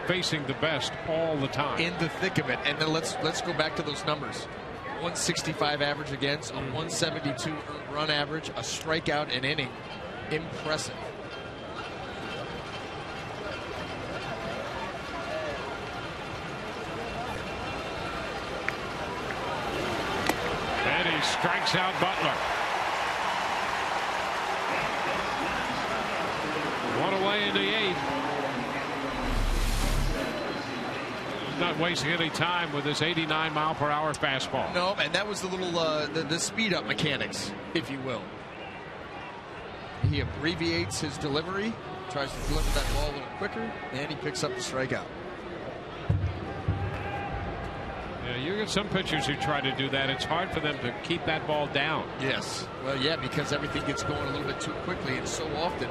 facing the best all the time. In the thick of it. And then let's go back to those numbers. 165 average against, a 172 run average, a strikeout an inning. Impressive. And he strikes out Butler. One away in the 8th. Not wasting any time with this 89-mile-per-hour fastball. No, and that was the little the speed-up mechanics, if you will. He abbreviates his delivery, tries to deliver that ball a little quicker, and he picks up the strikeout. Yeah, you get some pitchers who try to do that. It's hard for them to keep that ball down. Yes. Well, yeah, because everything gets going a little bit too quickly, and so often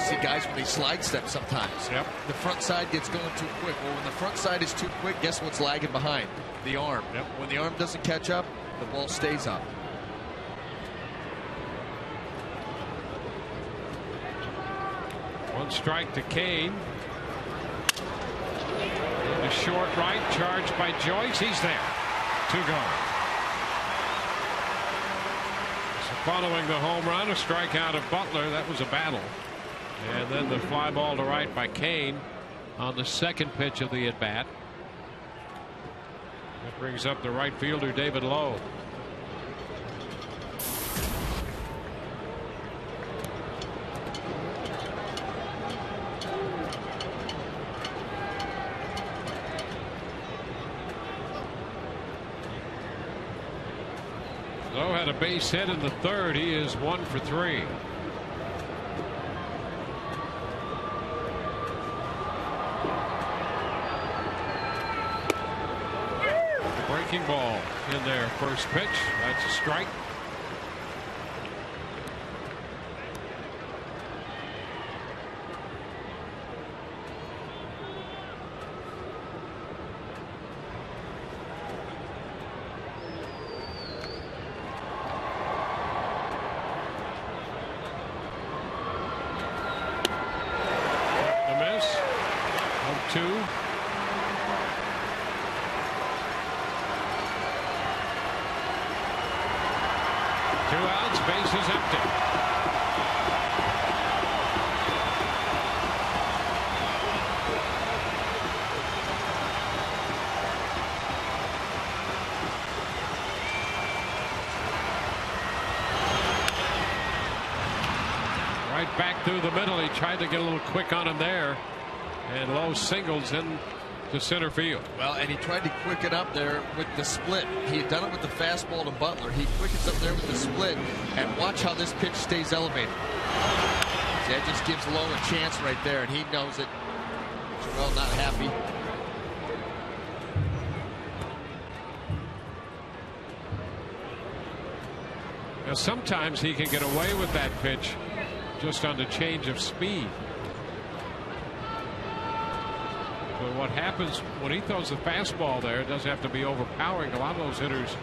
see guys when they slide step sometimes. Yep. The front side gets going too quick. Well, when the front side is too quick, guess what's lagging behind? The arm. Yep. When the arm doesn't catch up, the ball stays up. One strike to Kane. A short right, charged by Joyce. He's there. 2 gone. So following the home run, a strikeout of Butler. That was a battle. And then the fly ball to right by Kane on the second pitch of the at-bat. That brings up the right fielder, David Lowe. Lowe had a base hit in the 3rd. He is 1 for 3. Breaking ball in their first pitch. That's a strike. The miss. 0-2. Base is empty. Right back through the middle. He tried to get a little quick on him there. And Lowe singles in to center field. Well, and he tried to quicken up there with the split. He had done it with the fastball to Butler. He quickens up there with the split, and watch how this pitch stays elevated. See, that just gives Lowe a chance right there, and he knows it. Joel not happy. Now, sometimes he can get away with that pitch just on the change of speed. But what happens when he throws the fastball there, it doesn't have to be overpowering. A lot of those hitters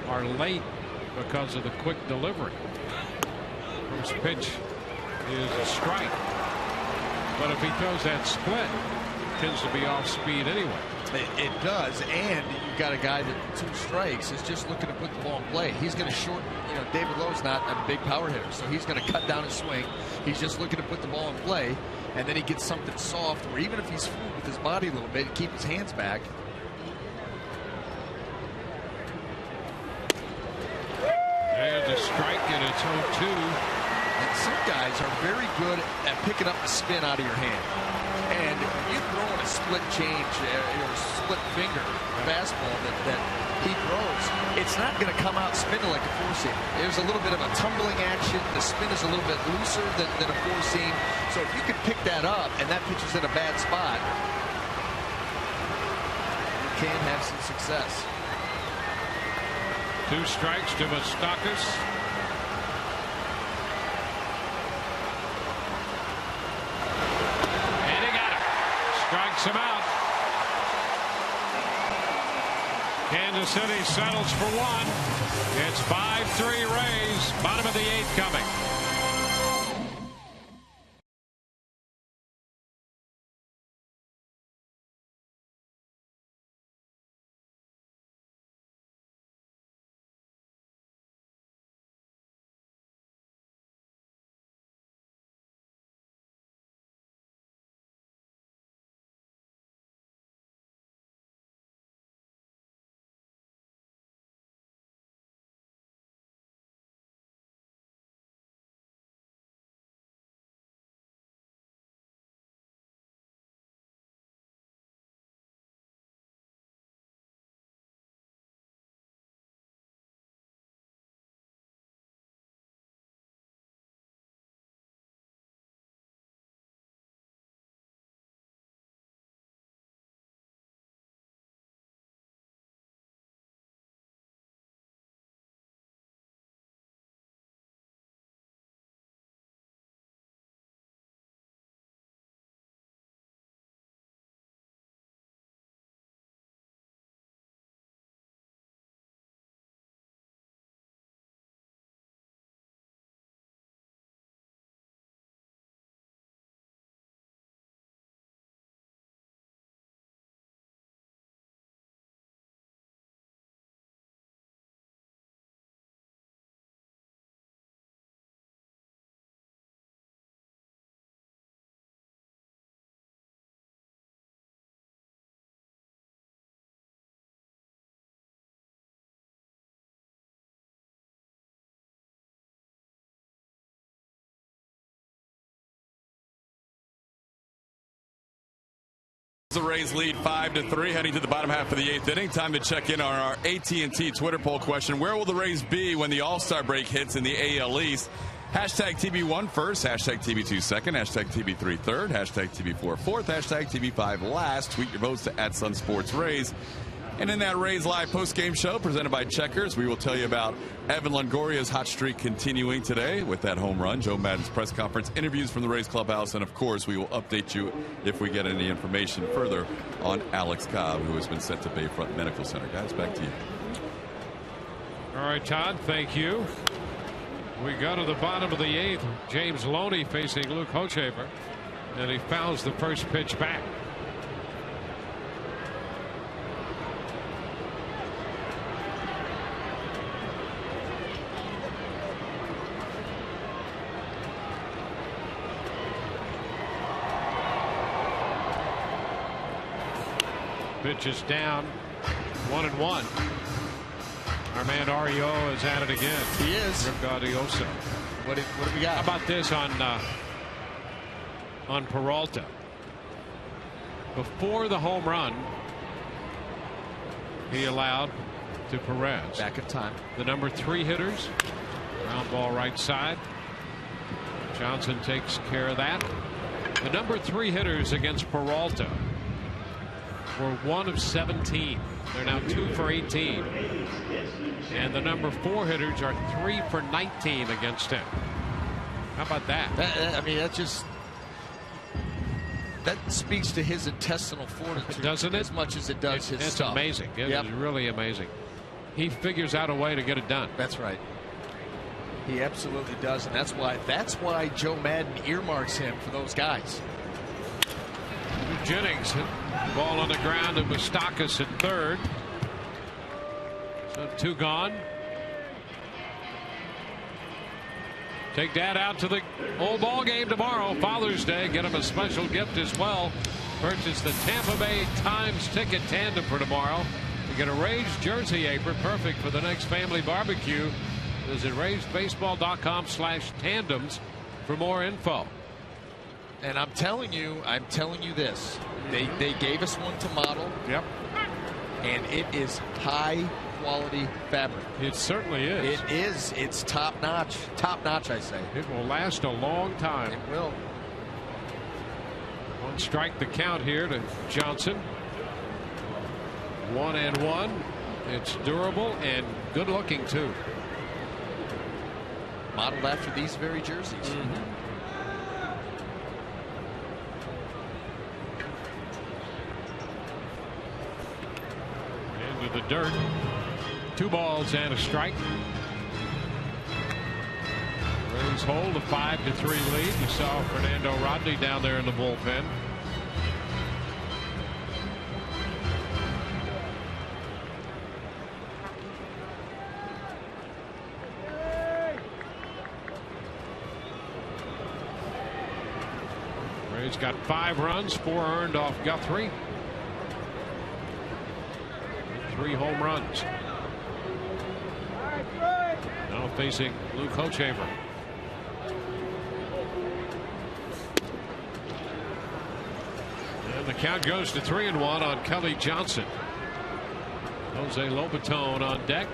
are late because of the quick delivery. First pitch is a strike. But if he throws that split, it tends to be off speed anyway. It does, and you've got a guy that 2 strikes is just looking to put the ball in play. He's going to shorten. David Lowe's not a big power hitter, so he's going to cut down his swing. He's just looking to put the ball in play, and then he gets something soft where even if he's fooled with his body a little bit, keep his hands back. There's a strike, and it's 0-2. And some guys are very good at picking up the spin out of your hand. And when you throw in a split change or split finger fastball that he throws, it's not going to come out spinning like a four-seam. There's a little bit of a tumbling action. The spin is a little bit looser than a four-seam. So if you can pick that up and that pitch is in a bad spot, you can have some success. 2 strikes to Moustakas. Strikes him out. Kansas City settles for 1. It's 5-3 Rays. Bottom of the 8th coming. The Rays lead 5-3 heading to the bottom half of the 8th inning. Time to check in on our AT&T Twitter poll question. Where will the Rays be when the All-Star break hits in the AL East? Hashtag TB1 first, hashtag TB2 second, hashtag TB3 third, hashtag TB4 fourth, hashtag TB5 last. Tweet your votes to @SunSportsRays. And in that Rays Live postgame show presented by Checkers, we will tell you about Evan Longoria's hot streak continuing today with that home run, Joe Maddon's press conference, interviews from the Rays clubhouse, and of course we will update you if we get any information further on Alex Cobb, who has been sent to Bayfront Medical Center. Guys, back to you. All right, Todd, thank you. We go to the bottom of the 8th. James Loney facing Luke Hochevar, and he fouls the first pitch back. Pitch is down, 1-1. Our man REO is at it again. He is. Rick Gaudioso. What do we got? How about this on Peralta? Before the home run, he allowed to Perez. Back in time. The number 3 hitters. Ground ball right side. Johnson takes care of that. The number 3 hitters against Peralta were 1 of 17. They're now 2 for 18. And the number 4 hitters are 3 for 19 against him. How about that? I mean, that speaks to his intestinal fortitude, doesn't it? As much as it does his it's stuff. Amazing. It is really amazing. He figures out a way to get it done. That's right. He absolutely does, and that's why Joe Madden earmarks him for those guys. Jennings hit the ball on the ground to Moustakas at third. So 2 gone. Take Dad out to the old ball game tomorrow, Father's Day. Get him a special gift as well. Purchase the Tampa Bay Times ticket tandem for tomorrow. You get a Rays jersey apron, perfect for the next family barbecue. Visit RaysBaseball.com/tandems for more info. And I'm telling you this. They gave us one to model. Yep. And it is high quality fabric. It certainly is. It is. It's top notch. Top notch, I say. It will last a long time. It will. 1 strike the count here to Johnson. 1-1. It's durable and good looking too. Modeled after these very jerseys. Mm-hmm. Into the dirt. 2 balls and a strike. Rays hold a 5-3 lead. You saw Fernando Rodney down there in the bullpen. Rays got 5 runs, 4 earned off Guthrie. 3 home runs. Now facing Luke Hochevar. And the count goes to 3-1 on Kelly Johnson. Jose Lobaton on deck.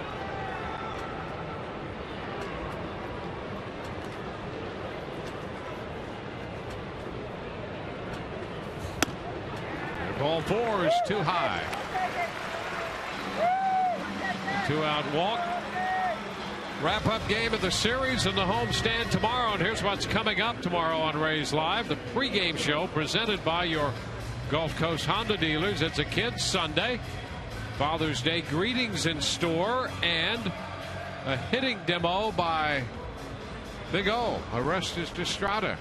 Ball 4 is too high. 2-out walk. Wrap-up game of the series in the homestand tomorrow. And here's what's coming up tomorrow on Rays Live. The pregame show presented by your Gulf Coast Honda dealers. It's a kids' Sunday. Father's Day greetings in store. And a hitting demo by Big O, Orestes Destrada.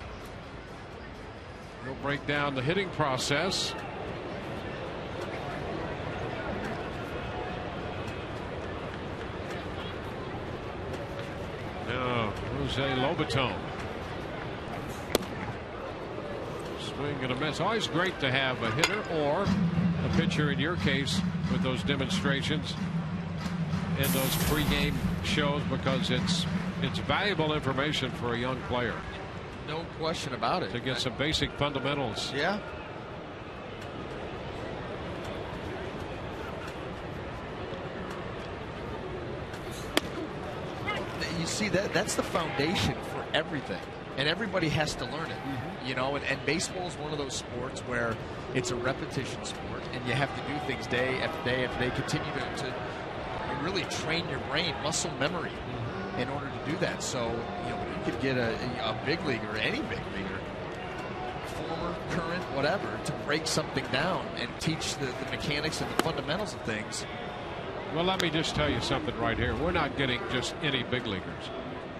We'll break down the hitting process. Jose Lobaton. Swing and a miss. Always great to have a hitter or a pitcher, in your case, with those demonstrations in those pregame shows, because it's valuable information for a young player. No question about it. To get some basic fundamentals. Yeah. You see, that's the foundation for everything, and everybody has to learn it. You know, and baseball is one of those sports where it's a repetition sport, and you have to do things day after day after day, continue to really train your brain, muscle memory, in order to do that. So, you know, you could get a big leaguer, any big leaguer, former, current, whatever, to break something down and teach the mechanics and the fundamentals of things. Well, let me just tell you something right here. We're not getting just any big leaguers.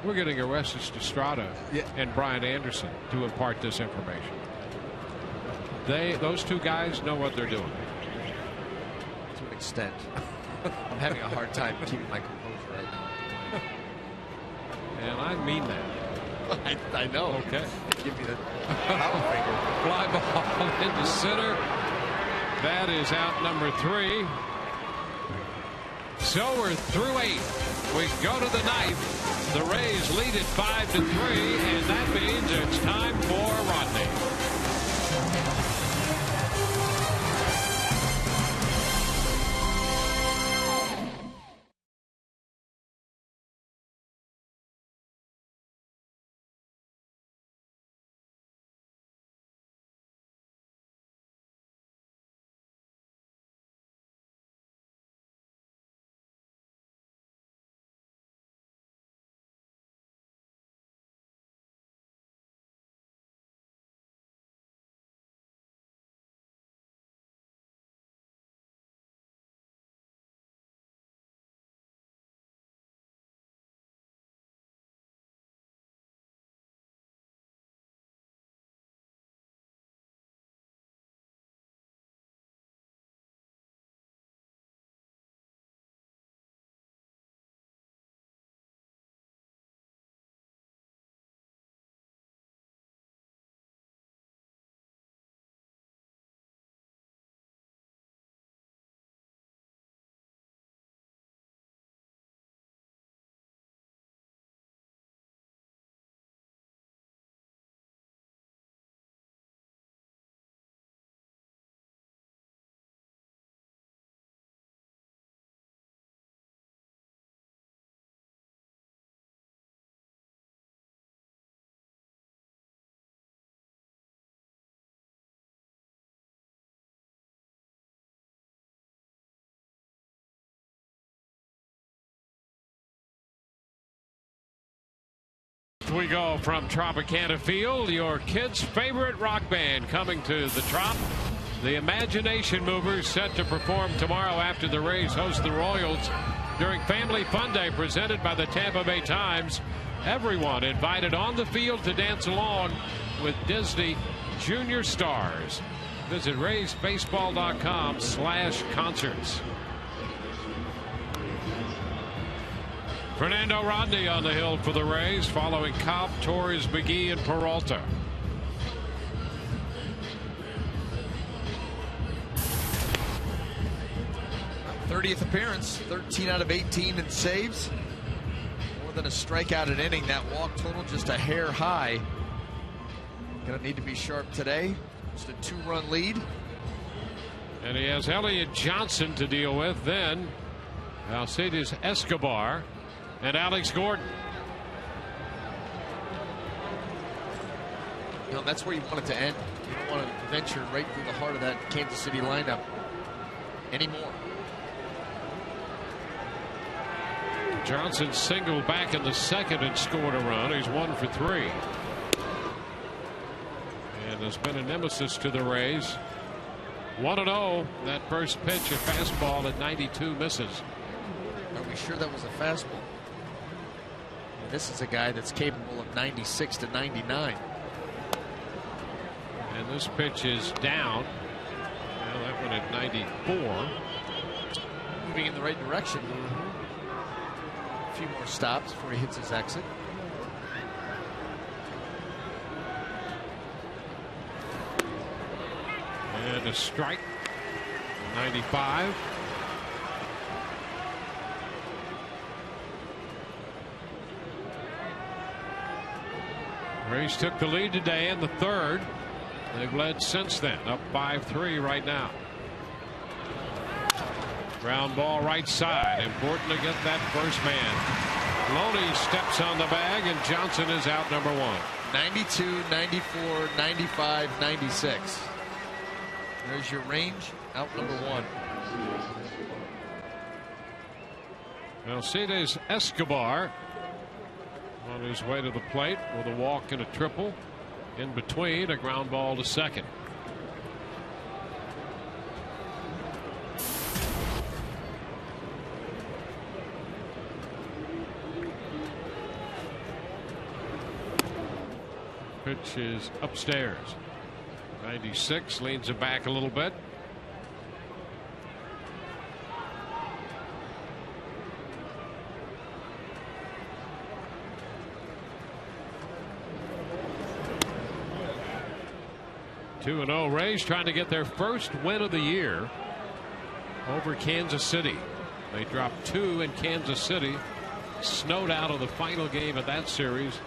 We're getting Orestes Destrada and Brian Anderson to impart this information. Those 2 guys know what they're doing. To an extent. I'm having a hard time keeping my composure right now. And I mean that. I know. Okay. Give me the power finger. Fly ball into center. That is out number 3. So we're through 8. We go to the 9th. The Rays lead it 5-3, and that means it's time for Rodney. We go from Tropicana Field, your kids' favorite rock band coming to the Trop. The Imagination Movers set to perform tomorrow after the Rays host the Royals during Family Fun Day presented by the Tampa Bay Times. Everyone invited on the field to dance along with Disney Junior stars. Visit RaysBaseball.com/concerts. Fernando Rodney on the hill for the Rays, following Cobb, Torres, McGee, and Peralta. '30th appearance, 13 out of 18 in saves. More than a strikeout an inning. That walk total just a hair high. Gonna need to be sharp today. Just a 2-run lead. And he has Elliott Johnson to deal with. Then Alcides Escobar and Alex Gordon. You know, that's where you want it to end. You don't want to venture right through the heart of that Kansas City lineup anymore. Johnson singled back in the second and scored a run. He's 1 for 3. And there's been a nemesis to the Rays. 1-0. That first pitch, a fastball at 92, misses. Are we sure that was a fastball? This is a guy that's capable of 96 to 99. And this pitch is down. Well, that one at 94. Moving in the right direction. A few more stops before he hits his exit. And a strike. 95. Rays took the lead today in the third. They've led since then, up 5-3 right now. Ground ball right side. Important to get that first man. Loney steps on the bag, and Johnson is out number 1. 92, 94, 95, 96. There's your range, out number 1. Alcides Escobar on his way to the plate with a walk and a triple. In between, a ground ball to second. Pitch is upstairs. 96, leans it back a little bit. Two 2-0 Rays trying to get their first win of the year over Kansas City. They dropped 2 in Kansas City snowed out of the final game of that series,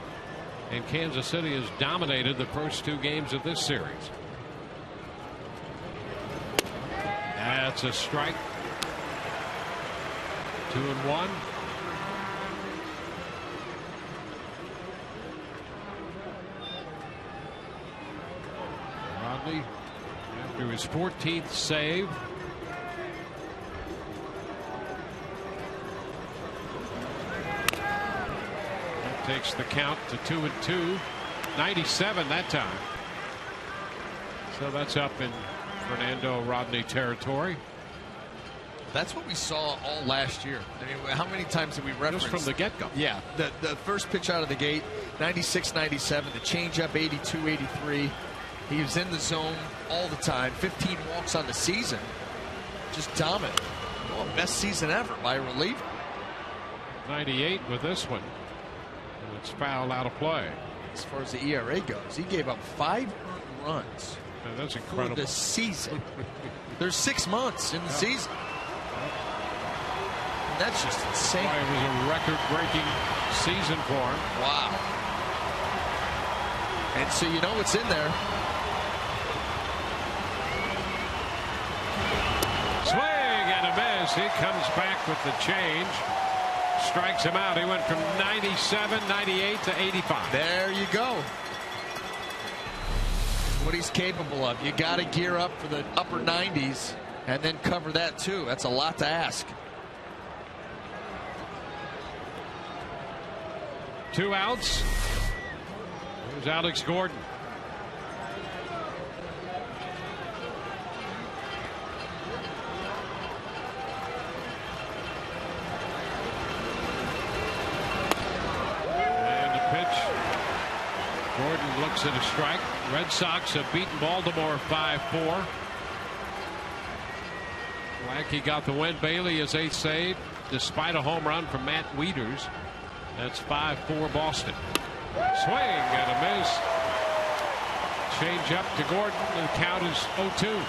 and Kansas City has dominated the first 2 games of this series. That's a strike. 2-1. Rodney, after his 14th save. That takes the count to 2-2. 97 that time. So that's up in Fernando Rodney territory. That's what we saw all last year. I mean, how many times did we reference? Just from the get-go. Yeah, the first pitch out of the gate, 96, 97, the changeup, 82, 83. He was in the zone all the time. 15 walks on the season. Just dominant. Oh, best season ever by a reliever. 98 with this one. And it's fouled out of play. As far as the ERA goes, he gave up 5 earned runs. Man, that's incredible. For the season. There's 6 months in the season. And that's just insane. Why, it was a record-breaking season for him. Wow. And so you know what's in there. Swing and a miss. He comes back with the change. Strikes him out. He went from 97, 98 to 85. There you go. What he's capable of. You got to gear up for the upper 90s and then cover that too. That's a lot to ask. 2 outs. Here's Alex Gordon. And the pitch. Gordon looks at a strike. Red Sox have beaten Baltimore 5-4. Lackey got the win. Bailey his 8th save despite a home run from Matt Wieters. That's 5-4 Boston. Swing and a miss. Change up to Gordon. The count is 0-2.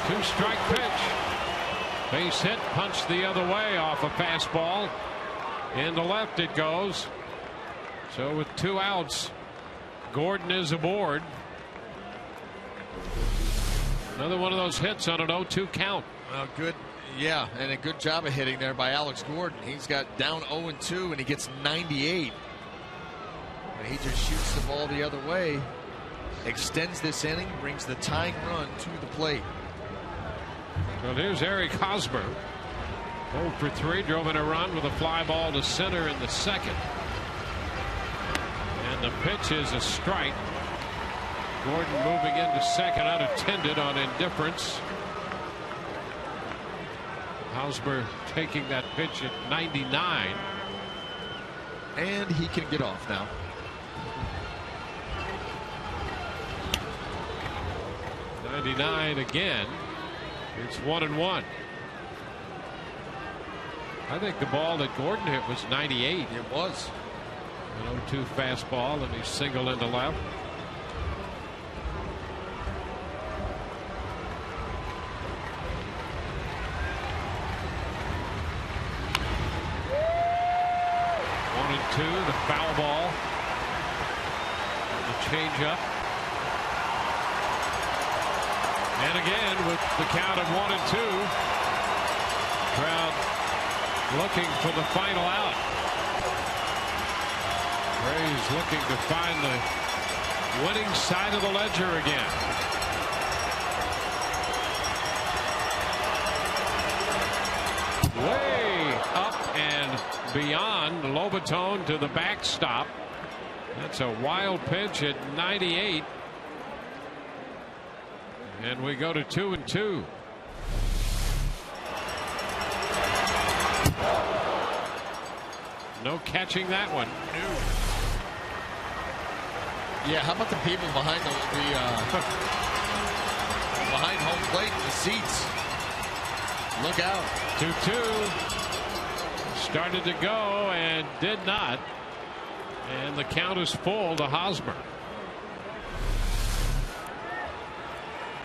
Two-strike pitch. Base hit, punched the other way off a fastball. In the left it goes. So with 2 outs, Gordon is aboard. Another one of those hits on an 0-2 count. Well, good. Yeah, and a good job of hitting there by Alex Gordon. He's got down 0-2 and he gets 98. But he just shoots the ball the other way. Extends this inning, brings the tying run to the plate. Well, here's Eric Hosmer. 0 for 3, drove in a run with a fly ball to center in the 2nd. And the pitch is a strike. Gordon moving into 2nd unattended on indifference. Hosmer taking that pitch at 99. And he can get off now. '99 again. It's 1-1. I think the ball that Gordon hit was 98. It was. An 0-2 fastball, and he singled into left. One and two, the foul ball. The changeup. And again with the count of 1-2. Crowd looking for the final out. Rays looking to find the winning side of the ledger again. Way up and beyond. Lobaton to the backstop. That's a wild pitch at 98. And we go to 2-2. No catching that one. Yeah, how about the people behind behind home plate in the seats? Look out. 2-2. Started to go and did not. And the count is full to Hosmer.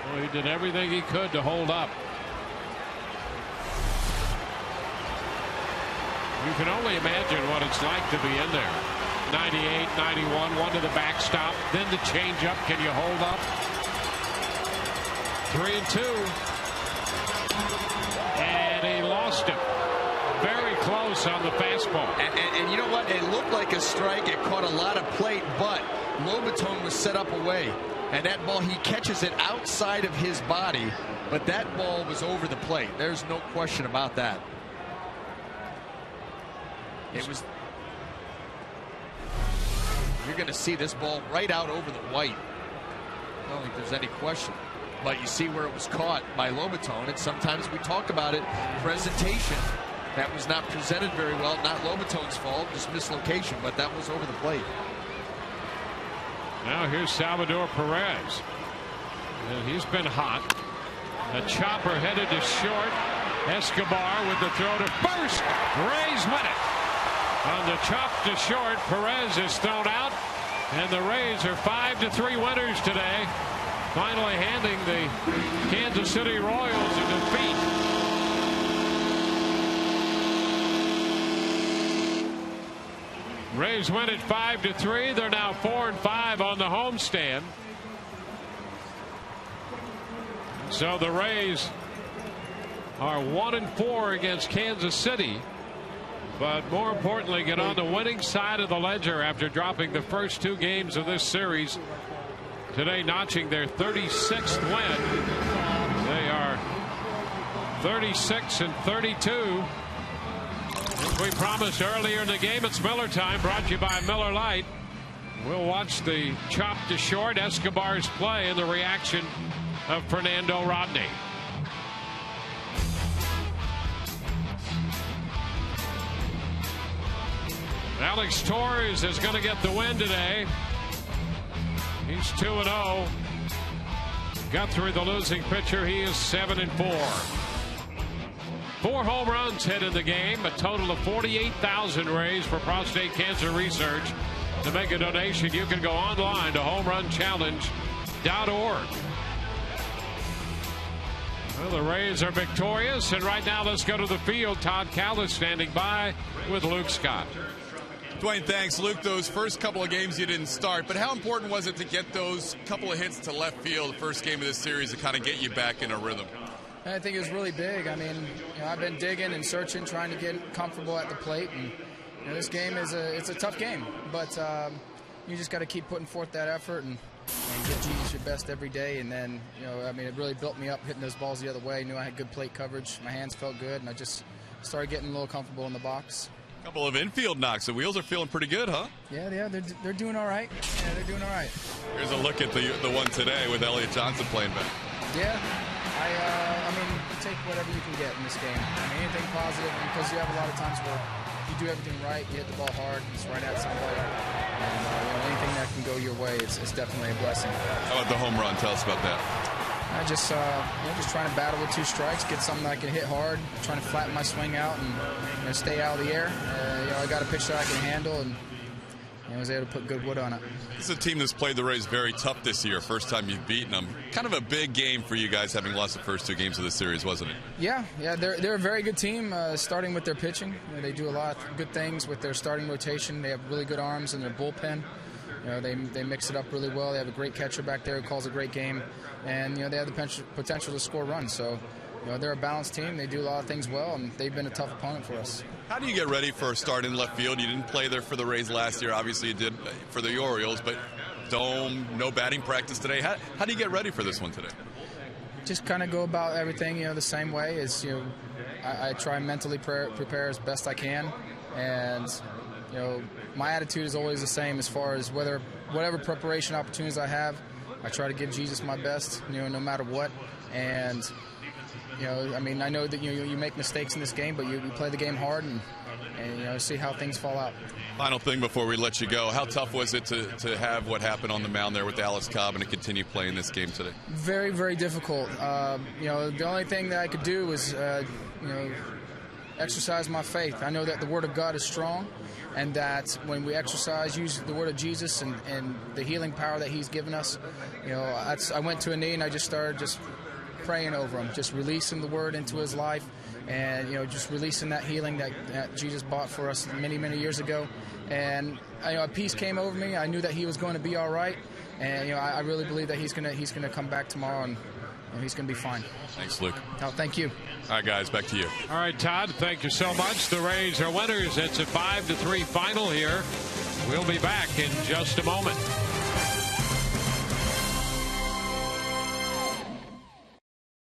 Well, he did everything he could to hold up. You can only imagine what it's like to be in there. 98, 91, one to the backstop, then the changeup. Can you hold up? 3-2. And he lost him. Very close on the fastball. And you know what? It looked like a strike. It caught a lot of plate, but Lobaton was set up away. And that ball, he catches it outside of his body, but that ball was over the plate. There's no question about that. It was. You're going to see this ball right out over the white. I don't think there's any question. But you see where it was caught by Lobaton, and sometimes we talk about it. Presentation. That was not presented very well. Not Lobaton's fault, just mislocation, but that was over the plate. Now here's Salvador Perez. And he's been hot. A chopper headed to short. Escobar with the throw to first. Rays win it. On the chop to short, Perez is thrown out, and the Rays are 5-3 winners today, finally handing the Kansas City Royals a defeat. Rays win it 5-3. They're now 4-5 on the homestand. So the Rays are 1-4 against Kansas City. But more importantly, get on the winning side of the ledger after dropping the first two games of this series. Today notching their 36th win. They are 36-32. As we promised earlier in the game, it's Miller time, brought to you by Miller Lite. We'll watch the chop to short, Escobar's play, and the reaction of Fernando Rodney. Alex Torres is going to get the win today. He's 2-0. Guthrie, the losing pitcher, he is 7-4. 4 home runs hit in the game, a total of 48,000 raised for prostate cancer research. To make a donation, you can go online to homerunchallenge.org. Well, the Rays are victorious, and right now let's go to the field. Todd Callis standing by with Luke Scott. Dwayne, thanks. Luke, those first couple of games you didn't start, but how important was it to get those couple of hits to left field the first game of this series to kind of get you back in a rhythm? I think it was really big. I mean, I've been digging and searching, trying to get comfortable at the plate, and this game is it's a tough game, but you just got to keep putting forth that effort and give Jesus your best every day. And then, I mean, it really built me up hitting those balls the other way. I knew I had good plate coverage. My hands felt good, and I just started getting a little comfortable in the box. Couple of infield knocks. The wheels are feeling pretty good, huh? Yeah, they're doing all right. Yeah, they're doing all right. Here's a look at the one today with Elliott Johnson playing back. Yeah, I mean, you take whatever you can get in this game. I mean, anything positive, because you have a lot of times where you do everything right, you hit the ball hard, it's right at somebody, and anything that can go your way, it's definitely a blessing. How about the home run? Tell us about that. I just trying to battle with 2 strikes, get something that I can hit hard, trying to flatten my swing out and stay out of the air. I got a pitch that I can handle, and I was able to put good wood on it. This is a team that's played the Rays very tough this year. First time you've beaten them. Kind of a big game for you guys, having lost the first 2 games of the series, wasn't it? Yeah, they're a very good team, starting with their pitching. They do a lot of good things with their starting rotation. They have really good arms in their bullpen. They mix it up really well. They have a great catcher back there who calls a great game, and they have the potential to score runs. So they're a balanced team. They do a lot of things well, and they've been a tough opponent for us. How do you get ready for a start in left field? You didn't play there for the Rays last year. Obviously, you did for the Orioles, but dome, no batting practice today. How do you get ready for this one today? Just kind of go about everything the same way. As I try and mentally prepare as best I can, and my attitude is always the same as far as whatever preparation opportunities I have. I try to give Jesus my best, no matter what. And I mean, I know that you make mistakes in this game, but you play the game hard and see how things fall out. Final thing before we let you go, how tough was it to have what happened on the mound there with Alex Cobb and to continue playing this game today? Very, very difficult. The only thing that I could do was exercise my faith. I know that the Word of God is strong, and that when we exercise, use the Word of Jesus and the healing power that He's given us, I went to a knee and I just started praying over him, just releasing the Word into his life, and just releasing that healing that Jesus bought for us many, many years ago. And a peace came over me. I knew that he was going to be all right, and I really believe that he's gonna come back tomorrow, and he's gonna be fine. Thanks, Luke. Oh, thank you. All right, guys, back to you. All right, Todd, thank you so much. The Rays are winners. It's a 5-3 final here. We'll be back in just a moment.